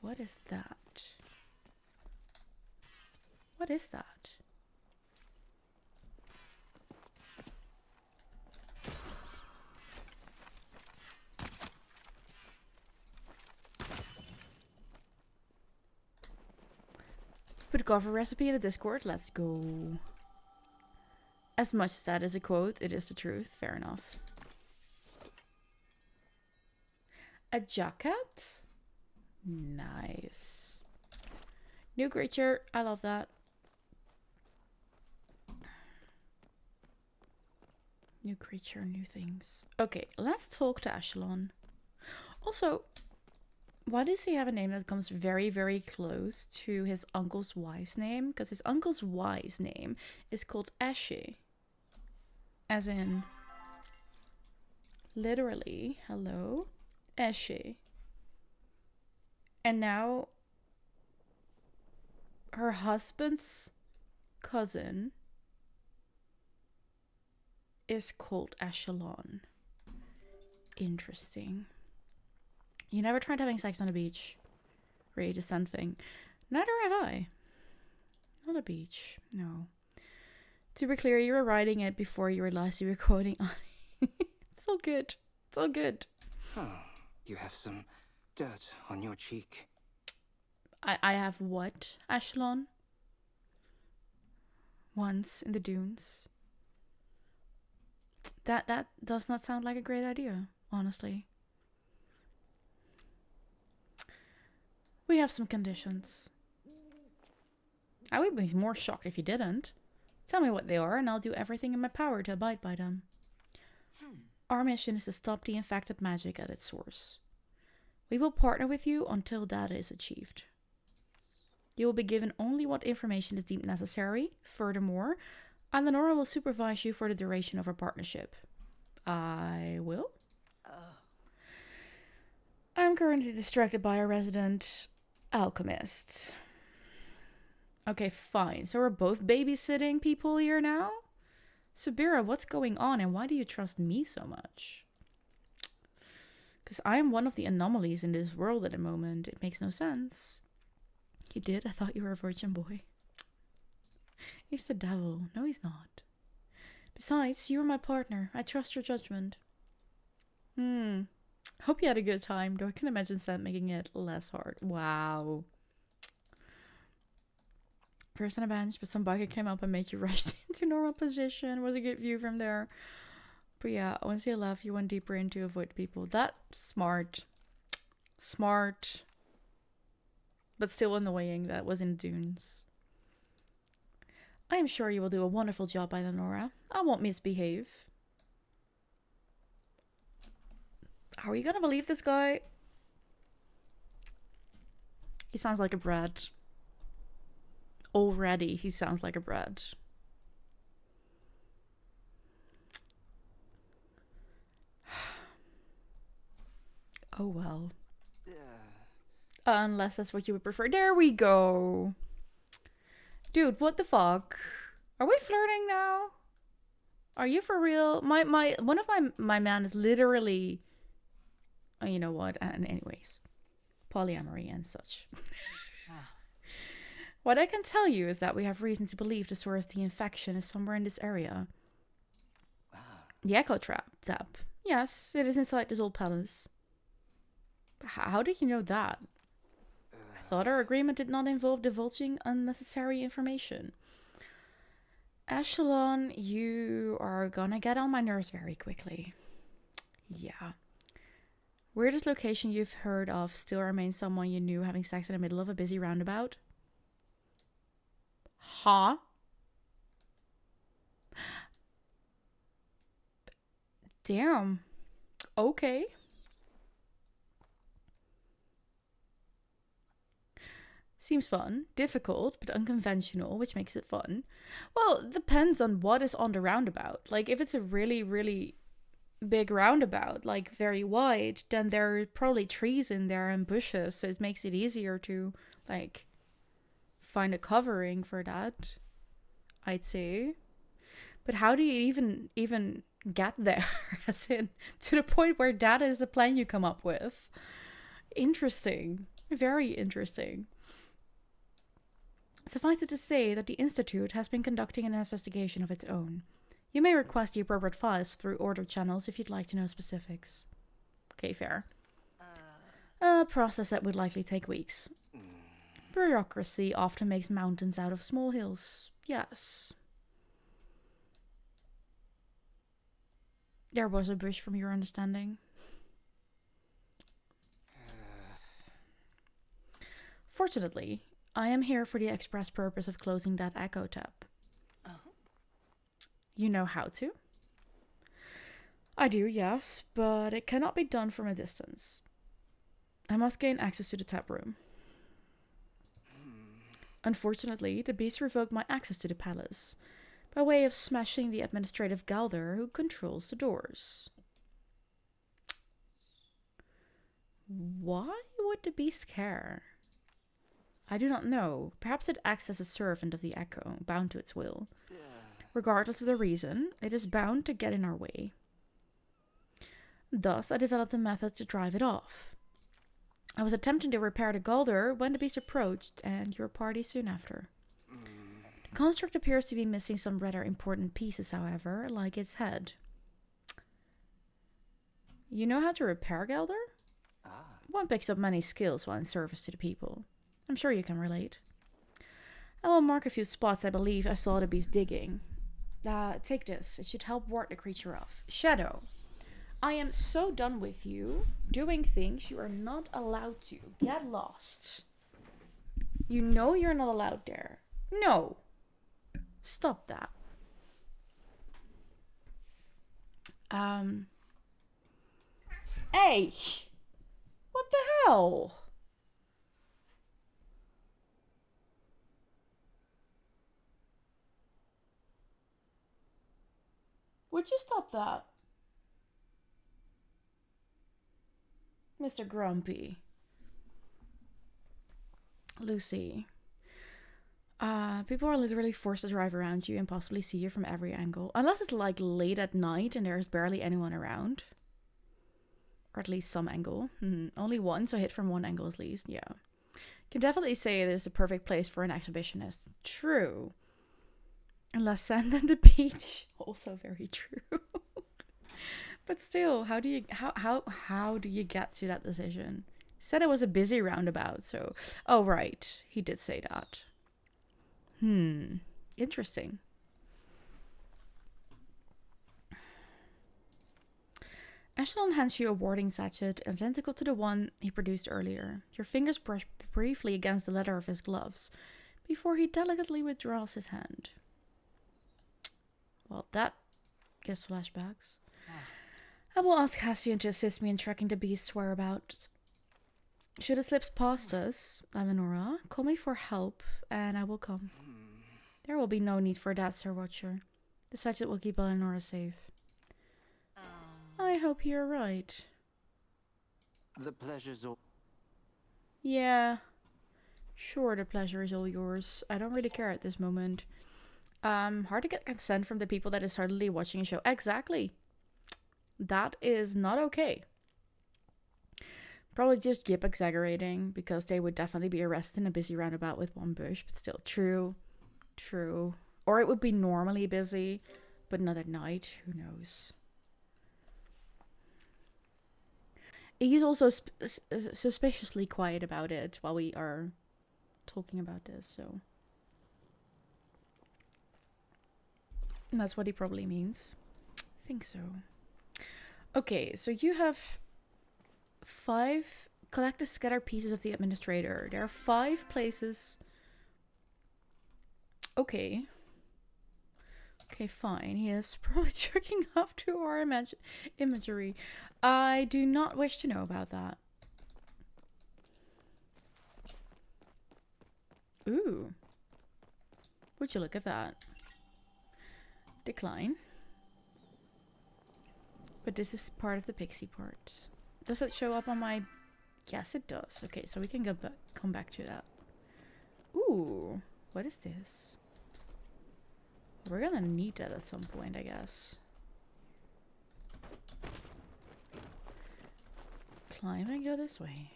What is that? What is that? Put cover recipe in the Discord. Let's go. As much as that is a quote, it is the truth. Fair enough. A jacket? Nice. New creature. I love that. New creature, new things. Okay, let's talk to Echelon. Also, why does he have a name that comes very, very close to his uncle's wife's name? Because his uncle's wife's name is called Eshe. As in, literally, hello, Eshe. And now, her husband's cousin is called Echelon. Interesting. You never tried having sex on a beach? Really, the sun thing. Neither have I. Not a beach, no. To be clear, you were writing it before you realized you were quoting on it. It's all good. It's all good. Oh, you have some dirt on your cheek. I have what, Echelon? once in the dunes. That does not sound like a great idea, honestly. We have some conditions. I would be more shocked if you didn't. Tell me what they are, and I'll do everything in my power to abide by them. Our mission is to stop the infected magic at its source. We will partner with you until that is achieved. You will be given only what information is deemed necessary. Furthermore, Eleonora will supervise you for the duration of our partnership. I will? I'm currently distracted by a resident alchemist. Okay, fine. So we're both babysitting people here now? Sabira, what's going on and why do you trust me so much? Because I am one of the anomalies in this world at the moment. It makes no sense. You did? I thought you were a virgin boy. He's the devil. No, he's not. Besides, you're my partner. I trust your judgment. Hope you had a good time, though I can imagine that making it less hard. Wow. First on a bench, but some bucket came up and made you rush into normal position. It was a good view from there. But yeah, once you left, you went deeper in to avoid people. That's smart. Smart. But still annoying that was in dunes. I am sure you will do a wonderful job, Eleonora. I won't misbehave. Are we gonna believe this guy? He sounds like a brat. Already, he sounds like a brat. Oh well. Unless that's what you would prefer. There we go. Dude, what the fuck? Are we flirting now? Are you for real? One of my man is literally, you know what? And anyways, polyamory and such. What I can tell you is that we have reason to believe the source of the infection is somewhere in this area. The echo tap. Yes, it is inside this old palace. How did you know that? I thought our agreement did not involve divulging unnecessary information. Echelon, you are gonna get on my nerves very quickly. Yeah. Weirdest location you've heard of still remains someone you knew having sex in the middle of a busy roundabout? Huh? Damn. Okay. Seems fun. Difficult, but unconventional, which makes it fun. Well, it depends on what is on the roundabout. Like, if it's a really, really big roundabout, like very wide, then there are probably trees in there and bushes, so it makes it easier to, like, find a covering for that, I'd say. But how do you even get there? As in, to the point where that is the plan you come up with. Interesting. Very interesting. Suffice it to say that the Institute has been conducting an investigation of its own. You may request the appropriate files through order channels if you'd like to know specifics. Okay, fair. A process that would likely take weeks. Bureaucracy often makes mountains out of small hills. Yes. There was a bush from your understanding. Fortunately, I am here for the express purpose of closing that echo tap. You know how to? I do, yes, but it cannot be done from a distance. I must gain access to the tap room. Unfortunately, the beast revoked my access to the palace by way of smashing the administrative Galder who controls the doors. Why would the beast care? I do not know. Perhaps it acts as a servant of the echo, bound to its will. Regardless of the reason, it is bound to get in our way. Thus, I developed a method to drive it off. I was attempting to repair the Galder when the beast approached, and your party soon after. The construct appears to be missing some rather important pieces, however, like its head. You know how to repair Galder? One picks up many skills while in service to the people. I'm sure you can relate. I will mark a few spots I believe I saw the beast digging. Take this. It should help ward the creature off. Shadow. I am so done with you doing things you are not allowed to. Get lost. You know you're not allowed there. No. Stop that. Hey! What the hell? Would you stop that? Mr. Grumpy. Lucy. People are literally forced to drive around you and possibly see you from every angle. Unless it's like late at night and there's barely anyone around. Or at least some angle. Only one, so hit from one angle at least. Yeah. Can definitely say it is the perfect place for an exhibitionist. True. Unless sand and the beach. Also very true. But still, how do you get to that decision? He said it was a busy roundabout, so... Oh, right. He did say that. Interesting. Echelon hands you a warding sachet identical to the one he produced earlier. Your fingers brush briefly against the leather of his gloves before he delicately withdraws his hand. Well, that gives flashbacks. I will ask Cassian to assist me in tracking the beast's whereabouts. Should it slip past us, Eleonora, call me for help, and I will come. There will be no need for that, Sir Watcher. The sachet will keep Eleonora safe. I hope you're right. The pleasure's all... Yeah. Sure, the pleasure is all yours. I don't really care at this moment. Hard to get consent from the people that is suddenly watching a show. Exactly. That is not okay. Probably just Gip exaggerating, because they would definitely be arrested in a busy roundabout with one bush, but still true. True. Or it would be normally busy, but not at night. Who knows? He's also suspiciously quiet about it while we are talking about this, so... And that's what he probably means. I think so. Okay, so you have 5... Collect the scattered pieces of the administrator. There are 5 places... Okay. Okay, fine. He is probably jerking off to our imagery. I do not wish to know about that. Ooh. Would you look at that? Decline. But this is part of the pixie part. Does it show up on my... Yes, it does. Okay, so we can go come back to that. Ooh. What is this? We're gonna need that at some point, I guess. Climb and go this way.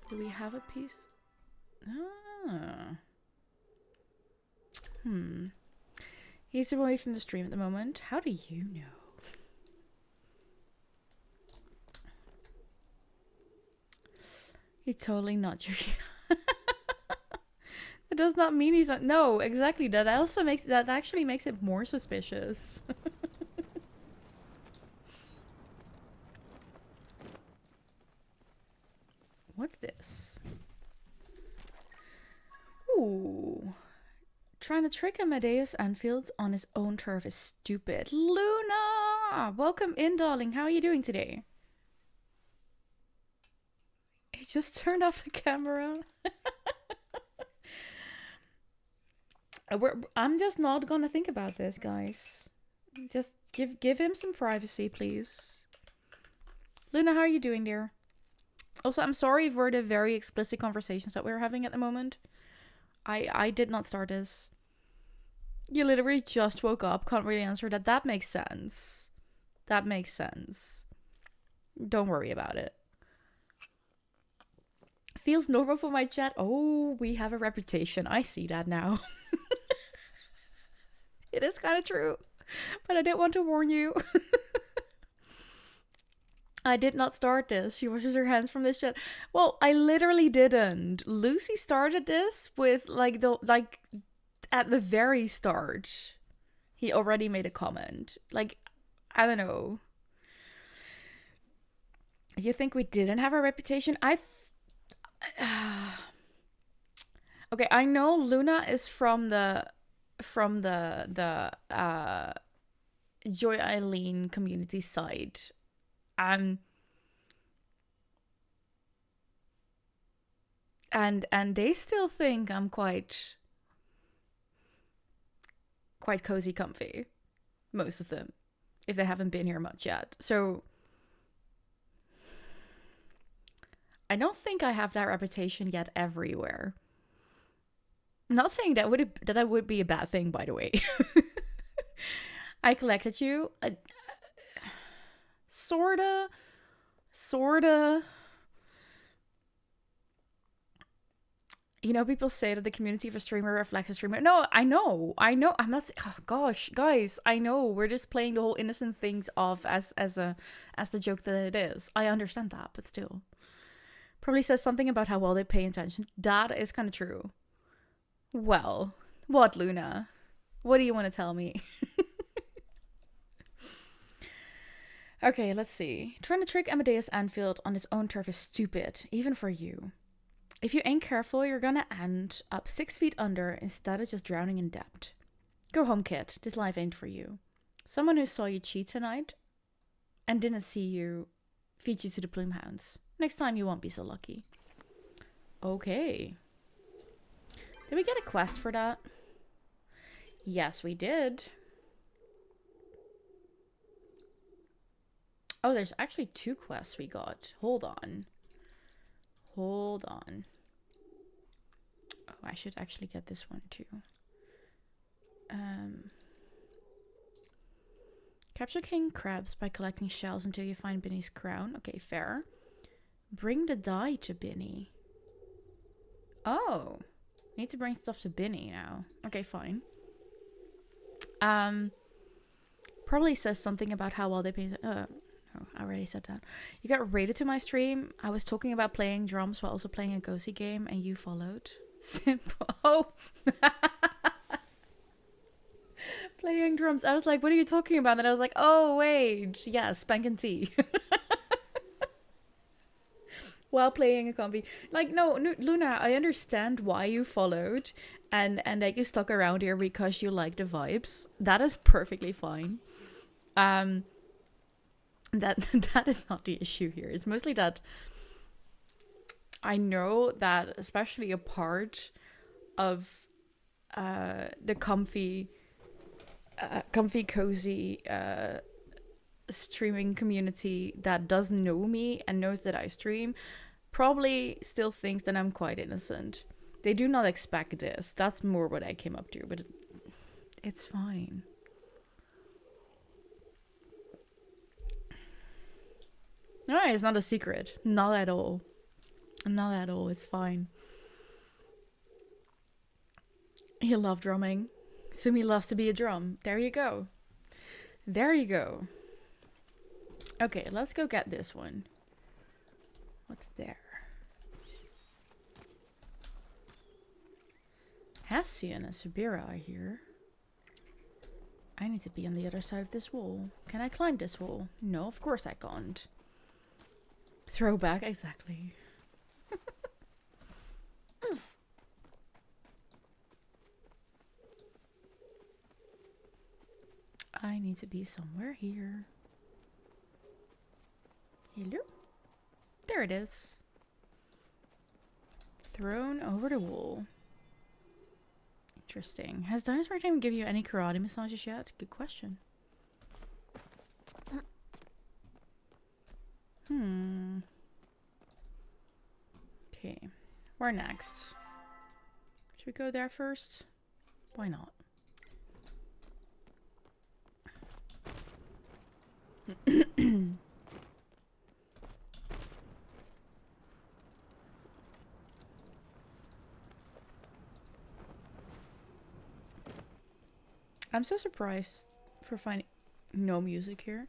Do we have a piece? Ah. He's away from the stream at the moment. How do you know? He's totally not your... That does not mean he's not... No, exactly. That also makes... That actually makes it more suspicious. What's this? Ooh. Trying to trick Amadeus Anfield on his own turf is stupid. Luna! Welcome in, darling. How are you doing today? He just turned off the camera. I'm just not gonna think about this, guys. Just give him some privacy, please. Luna, how are you doing, dear? Also, I'm sorry for the very explicit conversations that we're having at the moment. I did not start this. You literally just woke up. Can't really answer that. That makes sense. That makes sense. Don't worry about it. Feels normal for my chat. Oh, we have a reputation. I see that now. It is kind of true. But I didn't want to warn you. I did not start this. She washes her hands from this shit. Well, I literally didn't. Lucy started this with like at the very start. He already made a comment. Like, I don't know. You think we didn't have a reputation? Okay, I know Luna is from the Joy Eileen community side. And they still think I'm quite cozy comfy. Most of them. If they haven't been here much yet. So I don't think I have that reputation yet everywhere. I'm not saying that would be a bad thing, by the way. I collected you. Sorta. You know, people say that the community of a streamer reflects a streamer. No, I know. I'm not. Oh gosh, guys, I know. We're just playing the whole innocent things off as the joke that it is. I understand that, but still, probably says something about how well they pay attention. That is kind of true. Well, what, Luna? What do you want to tell me? Okay, let's see. Trying to trick Amadeus Anfield on his own turf is stupid, even for you. If you ain't careful, you're gonna end up 6 feet under instead of just drowning in debt. Go home, kid. This life ain't for you. Someone who saw you cheat tonight and didn't see you feed you to the plumehounds. Next time you won't be so lucky. Okay. Did we get a quest for that? Yes, we did. Oh, there's actually 2 quests we got. Hold on. Oh, I should actually get this one too. Capture king crabs by collecting shells until you find Binny's crown. Okay, fair. Bring the dye to Binny. Oh. Need to bring stuff to Binny now. Okay, fine. Probably says something about how well they pay. No, I already said that. You got rated to my stream. I was talking about playing drums while also playing a Ghosty game, and you followed. Simple. Oh. Playing drums. I was like, what are you talking about? And I was like, oh, wait. Yeah, spanking tea. While playing a comfy. Like, no, Luna, I understand why you followed and that you stuck around here because you like the vibes. That is perfectly fine. That is not the issue here. It's mostly that I know that especially a part of the comfy cozy streaming community that does know me and knows that I stream probably still thinks that I'm quite innocent. They do not expect this. That's more what I came up to, but it's fine. No, it's not a secret. Not at all. Not at all. It's fine. You love drumming. Sumi loves to be a drum. There you go. There you go. Okay, let's go get this one. What's there? Hessian and Subira, I hear. I need to be on the other side of this wall. Can I climb this wall? No, of course I can't. Throwback, exactly. I need to be somewhere here. Hello? There it is. Thrown over the wall. Interesting. Has Dinosaur Time give you any karate massages yet? Good question. Okay. Where next? Should we go there first? Why not? I'm so surprised for finding no music here.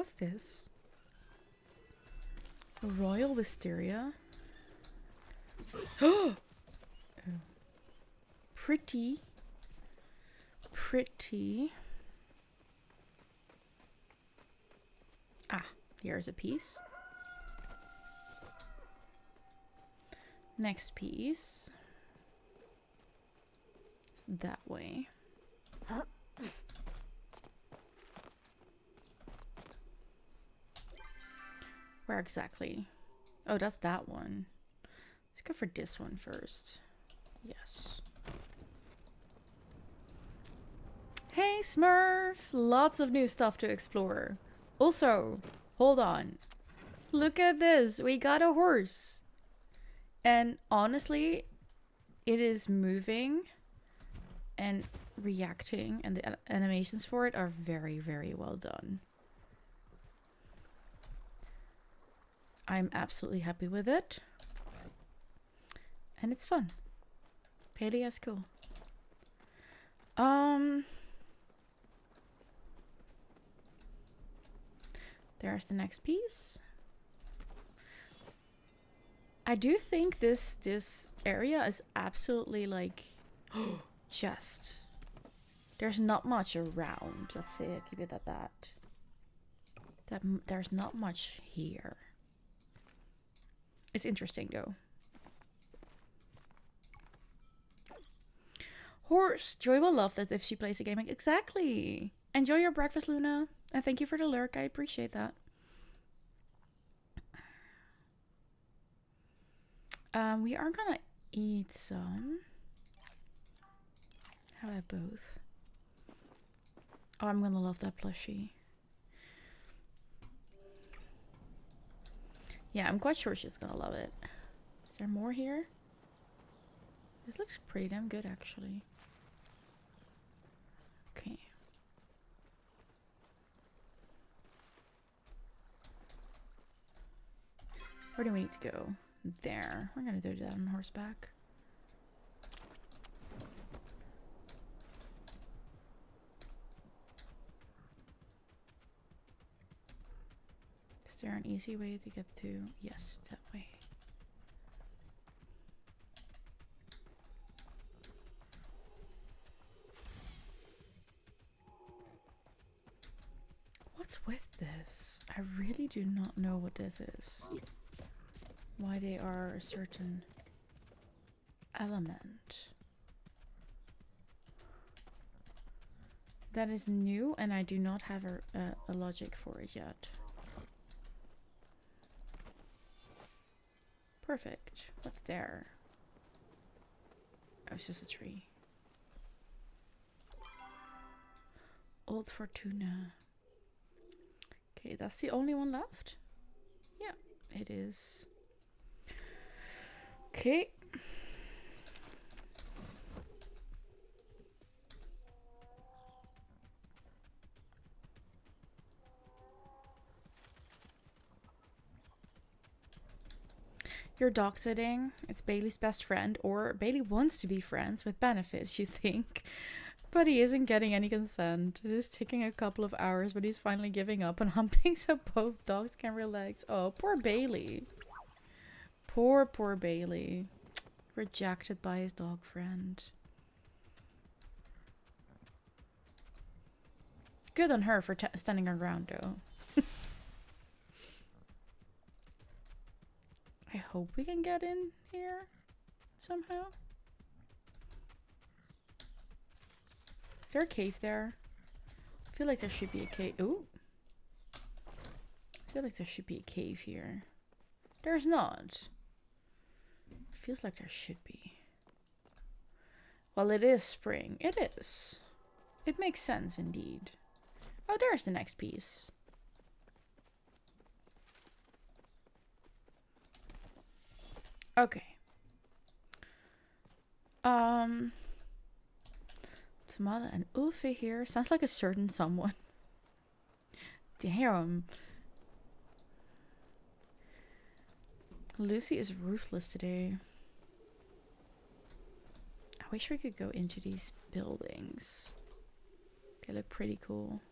What's this? A royal wisteria. Oh, pretty. Pretty. Ah, here's a piece. Next piece. It's that way. Where exactly? Oh, that's that one. Let's go for this one first. Yes. Hey Smurf! Lots of new stuff to explore. Also, hold on. Look at this. We got a horse. And honestly, it is moving and reacting, and the animations for it are very, very well done. I'm absolutely happy with it. And it's fun. Palia is cool. There's the next piece. I do think this area is absolutely like just there's not much around. Let's say I keep it at that. There's not much here. It's interesting though. Horse. Joy will love that if she plays a game. Exactly. Enjoy your breakfast, Luna. And thank you for the lurk. I appreciate that. We are gonna eat some. How about both? Oh, I'm gonna love that plushie. Yeah, I'm quite sure she's gonna love it. Is there more here? This looks pretty damn good, actually. Okay. Where do we need to go? There. We're gonna do that on horseback. Is there an easy way to get to? Yes, that way. What's with this? I really do not know what this is. Why they are a certain element. That is new, and I do not have a logic for it yet. Perfect. What's there? Oh, it's just a tree. Old Fortuna. Okay, that's the only one left? Yeah, it is. Okay. You're dog sitting. It's Bailey's best friend, or Bailey wants to be friends with benefits, you think. But he isn't getting any consent. It is taking a couple of hours, but he's finally giving up and humping so both dogs can relax. Oh, poor Bailey. Poor Bailey. Rejected by his dog friend. Good on her for standing her ground, though. I hope we can get in here somehow. Is there a cave there? I feel like there should be a cave. Ooh. I feel like there should be a cave here. There's not. Feels like there should be. Well, it is spring. It is. It makes sense indeed. Oh, there's the next piece. Okay. Tamala and Ulfe here. Sounds like a certain someone. Damn. Lucy is ruthless today. I wish we could go into these buildings. They look pretty cool.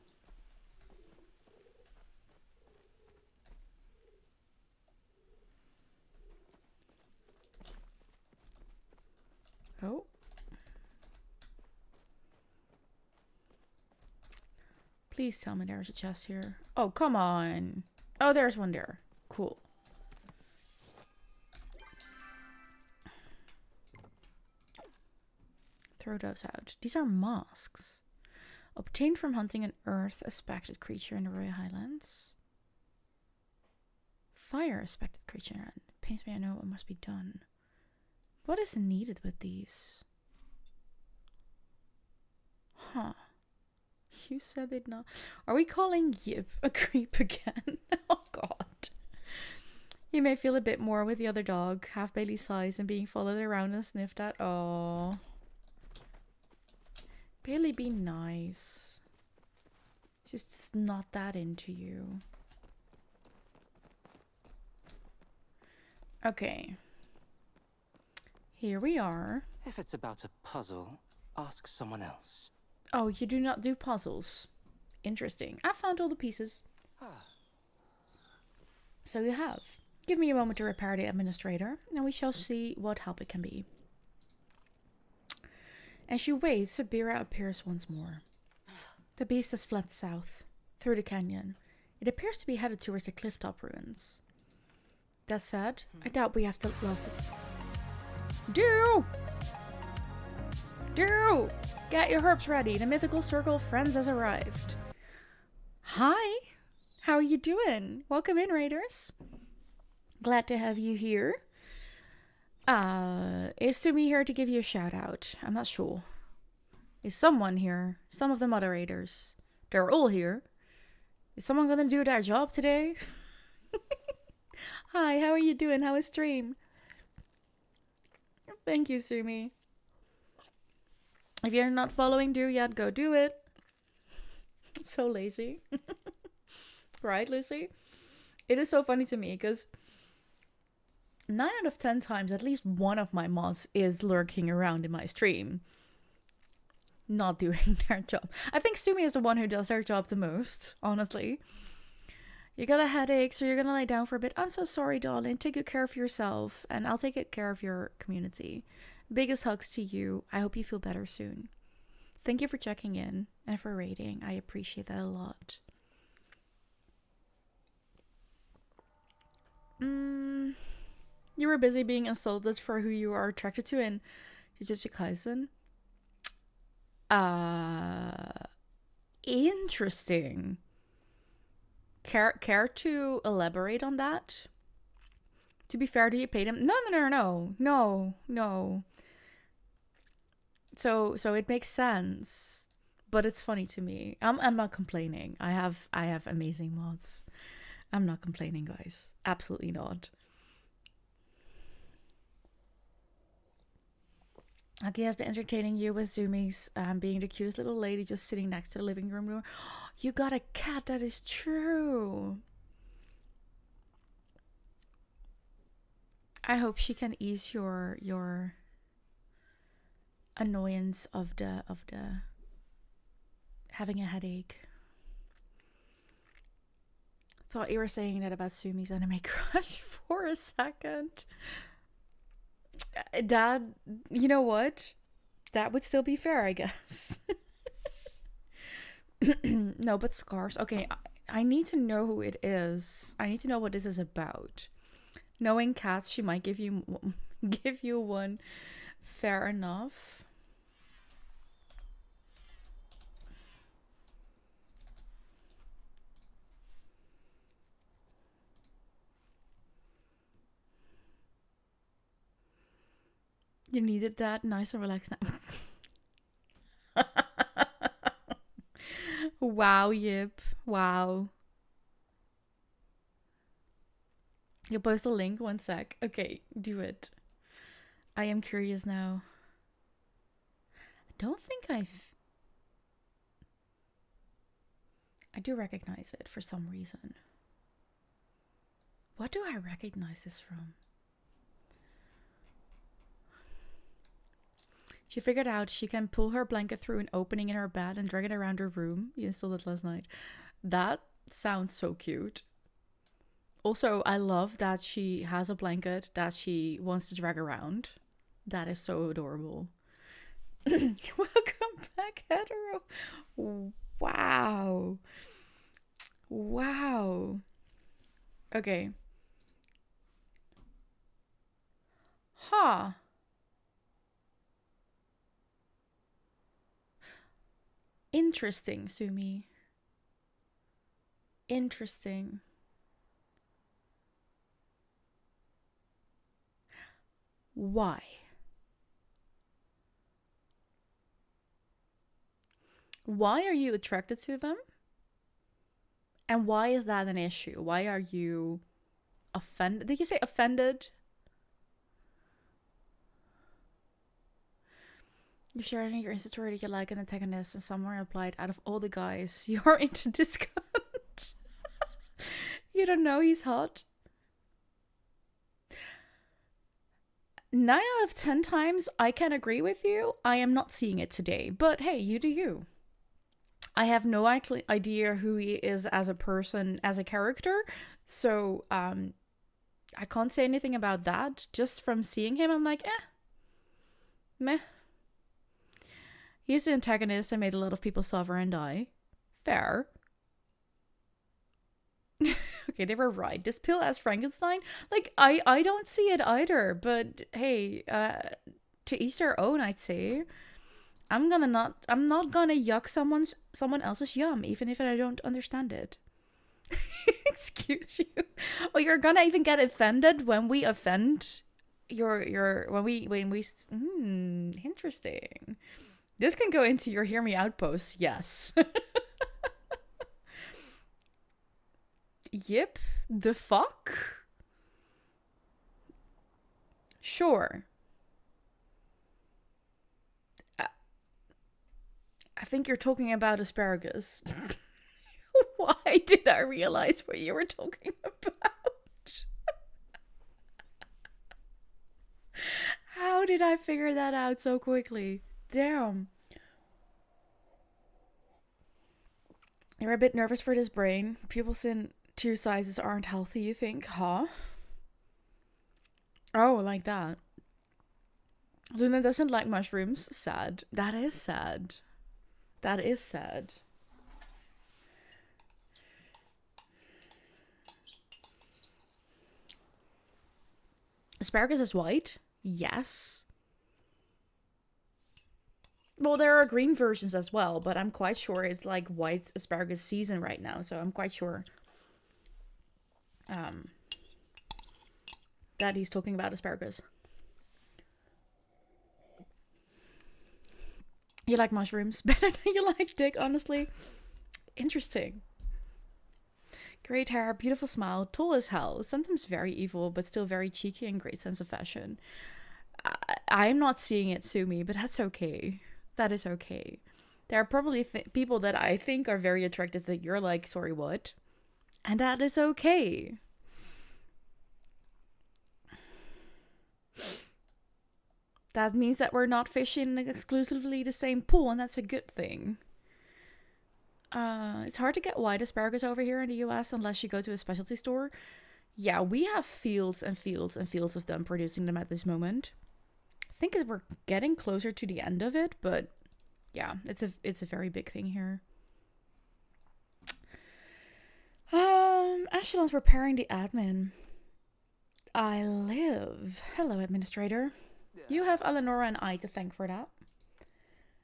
Please tell me there's a chest here. Oh, come on. Oh, there's one there. Cool. Throw those out. These are masks. Obtained from hunting an earth-aspected creature in the Royal Highlands. Fire-aspected creature. Pains me, I know what must be done. What is needed with these? Huh. You said they'd not. Are we calling Yip a creep again? Oh god. You may feel a bit more with the other dog, half Bailey size and being followed around and sniffed at. Oh. Bailey, be nice. She's just not that into you. Okay. Here we are. If it's about a puzzle, ask someone else. Oh, you do not do puzzles. Interesting. I found all the pieces. So you have. Give me a moment to repair the administrator, and we shall see what help it can be. As you wait, Sabira appears once more. The beast has fled south, through the canyon. It appears to be headed towards the clifftop ruins. That said, I doubt we have to lost it. Do! Get your herbs ready. The mythical circle of friends has arrived. Hi! How are you doing? Welcome in, Raiders. Glad to have you here. Is Sumi here to give you a shout out? I'm not sure. Is someone here? Some of the moderators. They're all here. Is someone gonna do their job today? Hi, how are you doing? How is stream? Thank you, Sumi. If you're not following Do yet, go do it. So lazy. Right, Lucy? It is so funny to me because 9 out of 10 times, at least one of my mods is lurking around in my stream. Not doing their job. I think Sumi is the one who does their job the most, honestly. You got a headache, so you're gonna lay down for a bit. I'm so sorry, darling. Take good care of yourself, and I'll take good care of your community. Biggest hugs to you. I hope you feel better soon. Thank you for checking in and for rating. I appreciate that a lot. You were busy being insulted for who you are attracted to in Jujutsu Kaisen. Interesting. Care to elaborate on that? To be fair, do you pay them? No. So it makes sense, but it's funny to me. I'm not complaining. I have amazing mods. I'm not complaining, guys. Absolutely not. Aki has been entertaining you with Zoomies, being the cutest little lady just sitting next to the living room door. You got a cat, that is true. I hope she can ease your annoyance of the having a headache. Thought you were saying that about Sumi's anime crush for a second. Dad, you know what? That would still be fair, I guess. No, but Scars. Okay, I need to know who it is. I need to know what this is about. Knowing cats, she might give you one. Fair enough. You needed that. Nice and relaxed now. Wow, Yip. Wow. You'll post a link, 1 sec. Okay, do it. I am curious now. I don't think I do recognize it for some reason. What do I recognize this from? She figured out she can pull her blanket through an opening in her bed and drag it around her room. You installed it last night. That sounds so cute. Also, I love that she has a blanket that she wants to drag around. That is so adorable. Welcome back, Hetero. Wow. Wow. Okay. Huh. Interesting, Sumi. Interesting. Why? Why are you attracted to them? And why is that an issue? Why are you offended? Did you say offended? You're sharing your Insta story that you like an antagonist, and someone replied, out of all the guys, you're into this cunt. You don't know he's hot? 9 out of 10 times, I can agree with you. I am not seeing it today. But hey, you do you. I have no idea who he is as a person, as a character. So, I can't say anything about that. Just from seeing him, I'm like, meh. He's the antagonist and made a lot of people suffer and die. Fair. Okay, they were right. This pill as Frankenstein, like, I don't see it either. But hey, to each their own, I'd say. I'm not gonna yuck someone else's yum, even if I don't understand it. Excuse you. Oh, you're gonna even get offended when we offend when we interesting. This can go into your hear me out post, yes. Yep. The fuck? Sure. I think you're talking about asparagus. Why did I realize what you were talking about? How did I figure that out so quickly? Damn. You're a bit nervous for this brain. Pupils in 2 sizes aren't healthy, you think? Huh? Oh, like that. Luna doesn't like mushrooms. Sad. That is sad. That is sad. Asparagus is white? Yes. Well, there are green versions as well, but I'm quite sure it's like white asparagus season right now, so I'm quite sure that he's talking about asparagus. You like mushrooms better than you like dick, honestly. Interesting. Great hair, beautiful smile, tall as hell, sometimes very evil, but still very cheeky and great sense of fashion. I'm not seeing it, Sumi, but that's okay. That is okay. There are probably people that I think are very attractive that you're like, sorry, what? And that is okay. That means that we're not fishing exclusively the same pool, and that's a good thing. It's hard to get white asparagus over here in the US unless you go to a specialty store. Yeah, we have fields and fields and fields of them producing them at this moment. I think we're getting closer to the end of it, but yeah, it's a very big thing here. Echelon's preparing the admin. I live. Hello, administrator. You have Eleonora and I to thank for that.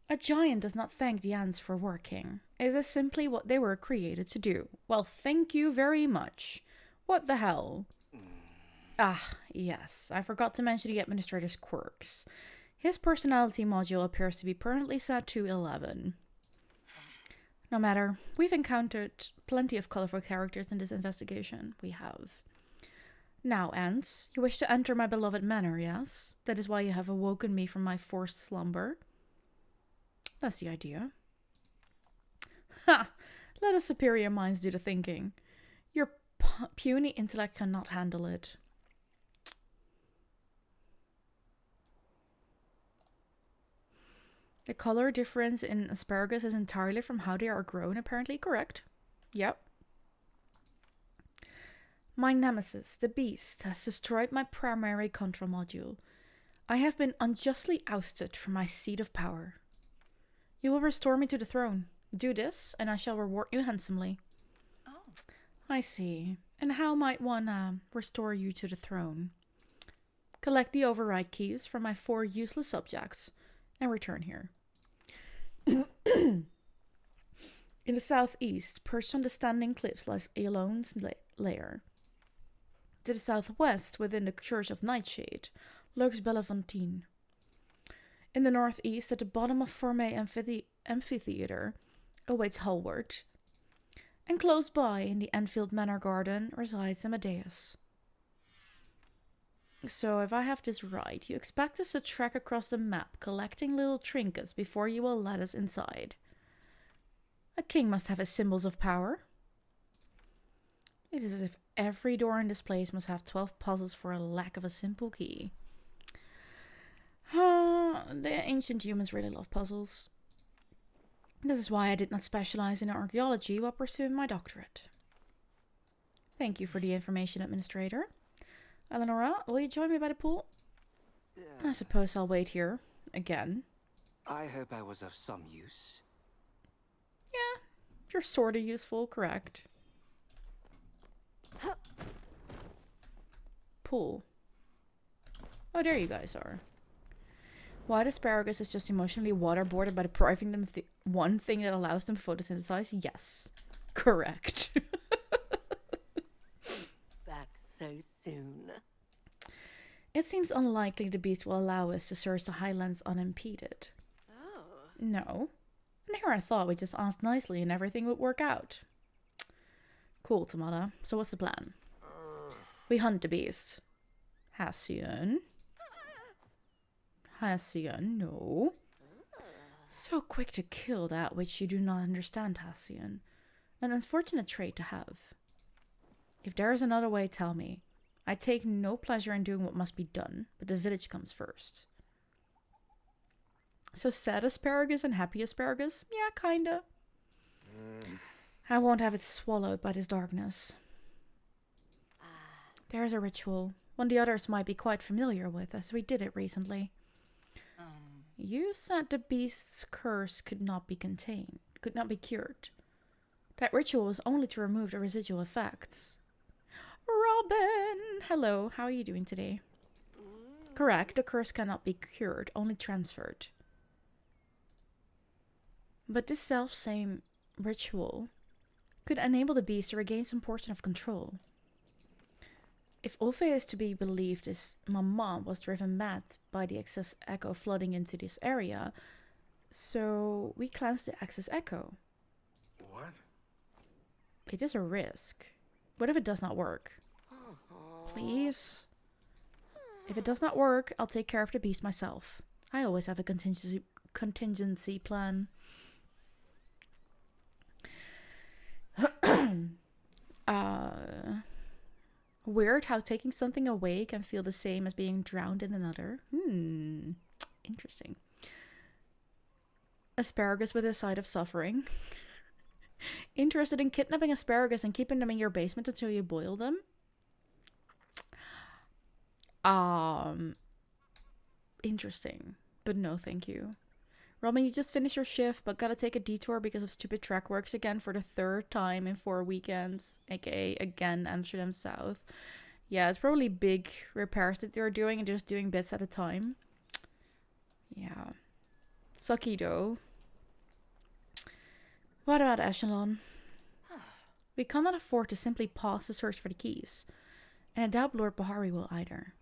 A giant does not thank the ants for working. It is simply what they were created to do. Well, thank you very much. What the hell? Ah, yes. I forgot to mention the administrator's quirks. His personality module appears to be permanently set to 11. No matter. We've encountered plenty of colorful characters in this investigation. We have. Now, ants, you wish to enter my beloved manor, yes? That is why you have awoken me from my forced slumber. That's the idea. Ha! Let us superior minds do the thinking. Your puny intellect cannot handle it. The color difference in asparagus is entirely from how they are grown, apparently. Correct. Yep. My nemesis, the beast, has destroyed my primary control module. I have been unjustly ousted from my seat of power. You will restore me to the throne. Do this, and I shall reward you handsomely. Oh. I see. And how might one restore you to the throne? Collect the override keys from my 4 useless subjects, and return here. In the southeast, perched on the standing cliffs, lies Elone's lair. To the southwest, within the Church of Nightshade, lurks Bellefontaine. In the northeast, at the bottom of Formay Amphitheatre, awaits Hallward. And close by, in the Enfield Manor Garden, resides Amadeus. So, if I have this right, you expect us to trek across the map, collecting little trinkets before you will let us inside. A king must have his symbols of power. It is as if every door in this place must have 12 puzzles for a lack of a simple key. The ancient humans really love puzzles. This is why I did not specialize in archaeology while pursuing my doctorate. Thank you for the information, Administrator. Eleonora, will you join me by the pool? I suppose I'll wait here. Again. I hope I was of some use. Yeah, you're sorta useful, correct. Pool. Oh, there you guys are. White asparagus is just emotionally waterboarded by depriving them of the one thing that allows them to photosynthesize? Yes. Correct. Back so soon. It seems unlikely the beast will allow us to search the Highlands unimpeded. Oh. No. And here I thought we just asked nicely and everything would work out. Cool, Tamada. So what's the plan? We hunt the beast. Hassian. Hassian, no. So quick to kill that which you do not understand, Hassian. An unfortunate trait to have. If there is another way, tell me. I take no pleasure in doing what must be done, but the village comes first. So sad asparagus and happy asparagus? Yeah, kinda. I won't have it swallowed by this darkness. There is a ritual, one the others might be quite familiar with, as we did it recently. You said the beast's curse could not be cured. That ritual was only to remove the residual effects. Robin! Hello, how are you doing today? Correct, the curse cannot be cured, only transferred. But this self-same ritual could enable the beast to regain some portion of control. If Ulfe is to be believed, this mama was driven mad by the excess echo flooding into this area, so we cleansed the excess echo. What? It is a risk. What if it does not work? Please? If it does not work, I'll take care of the beast myself. I always have a contingency plan. Weird how taking something away can feel the same as being drowned in another. Interesting. Asparagus with a side of suffering. Interested in kidnapping asparagus and keeping them in your basement until you boil them? Interesting. But no, thank you. Robin, you just finished your shift, but gotta take a detour because of stupid track works again for the 3rd time in 4 weekends. AKA, again, Amsterdam South. Yeah, it's probably big repairs that they're doing and just doing bits at a time. Yeah. Sucky, though. What about Echelon? We cannot afford to simply pause the search for the keys. And I doubt Lord Bahari will either.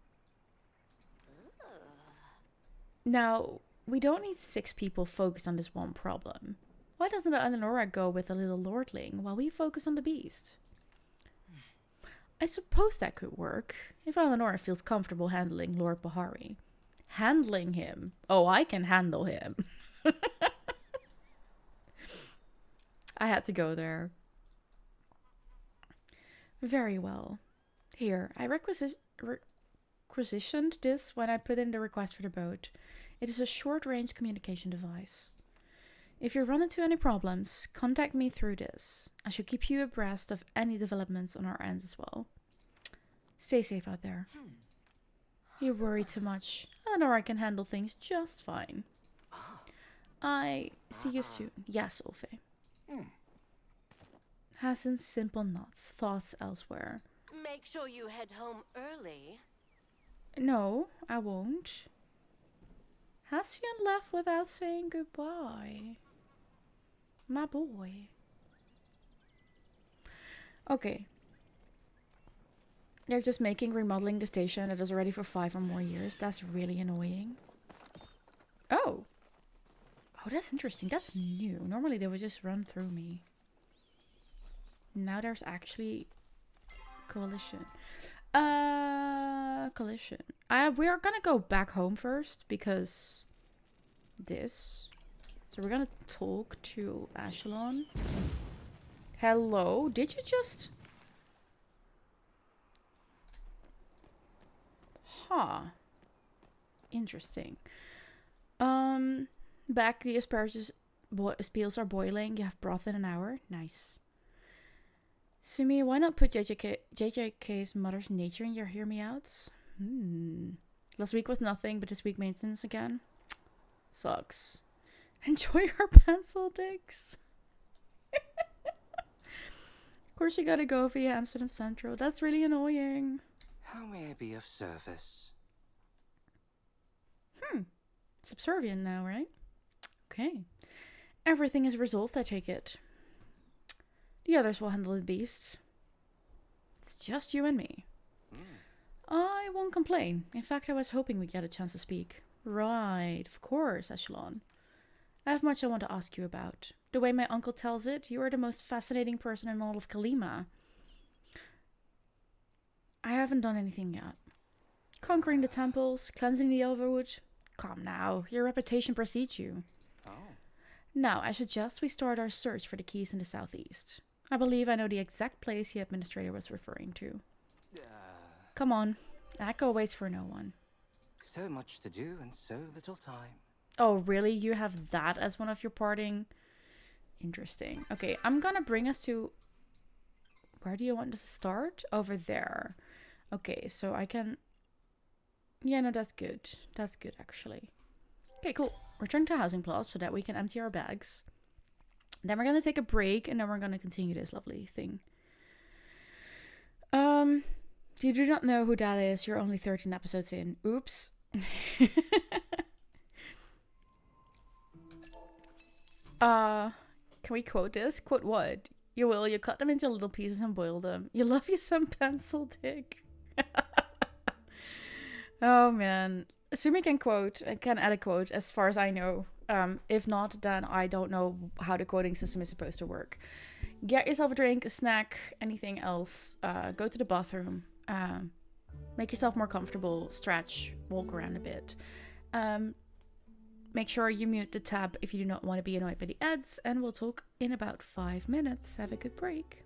Now, we don't need 6 people focused on this one problem. Why doesn't Eleonora go with a little lordling while we focus on the beast? I suppose that could work, if Eleonora feels comfortable handling Lord Bahari. Handling him? Oh, I can handle him. I had to go there. Very well. Here, I requisitioned this when I put in the request for the boat. It is a short-range communication device. If you run into any problems, contact me through this. I shall keep you abreast of any developments on our end as well. Stay safe out there. You worry too much. Eleanor can handle things just fine. I see you soon. Yes, Ulfe. Hasn't simple nuts, thoughts elsewhere. Make sure you head home early. No, I won't. Hassian left without saying goodbye. My boy. Okay. They're just remodeling the station that is ready for 5 or more years. That's really annoying. Oh. Oh, that's interesting. That's new. Normally they would just run through me. Now there's actually collision. Collision. We are gonna go back home first because this. So we're gonna talk to Ashelon. Hello, did you just? Huh. Interesting. Back the asparagus peels are boiling. You have broth in an hour. Nice. Sumi, why not put JJK's mother's nature in your hear me outs? Last week was nothing, but this week maintenance again. Sucks. Enjoy your pencil dicks. Of course you gotta go via Amsterdam Central. That's really annoying. How may I be of service? Subservient now, right? Okay. Everything is resolved, I take it. The others will handle the beast. It's just you and me. I won't complain. In fact, I was hoping we'd get a chance to speak. Right, of course, Echelon. I have much I want to ask you about. The way my uncle tells it, you are the most fascinating person in all of Kalima. I haven't done anything yet. Conquering the temples, cleansing the Overwood. Come now, your reputation precedes you. Oh. Now, I suggest we start our search for the keys in the southeast. I believe I know the exact place the administrator was referring to. Come on, Echo waits for no one. So much to do and so little time. Oh, really? You have that as one of your parting? Interesting. Okay, I'm gonna bring us to... Where do you want us to start? Over there. Okay, so I can... Yeah, no, that's good. That's good, actually. Okay, cool. Return to Housing Plus so that we can empty our bags. Then we're gonna take a break and then we're gonna continue this lovely thing. You do not know who that is. You're only 13 episodes in. Oops. Can we quote this? Quote what? You will. You cut them into little pieces and boil them. You love you some pencil dick. Oh man. Sumi can add a quote as far as I know. If not, then I don't know how the quoting system is supposed to work. Get yourself a drink, a snack, anything else. Go to the bathroom. Make yourself more comfortable. Stretch. Walk around a bit. Make sure you mute the tab if you do not want to be annoyed by the ads. And we'll talk in about 5 minutes. Have a good break.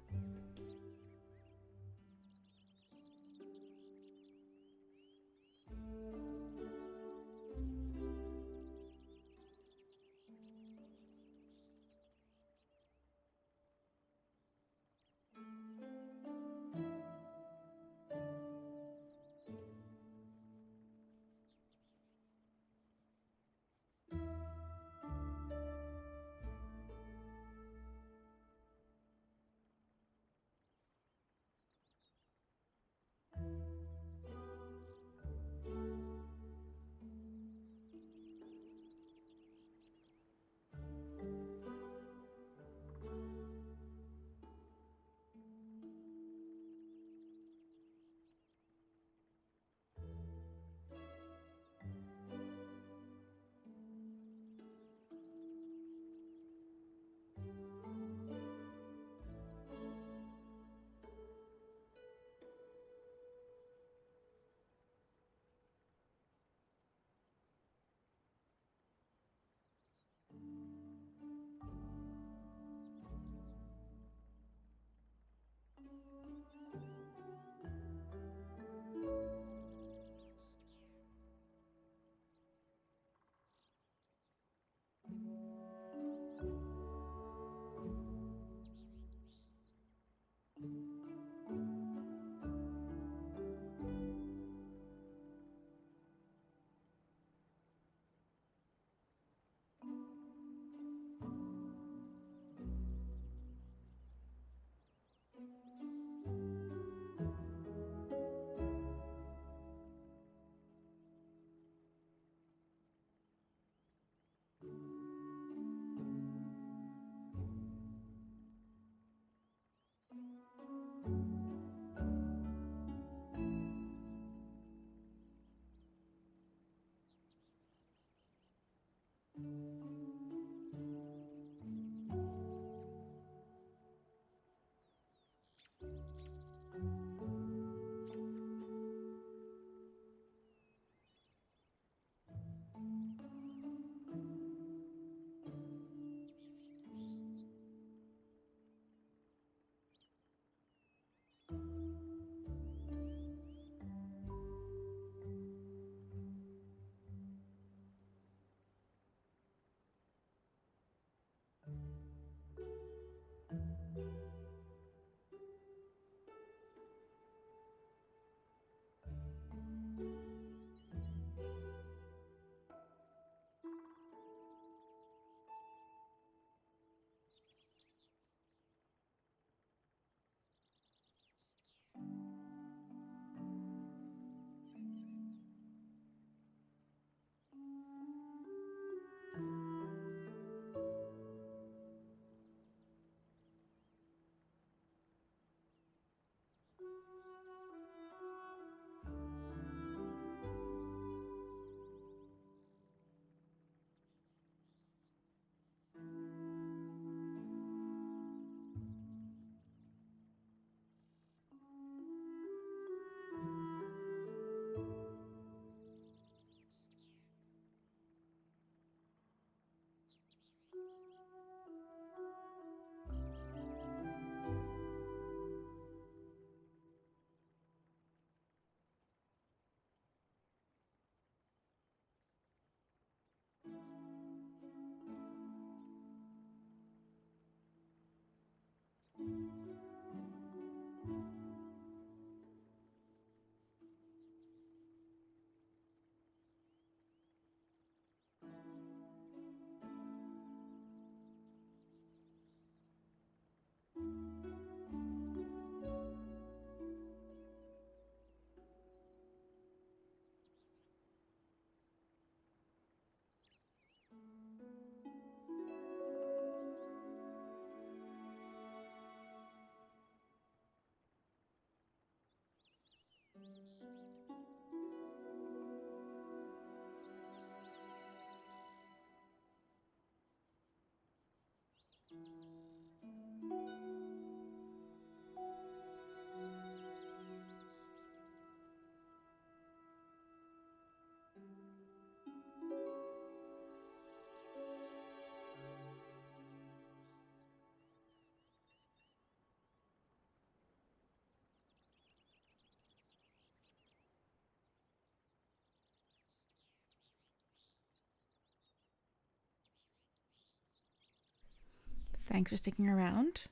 Thanks for sticking around.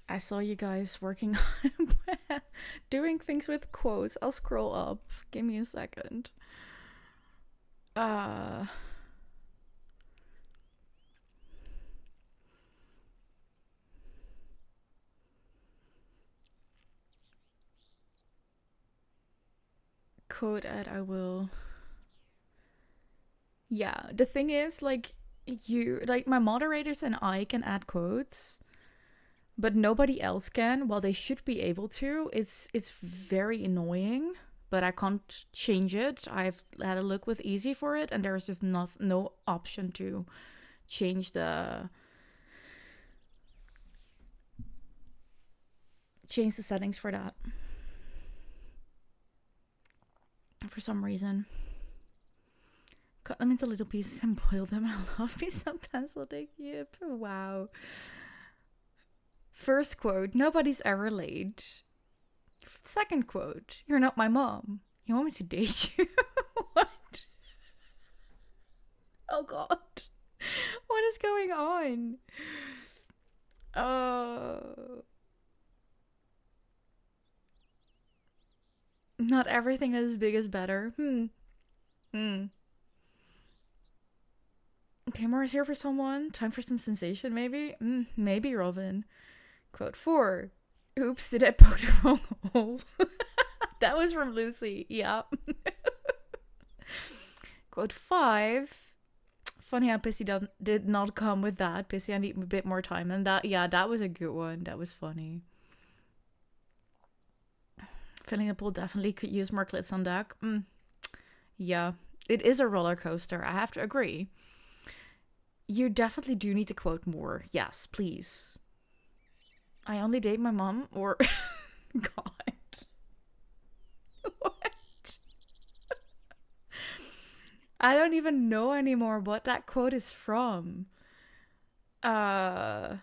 I saw you guys working on doing things with quotes. I'll scroll up. Give me a second. Quote add I will. Yeah, the thing is, like, my moderators and I can add quotes, but nobody else can. While they should be able to, it's very annoying. But I can't change it. I've had a look with Easy for it, and there's just no option to change the settings for that for some reason. Cut them into little pieces and boil them. I love me some pencil dick. Yep. Wow. First quote, nobody's ever late. Second quote, you're not my mom. You want me to date you? What? Oh god. What is going on? Not everything that is big is better. Okay, more is here for someone. Time for some sensation, maybe? Maybe, Robin. Quote 4. Oops, did I poke the wrong hole? That was from Lucy. Yeah. Quote 5. Funny how Pissy did not come with that. Pissy, I need a bit more time. And that, yeah, that was a good one. That was funny. Filling a pool definitely could use more clits on deck. Yeah, it is a roller coaster. I have to agree. You definitely do need to quote more. Yes, please. I only date my mom, or... God. What? I don't even know anymore what that quote is from. That's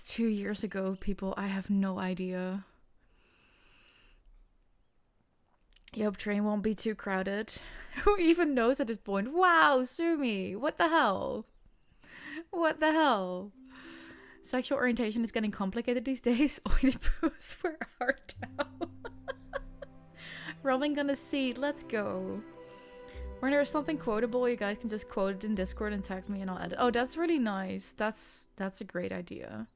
2 years ago, people. I have no idea. Yep, train won't be too crowded. Who even knows at this point? Wow, Sumi, what the hell? What the hell? Sexual orientation is getting complicated these days. Oily poos were hard down. Robin gonna see. Let's go. When there's something quotable, you guys can just quote it in Discord and tag me and I'll edit. Oh, that's really nice. That's a great idea.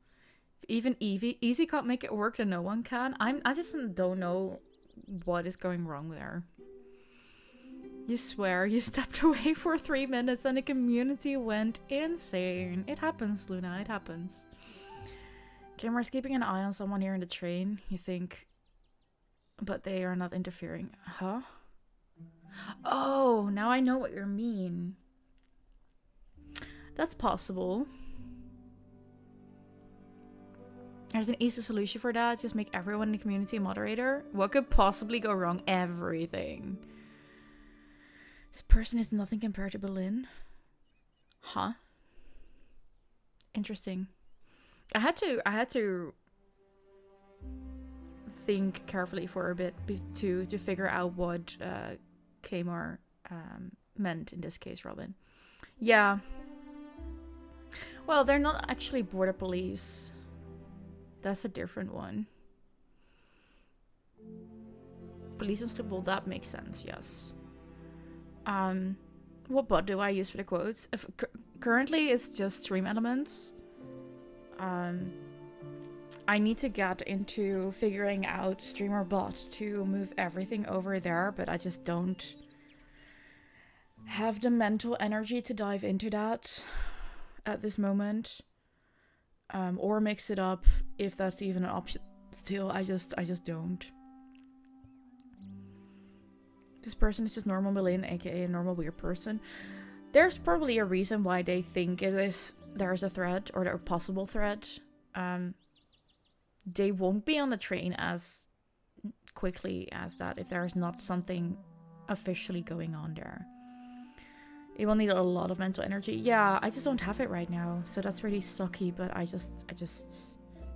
Even Easy can't make it work, then no one can. I just don't know what is going wrong there. You swear you stepped away for 3 minutes and the community went insane. It happens, Luna. It happens. Camera's keeping an eye on someone here in the train. You think, but they are not interfering. Huh? Oh, now I know what you mean. That's possible. There's an easy solution for that. Just make everyone in the community a moderator. What could possibly go wrong? Everything. This person is nothing compared to Berlin. Huh? Interesting. I had to think carefully for a bit to figure out what Kmart meant in this case, Robin. Yeah. Well, they're not actually border police. That's a different one. Police in Schiphol, that makes sense, yes. What bot do I use for the quotes? Currently, it's just Stream Elements. I need to get into figuring out Streamer Bot to move everything over there, but I just don't have the mental energy to dive into that at this moment. or mix it up if that's even an option. Still, I just don't. This person is just normal Berlin, aka a normal weird person. There's probably a reason why they think there's a threat or a possible threat. They won't be on the train as quickly as that if there's not something officially going on there. It will need a lot of mental energy. Yeah, I just don't have it right now, so that's really sucky. But I just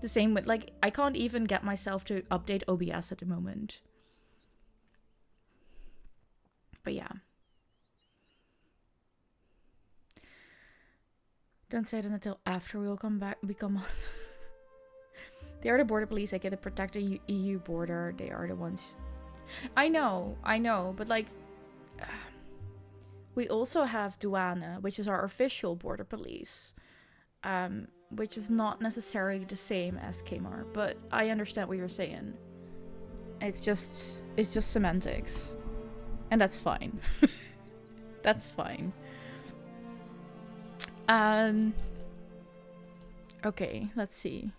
the same with, like, I can't even get myself to update OBS at the moment. But yeah. Don't say that until after we will come back. Become us. They are the border police. They get to protect the EU border. They are the ones. I know, but like, we also have douane, which is our official border police, which is not necessarily the same as Kmart. But I understand what you're saying. It's just semantics. And that's fine. That's fine. Okay, let's see.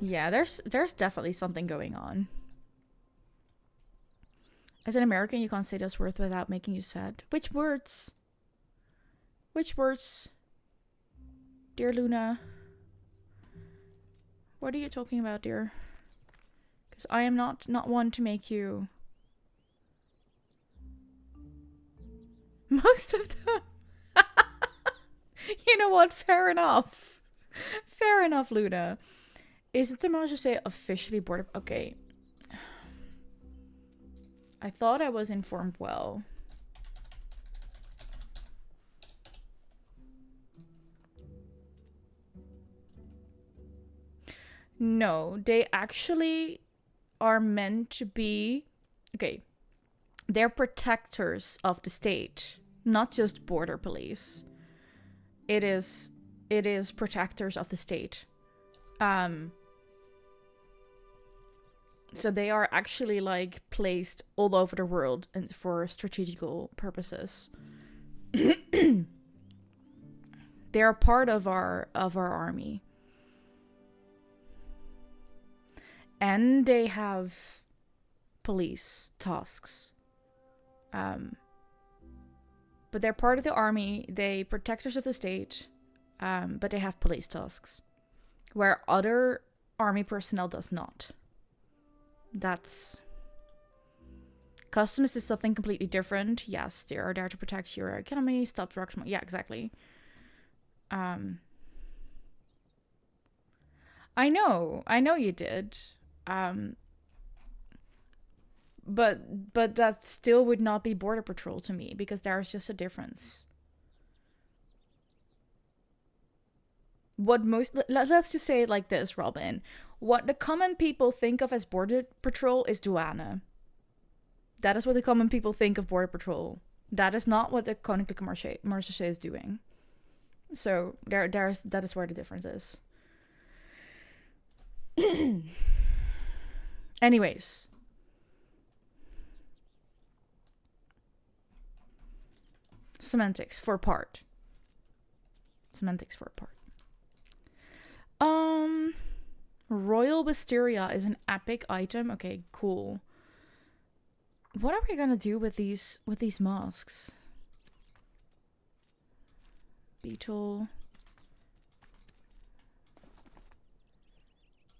Yeah, there's definitely something going on. As an American, you can't say those words without making you sad. Which words? Which words? Dear Luna. What are you talking about, dear? Because I am not one to make you. Most of them. You know what? Fair enough. Fair enough, Luna. Is it the most say officially border? Okay. I thought I was informed well. No, they actually are meant to be... Okay. They're protectors of the state, not just border police. It is protectors of the state. So they are actually like placed all over the world and for strategical purposes. They are part of our army. And they have police tasks. But they're part of the army. They protectors of the state. But they have police tasks. Where other army personnel does not. That's... Customs is something completely different. Yes, they are there to protect your economy, stop drugs. Yeah, exactly. I know you did. But that still would not be border patrol to me, because there's just a difference. Let's just say it like this, Robin. What the common people think of as border patrol is douane. That is what the common people think of border patrol. That is not what the Koninklijke Marché is doing. So that is where the difference is. Anyways. Semantics for part. Royal Wisteria is an epic item. Okay, cool. What are we gonna do with these masks? Beetle.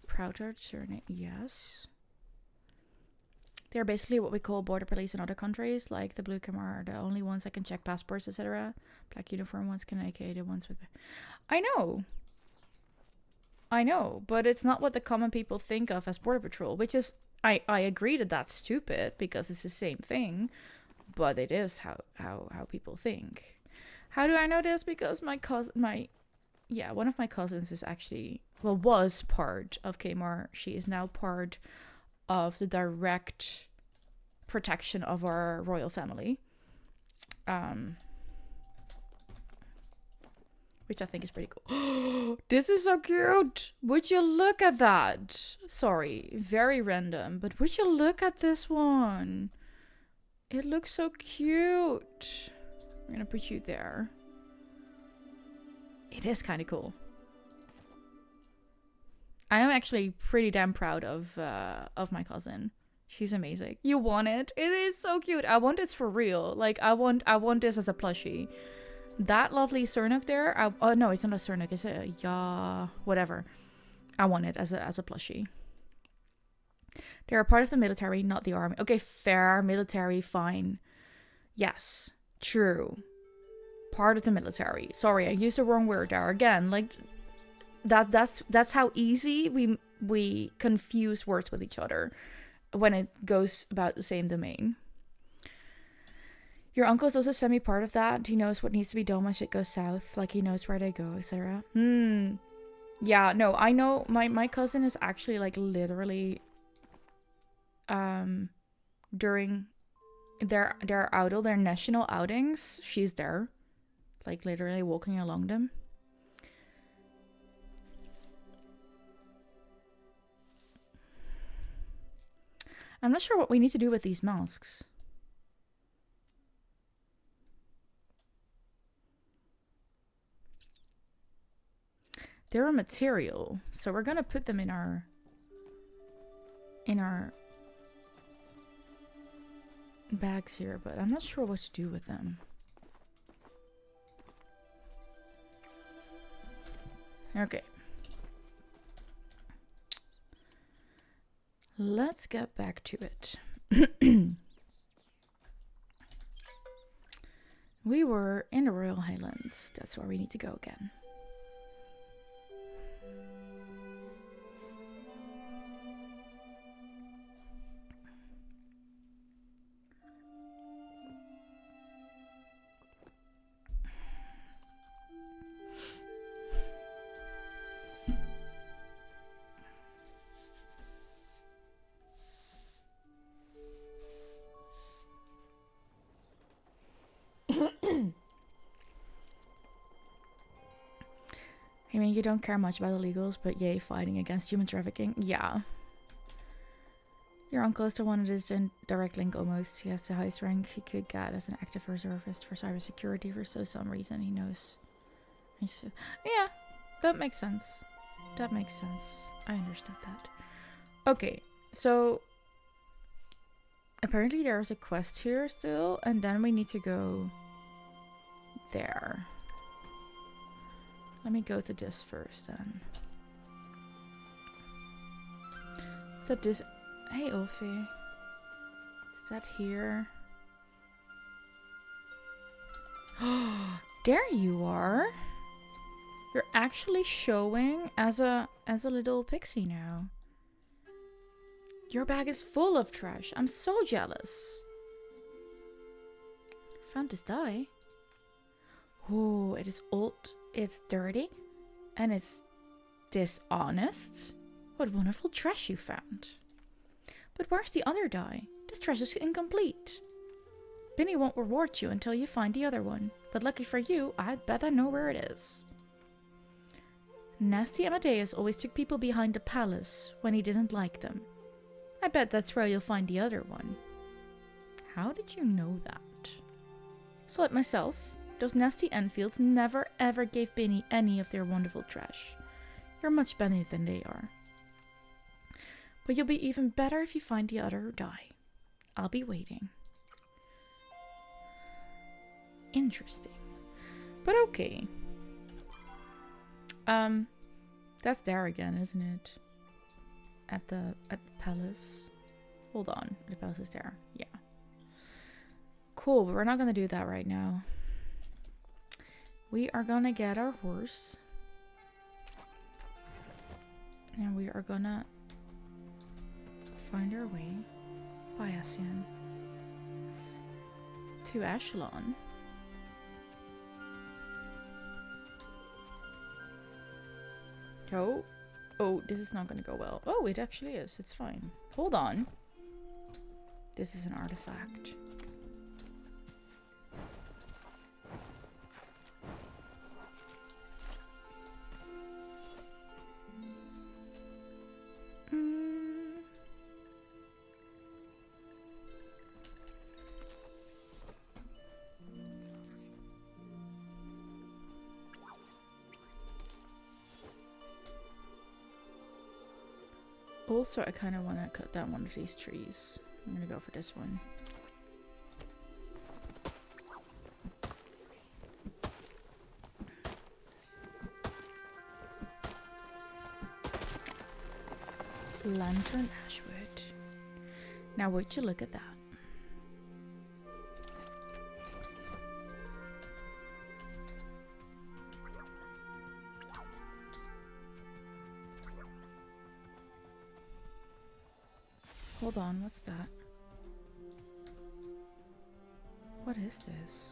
Prouter surname, yes. They're basically what we call border police in other countries, like the blue camera are the only ones that can check passports, etc. Black uniform ones can aka the ones with... I know, but it's not what the common people think of as border patrol, which is... I agree that that's stupid, because it's the same thing, but it is how people think. How do I know this? Because one of my cousins is actually... Well, was part of Kmart. She is now part of the direct protection of our royal family. Which I think is pretty cool. This is so cute! Would you look at that? Sorry, very random, but would you look at this one? It looks so cute. I'm gonna put you there. It is kind of cool. I am actually pretty damn proud of my cousin. She's amazing. You want it? It is so cute. I want this for real. Like I want this as a plushie. That lovely Sernuk there. Oh no, it's not a Sernuk. It's a whatever. I want it as a plushie. They're a part of the military, not the army. Okay, fair. Military, fine. Yes, true. Part of the military. Sorry, I used the wrong word there again. Like that's how easy we confuse words with each other when it goes about the same domain. Your uncle is also semi-part of that. He knows what needs to be done when shit goes south. Like he knows where they go, etc. Yeah, no, I know. My cousin is actually like literally during their national outings, she's there. Like literally walking along them. I'm not sure what we need to do with these masks. They're a material, so we're gonna put them in our bags here, but I'm not sure what to do with them. Okay. Let's get back to it. We were in the Royal Highlands. That's where we need to go again. I mean, you don't care much about illegals, but yay, fighting against human trafficking. Yeah. Your uncle is the one that is in direct link almost. He has the highest rank he could get as an active reservist for cybersecurity for some reason he knows. Yeah, that makes sense. That makes sense. I understand that. Okay, so apparently there's a quest here still, and then we need to go there. Let me go to this first then. Is that this? Hey, Ulfi. Is that here? Oh, there you are. You're actually showing as a little pixie now. Your bag is full of trash. I'm so jealous. Found this dye. Oh, it is old. It's dirty, and it's dishonest. What wonderful trash you found. But where's the other dye? This trash is incomplete. Binny won't reward you until you find the other one. But lucky for you, I bet I know where it is. Nasty Amadeus always took people behind the palace when he didn't like them. I bet that's where you'll find the other one. How did you know that? So like myself, those nasty Enfields never ever gave Binny any of their wonderful trash. You're much better than they are. But you'll be even better if you find the other dye. I'll be waiting. Interesting. But okay. That's there again, isn't it? At the palace. Hold on. The palace is there. Yeah. Cool, but we're not gonna do that right now. We are gonna get our horse. And we are gonna find our way by Asian to Ashlon. Oh, this is not gonna go well. Oh, it actually is. It's fine. Hold on. This is an artifact. Also, I kind of want to cut down one of these trees. I'm gonna go for this one. Lantern ashwood. Now would you look at that? Hold on, what's that? What is this?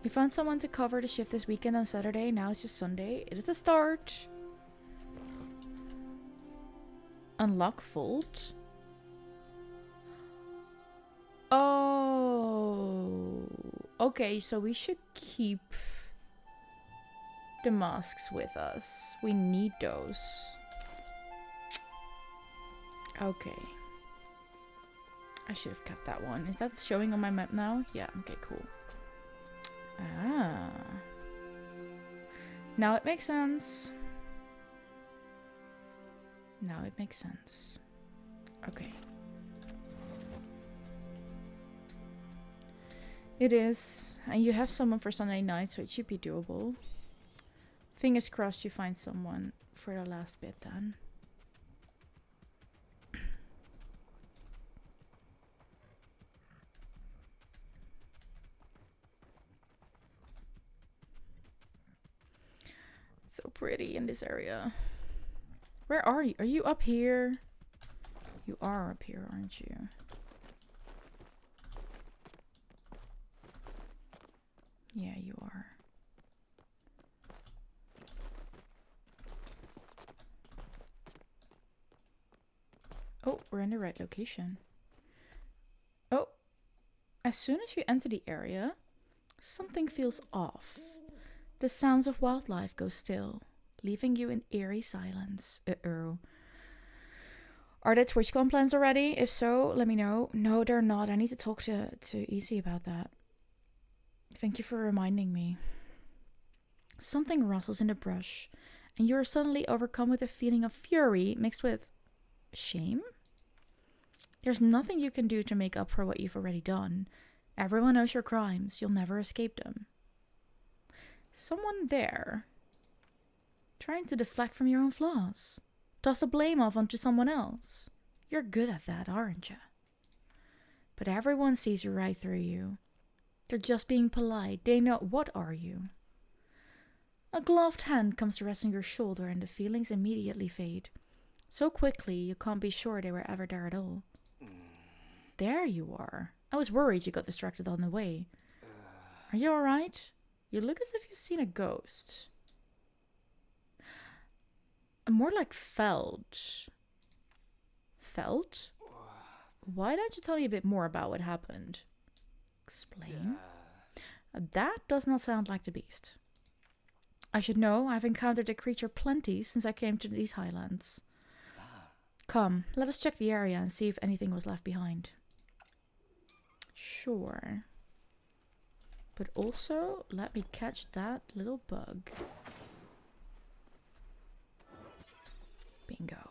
You found someone to cover the shift this weekend on Saturday, now it's just Sunday. It is a start. Unlock vault. Oh. Okay, so we should keep the masks with us. We need those. Okay. I should have kept that one. Is that showing on my map now? Yeah, okay, cool. Ah. Now it makes sense. Now it makes sense. Okay. It is. And you have someone for Sunday night, so it should be doable. Fingers crossed you find someone for the last bit then. It's so pretty in this area. Where are you? Are you up here? You are up here, aren't you? Yeah, you are. Oh, we're in the right location. Oh, as soon as you enter the area, something feels off. The sounds of wildlife go still, leaving you in eerie silence. Uh-oh. Are there TwitchCon plans already? If so, let me know. No, they're not. I need to talk to Easy about that. Thank you for reminding me. Something rustles in the brush, and you are suddenly overcome with a feeling of fury mixed with shame? There's nothing you can do to make up for what you've already done. Everyone knows your crimes. You'll never escape them. Someone there, trying to deflect from your own flaws. Toss the blame off onto someone else. You're good at that, aren't you? But everyone sees right through you. They're just being polite. They know. What are you? A gloved hand comes to rest on your shoulder and the feelings immediately fade. So quickly you can't be sure they were ever there at all. There you are. I was worried you got distracted on the way. Are you alright? You look as if you've seen a ghost. More like felt. Felt? Why don't you tell me a bit more about what happened? Explain. That does not sound like the beast. I should know. I've encountered the creature plenty since I came to these highlands. Come, let us check the area and see if anything was left behind. Sure. But also, let me catch that little bug. Bingo.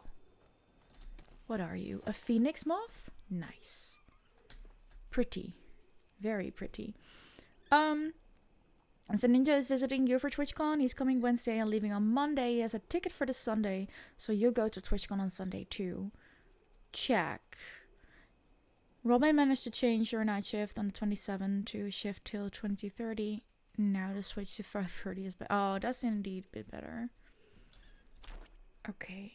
What are you? A phoenix moth? Nice. Pretty. Very pretty. So Ninja is visiting you for TwitchCon. He's coming Wednesday and leaving on Monday. He has a ticket for the Sunday, so you'll go to TwitchCon on Sunday too. Check. Robin managed to change your night shift on the 27th to shift till 22:30. Now the switch to 5:30 is better. Oh, that's indeed a bit better. Okay.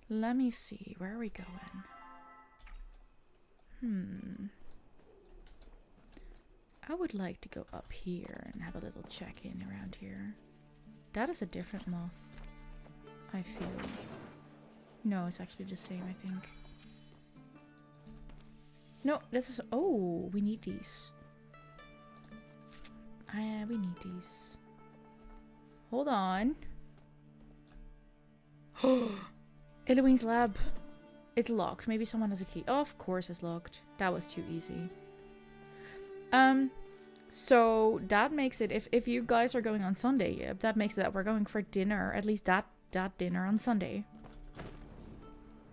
Let me see. Where are we going? I would like to go up here and have a little check-in around here. That is a different moth, I feel. No, it's actually the same, I think. No, this is... Oh, we need these. We need these. Hold on. Eloine's lab. It's locked. Maybe someone has a key. Oh, of course it's locked. That was too easy. So that makes it, if you guys are going on Sunday, that makes it that we're going for dinner, at least that dinner on Sunday.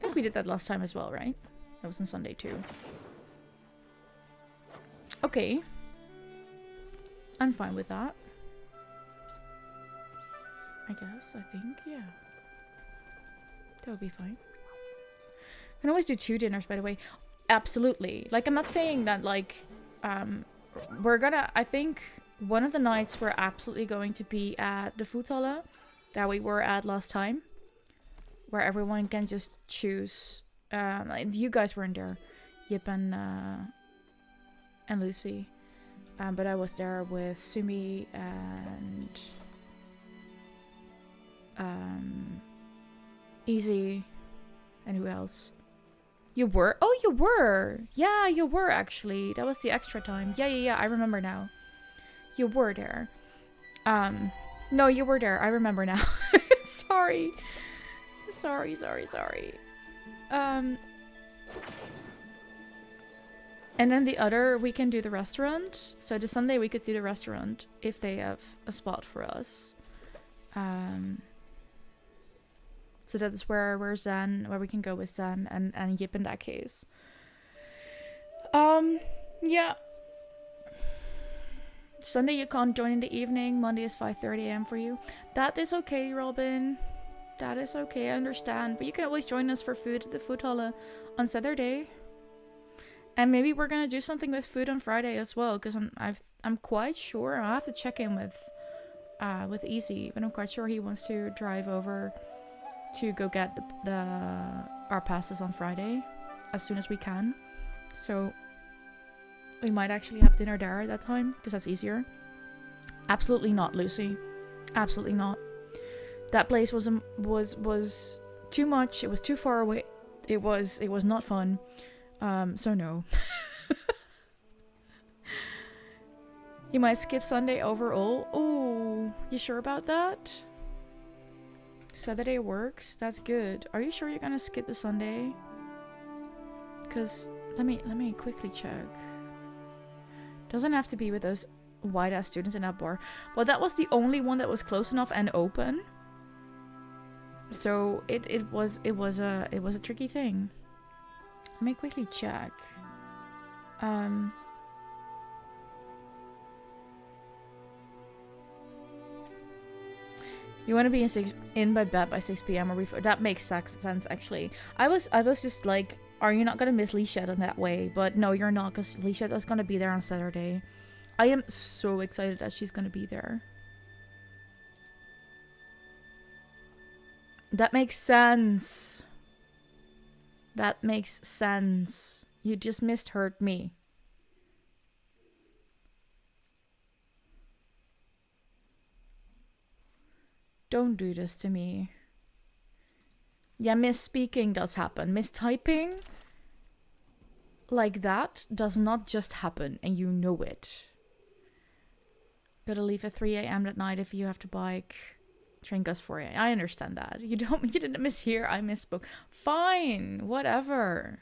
think we did that last time as well, right? That was on Sunday too. Okay. I'm fine with that. I guess, I think, yeah. That would be fine. We can always do 2 dinners, by the way. Absolutely. Like, I'm not saying that, like, we're gonna... I think one of the nights we're absolutely going to be at the Futala that we were at last time. Where everyone can just choose. Like, you guys weren't there. Yip and Lucy. But I was there with Sumi and... Easy. And who else? You were? Oh, you were! Yeah, you were actually. That was the extra time. Yeah, I remember now. You were there. No, you were there. I remember now. Sorry. Sorry. And then the other, we can do the restaurant. So the Sunday we could do the restaurant if they have a spot for us. So that is where we can go with Zen and Yip in that case. Yeah. Sunday you can't join in the evening. Monday is 5:30 AM for you. That is okay, Robin. That is okay, I understand. But you can always join us for food at the food hall on Saturday. And maybe we're gonna do something with food on Friday as well, because I'm quite sure. I'll have to check in with Easy, but I'm quite sure he wants to drive over to go get our passes on Friday as soon as we can. So we might actually have dinner there at that time, because that's easier. Absolutely not, Lucy. Absolutely not. That place was too much. It was too far away. It was not fun. So no. You might skip Sunday overall. Oh, you sure about that? Saturday works. That's good. Are you sure you're gonna skip the Sunday? Because let me quickly check. Doesn't have to be with those white ass students in that bar. Well, that was the only one that was close enough and open. So it was a tricky thing. Let me quickly check. You want to be in by bed by 6 p.m. or that makes sense actually. I was just like, are you not gonna miss Lisha in that way? But no, you're not, because Lisha is gonna be there on Saturday. I am so excited that she's gonna be there. That makes sense. That makes sense. You just misheard me. Don't do this to me. Yeah, misspeaking does happen. Mistyping like that does not just happen, and you know it. Gotta leave at 3 a.m. that night if you have to bike. Train goes 4 a.m. I understand that. You didn't mishear. I misspoke. Fine, whatever.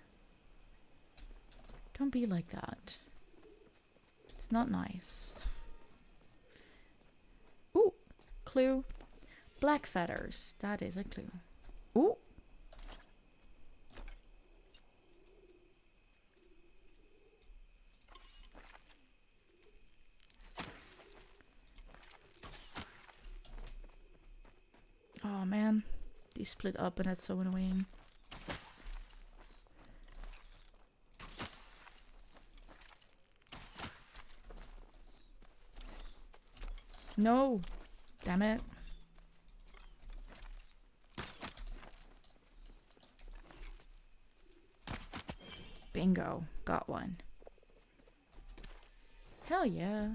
Don't be like that. It's not nice. Ooh, clue. Black feathers. That is a clue. Ooh. Oh man, these split up and that's so annoying. No, damn it. Bingo, got one. Hell yeah.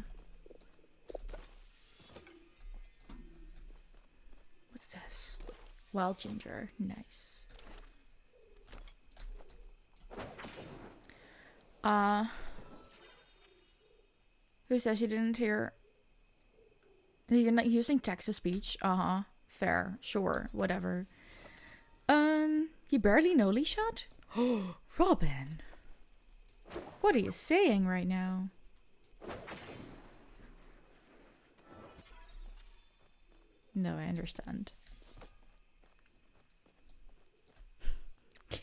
What's this? Wild ginger, nice. Who says you didn't hear? You're not using text-to-speech? Uh-huh. Fair, sure, whatever. You barely know Lishat? Oh, Robin. What are you saying right now? No, I understand.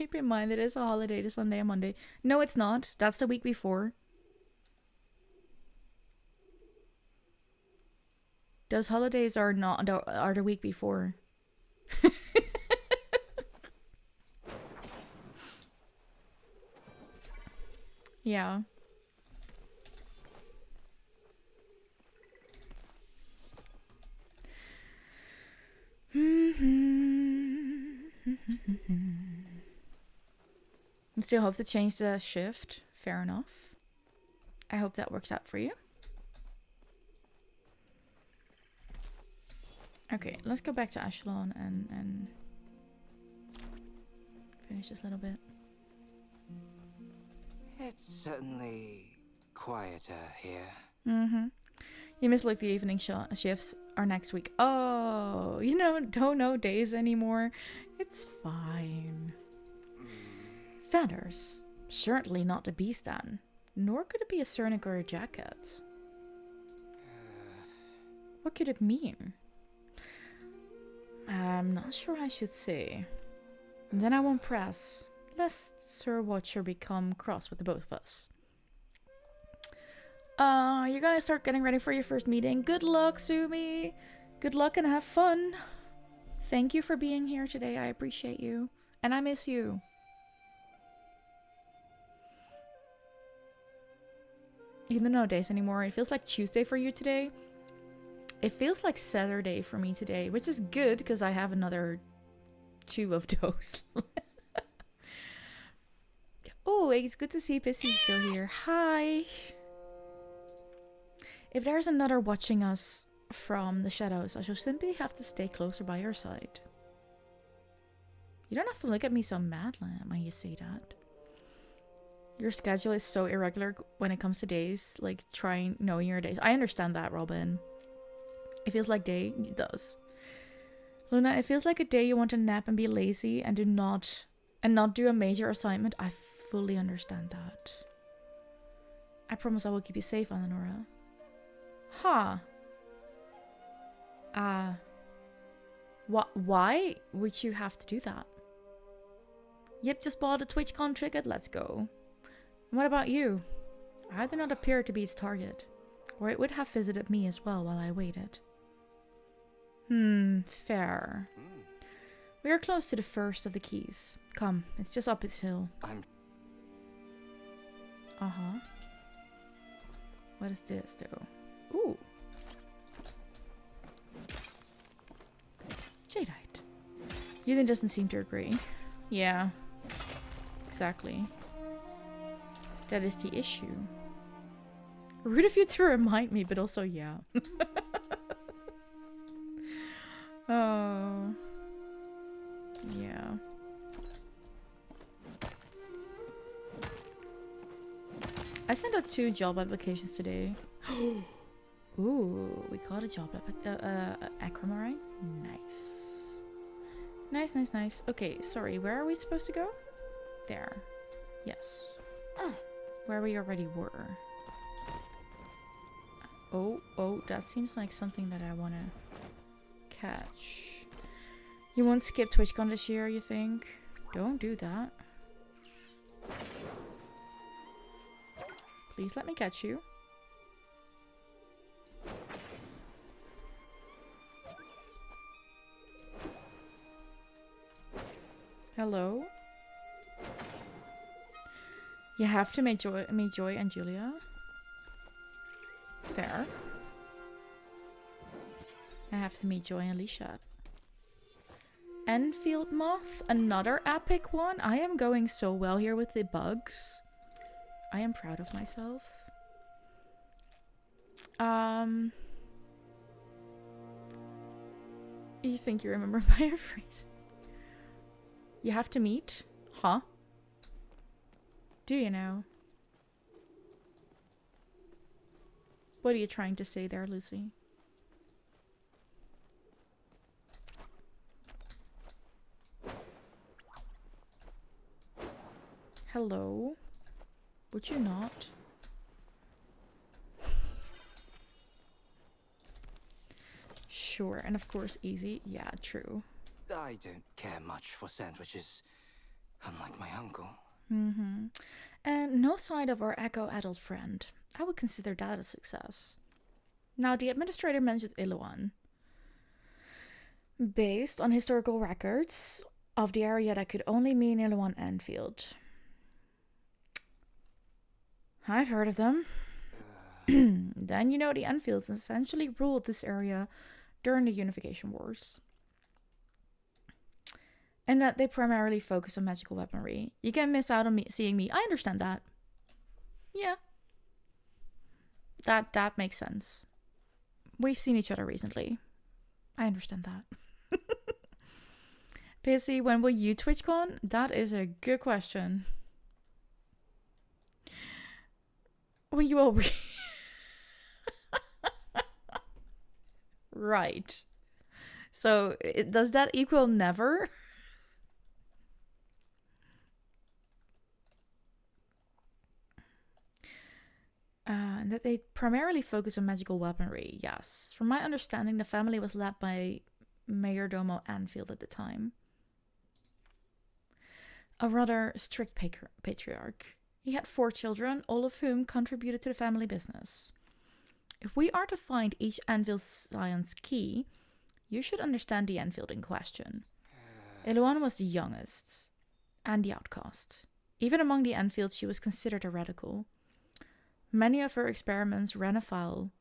keep in mind it is a holiday to Sunday and Monday. No, it's not. That's the week before. Those holidays are not are the week before. Yeah. I still hope to change the shift. Fair enough. I hope that works out for you. Okay, let's go back to Echelon and finish this little bit. It's certainly quieter here. Mm-hmm. You missed like the evening shifts are next week. Oh, you know, don't know days anymore. It's fine. Feathers. Certainly not the beast then. Nor could it be a Cernic or a jacket. What could it mean? I'm not sure I should say. Then I won't press, lest Sir Watcher become cross with the both of us. You're gonna start getting ready for your first meeting. Good luck, Sumi. Good luck and have fun. Thank you for being here today. I appreciate you. And I miss you. You don't know days anymore. It feels like Tuesday for you today. It feels like Saturday for me today, which is good because I have another 2 of those. Oh, it's good to see Pissy still here. Hi. If there's another watching us from the shadows, I shall simply have to stay closer by your side. You don't have to look at me so mad when you say that. Your schedule is so irregular when it comes to days, like trying knowing your days. I understand that, Robin. It feels like day. It does. Luna, it feels like a day you want to nap and be lazy and not do a major assignment. I fully understand that. I promise I will keep you safe, Eleonora. Huh. Why would you have to do that? Yep, just bought a TwitchCon ticket. Let's go. What about you? I do not appear to be its target. Or it would have visited me as well while I waited. Fair. We are close to the first of the keys. Come, it's just up its hill. Uh-huh. What is this, though? Ooh. Jadeite. Yudin doesn't seem to agree. Yeah. Exactly. That is the issue. Rude of you to remind me, but also yeah. Oh. Yeah. I sent out 2 job applications today. Ooh, we got a job aquamarine. Nice. Nice. Okay, sorry, where are we supposed to go? There. Yes. Where we already were. Oh, that seems like something that I want to catch. You won't skip TwitchCon this year, you think? Don't do that. Please let me catch you. Hello? You have to meet Joy and Julia. Fair. I have to meet Joy and Alicia. Enfield Moth, another epic one. I am going so well here with the bugs. I am proud of myself. You think you remember my phrase? You have to meet? Huh? Do you know? What are you trying to say there, Lucy? Hello? Would you not? Sure, and of course easy. Yeah, true. I don't care much for sandwiches. unlike my uncle. Mm-hmm. And no sign of our echo adult friend. I would consider that a success. Now, the administrator mentioned Iluan. Based on historical records of the area, that could only mean Iluan Enfield. I've heard of them. Then you know the Enfields essentially ruled this area during the Unification Wars. And that they primarily focus on magical weaponry. You can miss out on seeing me. I understand that. Yeah. That makes sense. We've seen each other recently. I understand that. Pissy, when will you TwitchCon? That is a good question. When you will Right. So, does that equal never? And that they primarily focus on magical weaponry, yes. From my understanding, the family was led by Mayordomo Anfield at the time. A rather strict patriarch. He had 4 children, all of whom contributed to the family business. If we are to find each Anfield's science key, you should understand the Anfield in question. Iluan was the youngest and the outcast. Even among the Anfields, she was considered a radical. Many of her experiments ran afoul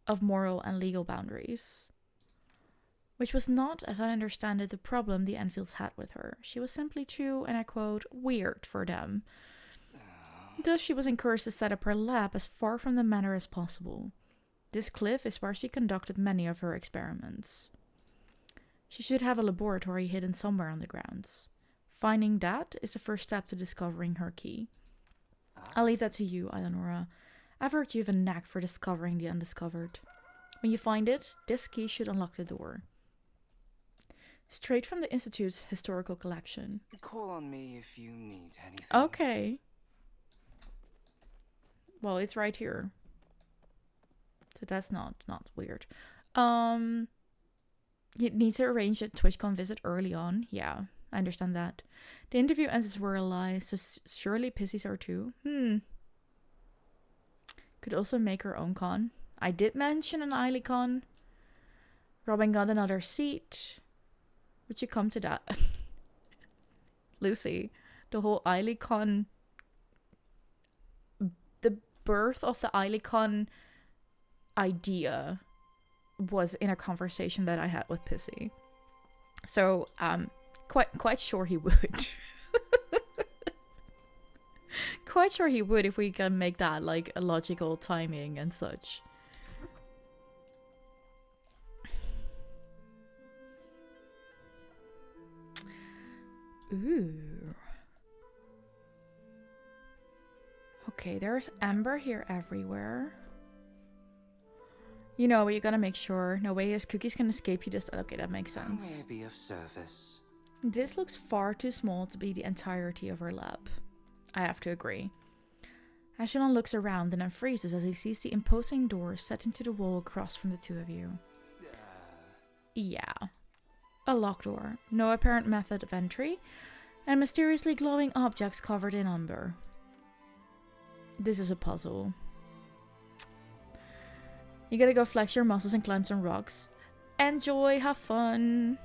of moral and legal boundaries, which was not, as I understand it, the problem the Enfields had with her. She was simply too, and I quote, weird for them. Thus, she was encouraged to set up her lab as far from the manor as possible. This cliff is where she conducted many of her experiments. She should have a laboratory hidden somewhere on the grounds. Finding that is the first step to discovering her key. I'll leave that to you, Eleonora. I've heard you have a knack for discovering the undiscovered. When you find it, this key should unlock the door. Straight from the Institute's historical collection. Call on me if you need anything. Okay. Well, it's right here. So that's not weird. You need to arrange a TwitchCon visit early on. Yeah, I understand that. The interview answers were a lie, so surely Pissies are too. Could also make her own con. I did mention an Eilicon. Robin got another seat. Would you come to that? Lucy, the whole Eilicon... The birth of the Eilicon idea was in a conversation that I had with Pissy. So, quite sure he would. Quite sure he would if we can make that like a logical timing and such. Ooh. Okay, there's amber here everywhere. You know, but you gotta make sure. No way his cookies can escape you just... Okay, that makes sense. May be of service. This looks far too small to be the entirety of her lab. I have to agree. Echelon looks around and then freezes as he sees the imposing door set into the wall across from the two of you. Yeah. A locked door, no apparent method of entry, and mysteriously glowing objects covered in umber. This is a puzzle. You gotta go flex your muscles and climb some rocks. Enjoy, have fun.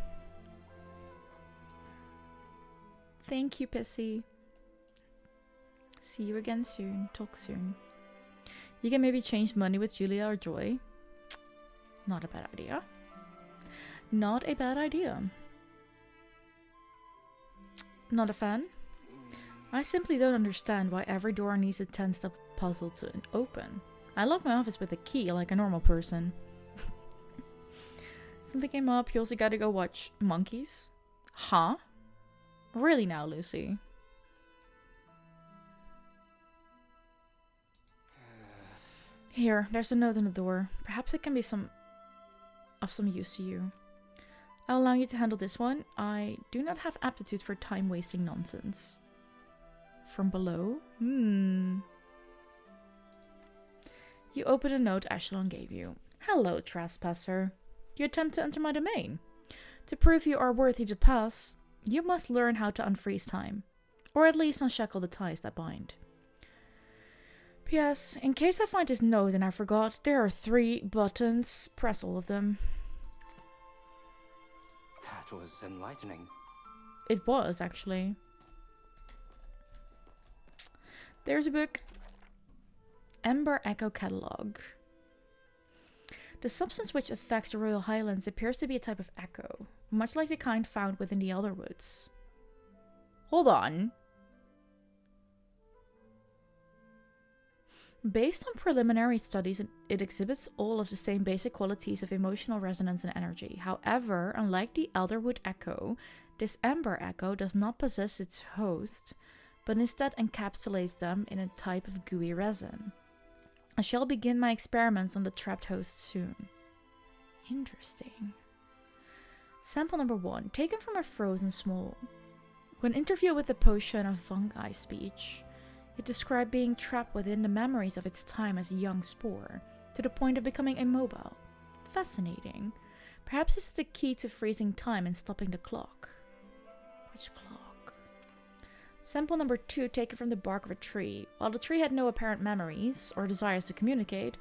Thank you, Pissy. See you again soon. Talk soon. You can maybe change money with Julia or Joy. Not a bad idea. Not a bad idea. Not a fan? I simply don't understand why every door needs a 10-step puzzle to open. I lock my office with a key like a normal person. Something came up. You also gotta go watch monkeys. Huh? Really now, Lucy? Here, there's a note on the door. Perhaps it can be of some use to you. I'll allow you to handle this one. I do not have aptitude for time-wasting nonsense. From below? You open a note Echelon gave you. Hello, trespasser. You attempt to enter my domain. To prove you are worthy to pass, You must learn how to unfreeze time, or at least unshackle the ties that bind. P.S. In case I find this note and I forgot, there are 3 buttons. Press all of them. That was enlightening. It was, actually. There's a book. Ember Echo Catalogue. The substance which affects the Royal Highlands appears to be a type of echo, much like the kind found within the Elder Woods. Hold on. Based on preliminary studies, it exhibits all of the same basic qualities of emotional resonance and energy. However, unlike the Elderwood echo, this Ember echo does not possess its host, but instead encapsulates them in a type of gooey resin. I shall begin my experiments on the trapped host soon. Interesting. Sample number 1, taken from a frozen small. When interviewed with the potion of fungi speech, it described being trapped within the memories of its time as a young spore, to the point of becoming immobile. Fascinating. Perhaps this is the key to freezing time and stopping the clock. Which clock? Sample number 2, taken from the bark of a tree. While the tree had no apparent memories, or desires to communicate,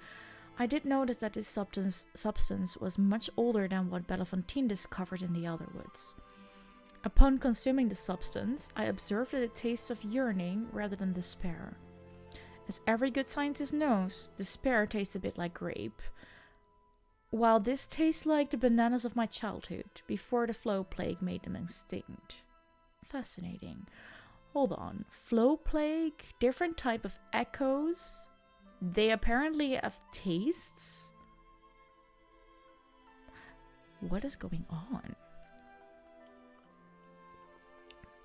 I did notice that this substance was much older than what Belafontaine discovered in the Elder Woods. Upon consuming the substance, I observed that it tastes of yearning rather than despair. As every good scientist knows, despair tastes a bit like grape, while this tastes like the bananas of my childhood, before the flow plague made them extinct. Fascinating. Hold on. Flow plague? Different type of echoes? They apparently have tastes? What is going on?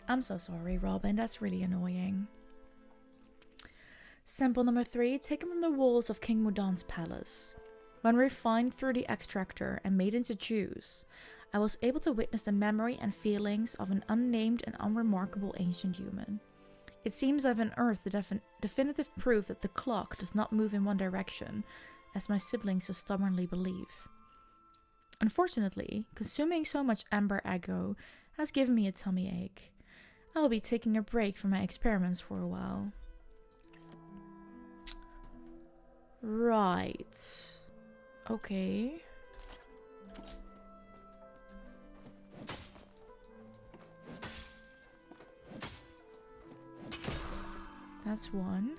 I'm so sorry, Robin. That's really annoying. Sample number 3, taken from the walls of King Mudan's palace. When refined through the extractor and made into juice, I was able to witness the memory and feelings of an unnamed and unremarkable ancient human. It seems I've unearthed the definitive proof that the clock does not move in one direction, as my siblings so stubbornly believe. Unfortunately, consuming so much Ember Echo has given me a tummy ache. I'll be taking a break from my experiments for a while. Right. Okay. That's 1.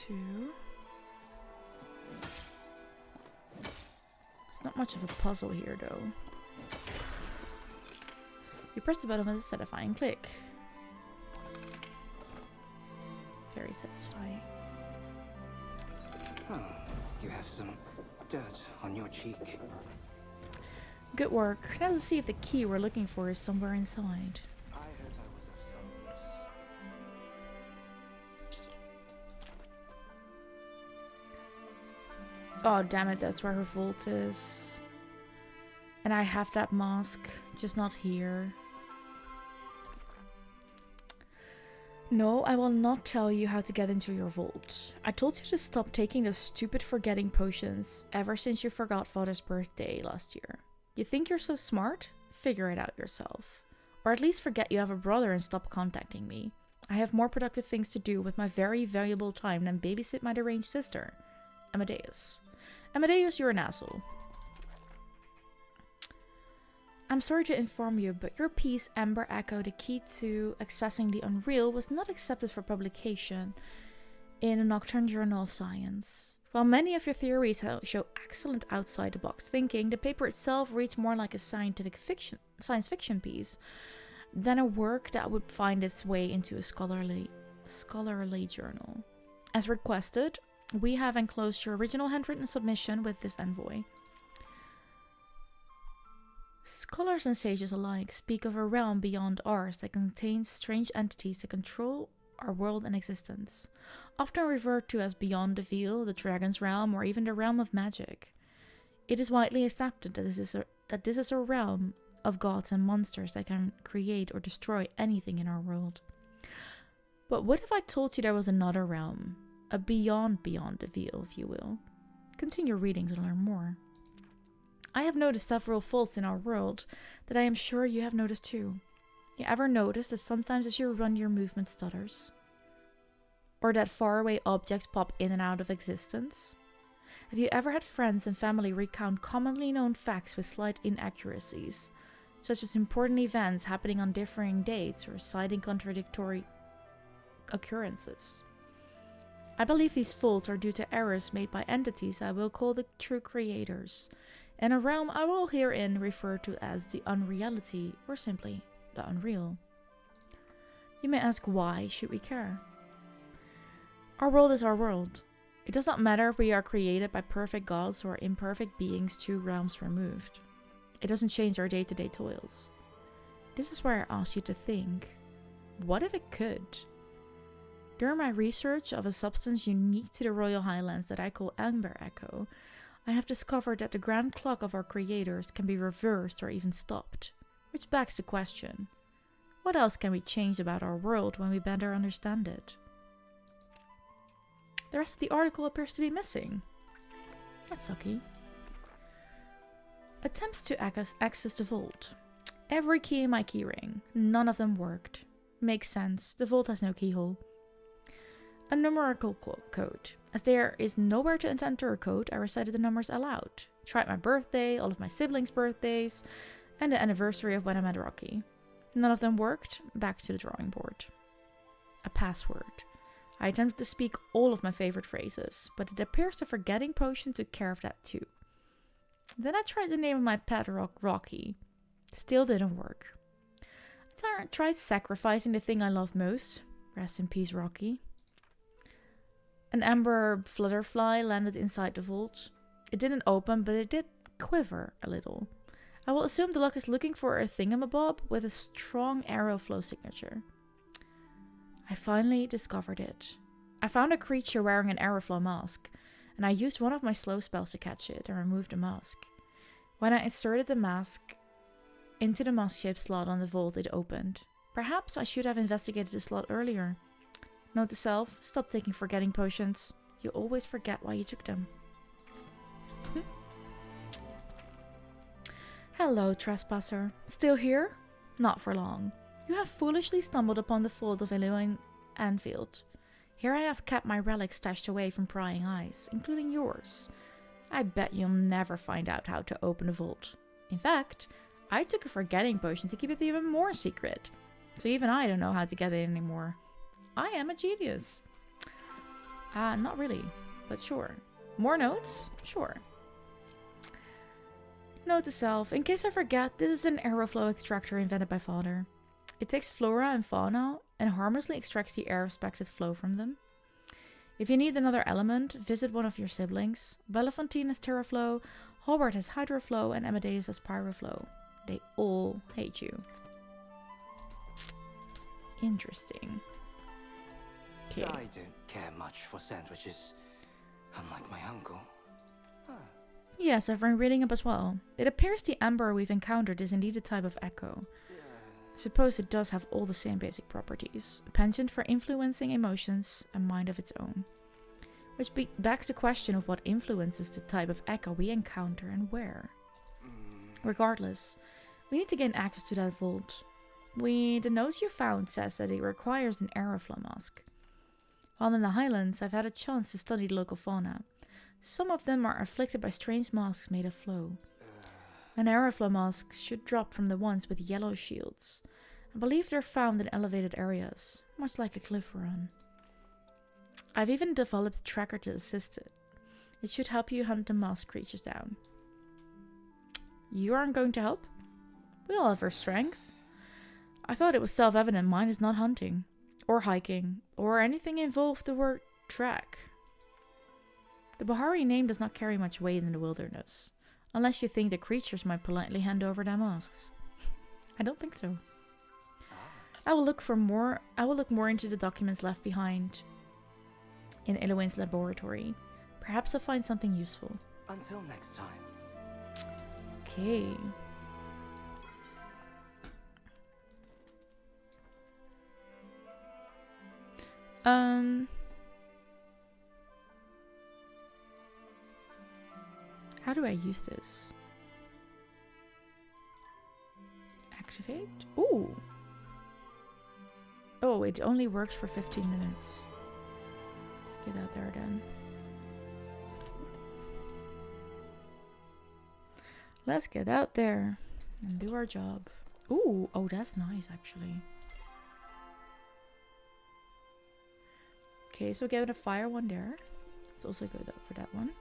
2. Not much of a puzzle here, though. You press the button with a satisfying click. Very satisfying. Oh, you have some dirt on your cheek. Good work. Now let's see if the key we're looking for is somewhere inside. I heard I was of some use. Oh, damn it, that's where her vault is. And I have that mask, just not here. No, I will not tell you how to get into your vault. I told you to stop taking those stupid forgetting potions ever since you forgot Father's birthday last year. You think you're so smart? Figure it out yourself. Or at least forget you have a brother and stop contacting me. I have more productive things to do with my very valuable time than babysit my deranged sister, Amadeus. Amadeus, you're an asshole. I'm sorry to inform you, but your piece, Ember Echo, the key to accessing the unreal, was not accepted for publication in a Nocturne Journal of Science. While many of your theories show excellent outside-the-box thinking, the paper itself reads more like a science fiction piece than a work that would find its way into a scholarly journal. As requested, we have enclosed your original handwritten submission with this envoy. Scholars and sages alike speak of a realm beyond ours that contains strange entities that control our world and existence, often referred to as beyond the veil, the dragon's realm, or even the realm of magic. It is widely accepted that this is a realm of gods and monsters that can create or destroy anything in our world. But what if I told you there was another realm? A beyond the veil, if you will. Continue reading to learn more. I have noticed several faults in our world that I am sure you have noticed too. You ever notice that sometimes as you run your movement stutters? Or that faraway objects pop in and out of existence? Have you ever had friends and family recount commonly known facts with slight inaccuracies, such as important events happening on differing dates or citing contradictory occurrences? I believe these faults are due to errors made by entities I will call the true creators, in a realm I will herein refer to as the unreality or simply the unreal. You may ask, why should we care? Our world is our world. It does not matter if we are created by perfect gods or imperfect beings 2 realms removed. It doesn't change our day-to-day toils. This is where I ask you to think, what if it could? During my research of a substance unique to the Royal Highlands that I call Amber Echo, I have discovered that the grand clock of our creators can be reversed or even stopped. Which begs the question, what else can we change about our world when we better understand it? The rest of the article appears to be missing. That's sucky. Attempts to access the vault. Every key in my keyring. None of them worked. Makes sense, the vault has no keyhole. A numerical code. As there is nowhere to enter a code, I recited the numbers aloud. Tried my birthday, all of my siblings' birthdays, and the anniversary of when I met Rocky. None of them worked. Back to the drawing board. A password. I attempted to speak all of my favorite phrases, but it appears the forgetting potion took care of that too. Then I tried the name of my pet rock, Rocky. Still didn't work. I tried sacrificing the thing I loved most. Rest in peace, Rocky. An amber flutterfly landed inside the vault. It didn't open, but it did quiver a little. I will assume the lock is looking for a thingamabob with a strong arrow flow signature. I finally discovered it. I found a creature wearing an arrowflow mask, and I used one of my slow spells to catch it and remove the mask. When I inserted the mask into the mask-shaped slot on the vault, it opened. Perhaps I should have investigated the slot earlier. Note to self, stop taking forgetting potions. You always forget why you took them. Hello, trespasser. Still here? Not for long. You have foolishly stumbled upon the vault of Eloin Anfield. Here I have kept my relics stashed away from prying eyes, including yours. I bet you'll never find out how to open the vault. In fact, I took a forgetting potion to keep it even more secret, so even I don't know how to get it anymore. I am a genius. Not really, but sure. More notes? Sure. Note to self, in case I forget, this is an aeroflow extractor invented by father. It takes flora and fauna and harmlessly extracts the air expected flow from them. If you need another element, visit one of your siblings. Belafonte has Terraflow, Hobart has Hydroflow, and Amadeus has Pyroflow. They all hate you. Interesting. Okay. I don't care much for sandwiches, unlike my uncle. Yes, I've been reading up as well. It appears the amber we've encountered is indeed a type of echo. I suppose it does have all the same basic properties. A penchant for influencing emotions, a mind of its own. Which begs the question of what influences the type of echo we encounter and where. Regardless, we need to gain access to that vault. The notes you found says that it requires an aeroflow mask. While in the Highlands, I've had a chance to study the local fauna. Some of them are afflicted by strange masks made of flow. An aeroflow mask should drop from the ones with yellow shields. I believe they're found in elevated areas, much like the cliff we're on. I've even developed a tracker to assist it. It should help you hunt the masked creatures down. You aren't going to help? We all have our strength. I thought it was self-evident mine is not hunting, or hiking, or anything involved the word track. The Bahari name does not carry much weight in the wilderness, unless you think the creatures might politely hand over their masks. I don't think so. I will look more into the documents left behind in Eloin's laboratory. Perhaps I'll find something useful. Until next time. Okay. do I use this? Activate? Ooh. Oh, it only works for 15 minutes. Let's get out there then. Let's get out there and do our job. Ooh, oh, that's nice actually. Okay, so get a fire one there. Let's also go for that one.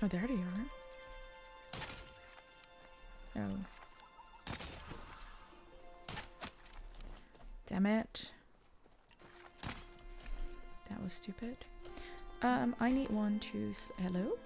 Oh, there they are. Oh. Damn it. That was stupid. I need one to... Hello?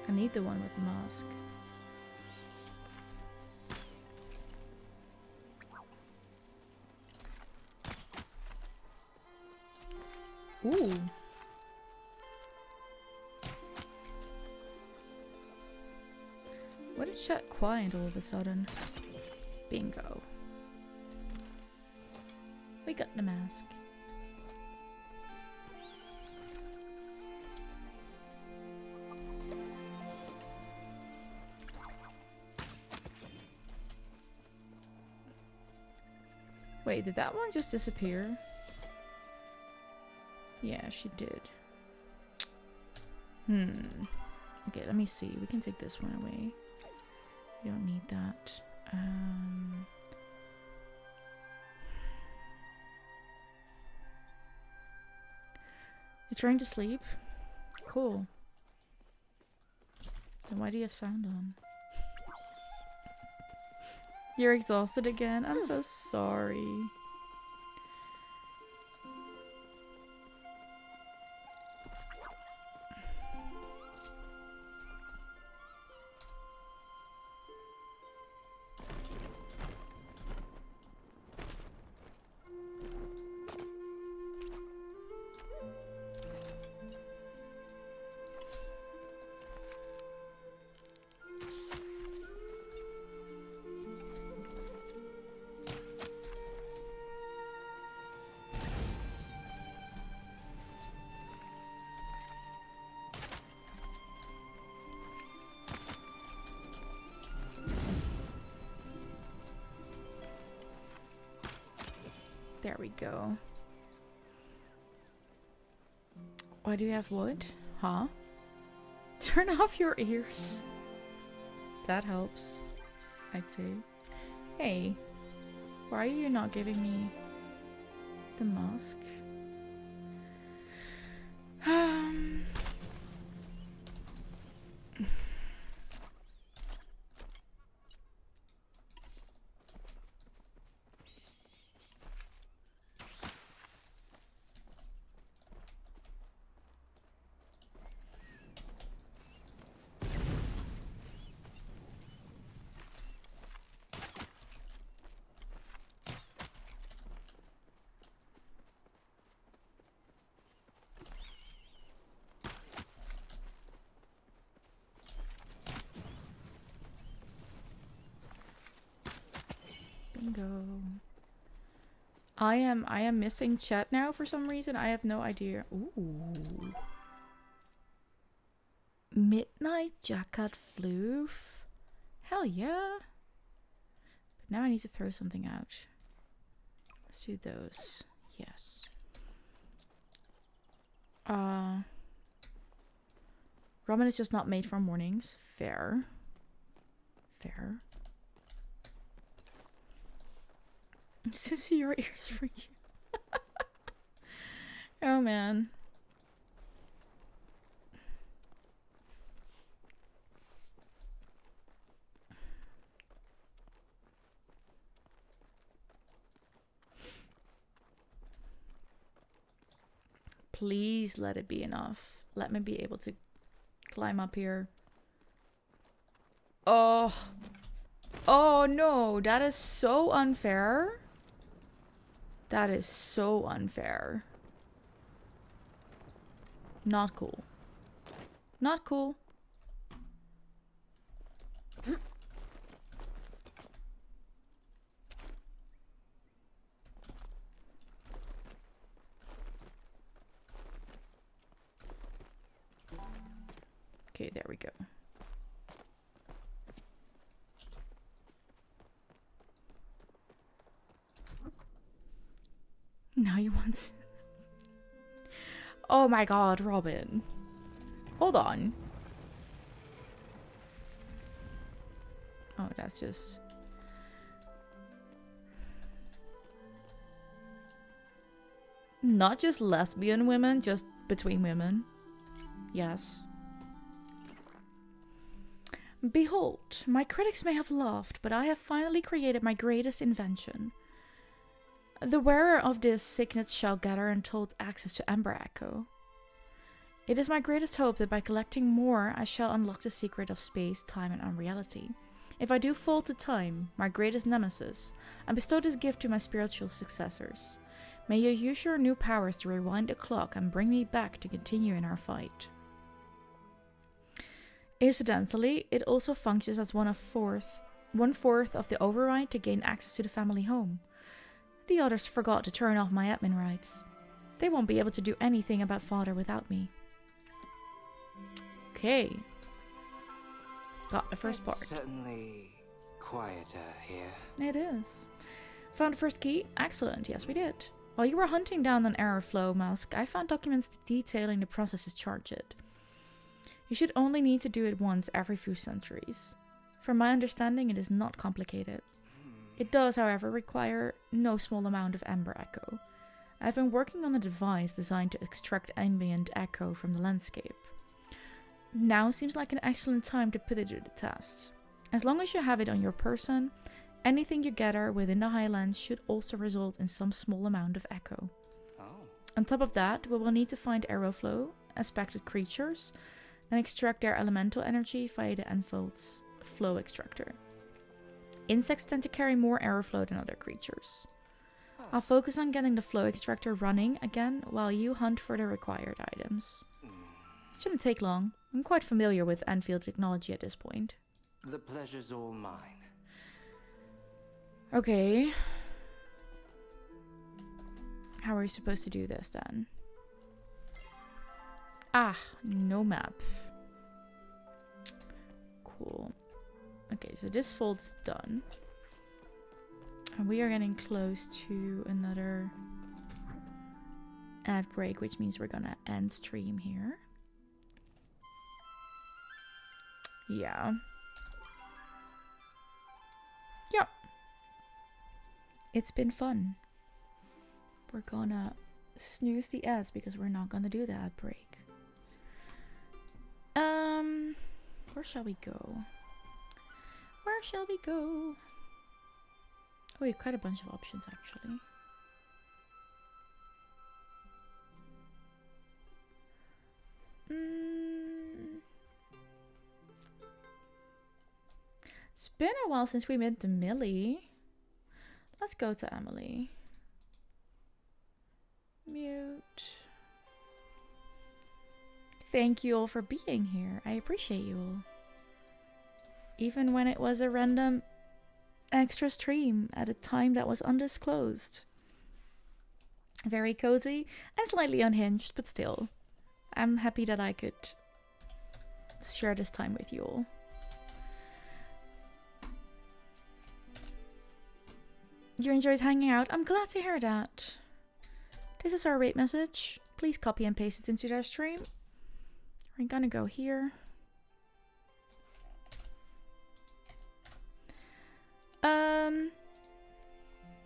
I need the one with the mask. Ooh. What is chat quiet all of a sudden? Bingo. We got the mask. Wait, did that one just disappear? Yeah, she did. Okay, let me see. We can take this one away. We don't need that. You're trying to sleep? Cool. Then why do you have sound on? You're exhausted again? I'm so sorry. There we go. Why do you have wood? Huh? Turn off your ears. That helps, I'd say. Hey, why are you not giving me the mask? Bingo. I am missing chat now for some reason. I have no idea. Ooh. Midnight Jacket Floof. Hell yeah. But now I need to throw something out. Let's do those. Yes. Ramen is just not made for mornings. Fair. Fair. Sissy, your ears for you. Oh man. Please let it be enough. Let me be able to climb up here. Oh. Oh no, that is so unfair. That is so unfair. Not cool. Not cool. Okay, there we go. Now you want... Oh my god, Robin. Hold on. Oh, that's just... Not just lesbian women, just between women. Yes. Behold, my critics may have laughed, but I have finally created my greatest invention. The wearer of this signet shall gather untold access to Ember Echo. It is my greatest hope that by collecting more, I shall unlock the secret of space, time, and unreality. If I do fall to time, my greatest nemesis, and bestow this gift to my spiritual successors, may you use your new powers to rewind the clock and bring me back to continue in our fight. Incidentally, it also functions as one fourth of the override to gain access to the family home. The others forgot to turn off my admin rights. They won't be able to do anything about Father without me. Okay. Got the first part. Certainly quieter here. It is. Found the first key? Excellent. Yes, we did. While you were hunting down an error flow mask, I found documents detailing the process to charge it. You should only need to do it once every few centuries. From my understanding, it is not complicated. It does, however, require no small amount of Ember Echo. I've been working on a device designed to extract ambient echo from the landscape. Now seems like an excellent time to put it to the test. As long as you have it on your person, anything you gather within the Highlands should also result in some small amount of echo. Oh. On top of that, we will need to find Aeroflow, aspected creatures, and extract their elemental energy via the Enfold's flow extractor. Insects tend to carry more aeroflow than other creatures. I'll focus on getting the flow extractor running again while you hunt for the required items. It shouldn't take long. I'm quite familiar with Enfield technology at this point. The pleasure's all mine. Okay. How are we supposed to do this then? Ah, no map. Cool. Okay, so this fold is done. And we are getting close to another ad break, which means we're gonna end stream here. Yeah. Yep. It's been fun. We're gonna snooze the ads because we're not gonna do the ad break. Where shall we go? Where shall we go? Oh, we have quite a bunch of options actually. It's been a while since we met to Millie. Let's go to Emily. Mute. Thank you all for being here. I appreciate you all. Even when it was a random extra stream at a time that was undisclosed. Very cozy and slightly unhinged, but still. I'm happy that I could share this time with you all. You enjoyed hanging out? I'm glad to hear that. This is our rate message. Please copy and paste it into their stream. We're gonna go here.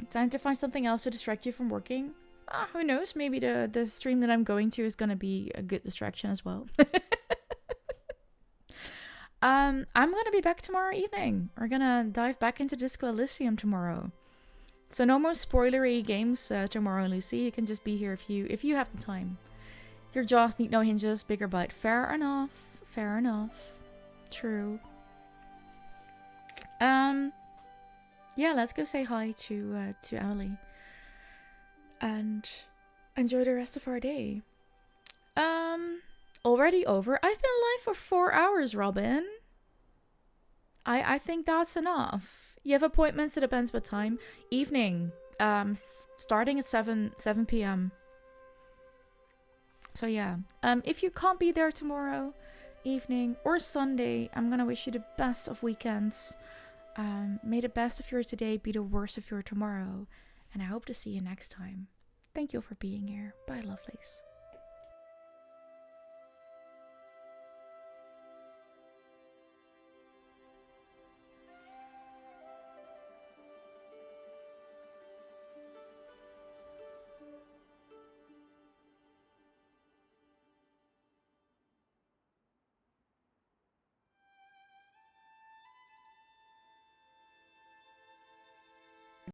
Time to find something else to distract you from working. Who knows? Maybe the stream that I'm going to is gonna be a good distraction as well. I'm gonna be back tomorrow evening. We're gonna dive back into Disco Elysium tomorrow. So no more spoilery games tomorrow, Lucy. You can just be here if you have the time. Your jaws need no hinges, bigger bite. Fair enough. Fair enough. True. Yeah, let's go say hi to Emily. And enjoy the rest of our day. Already over? I've been live for 4 hours, Robin. I think that's enough. You have appointments, it depends what time. Evening. Starting at 7 p.m. So yeah. If you can't be there tomorrow evening or Sunday, I'm gonna wish you the best of weekends. May the best of your today be the worst of your tomorrow. And I hope to see you next time. Thank you for being here. Bye, lovelies.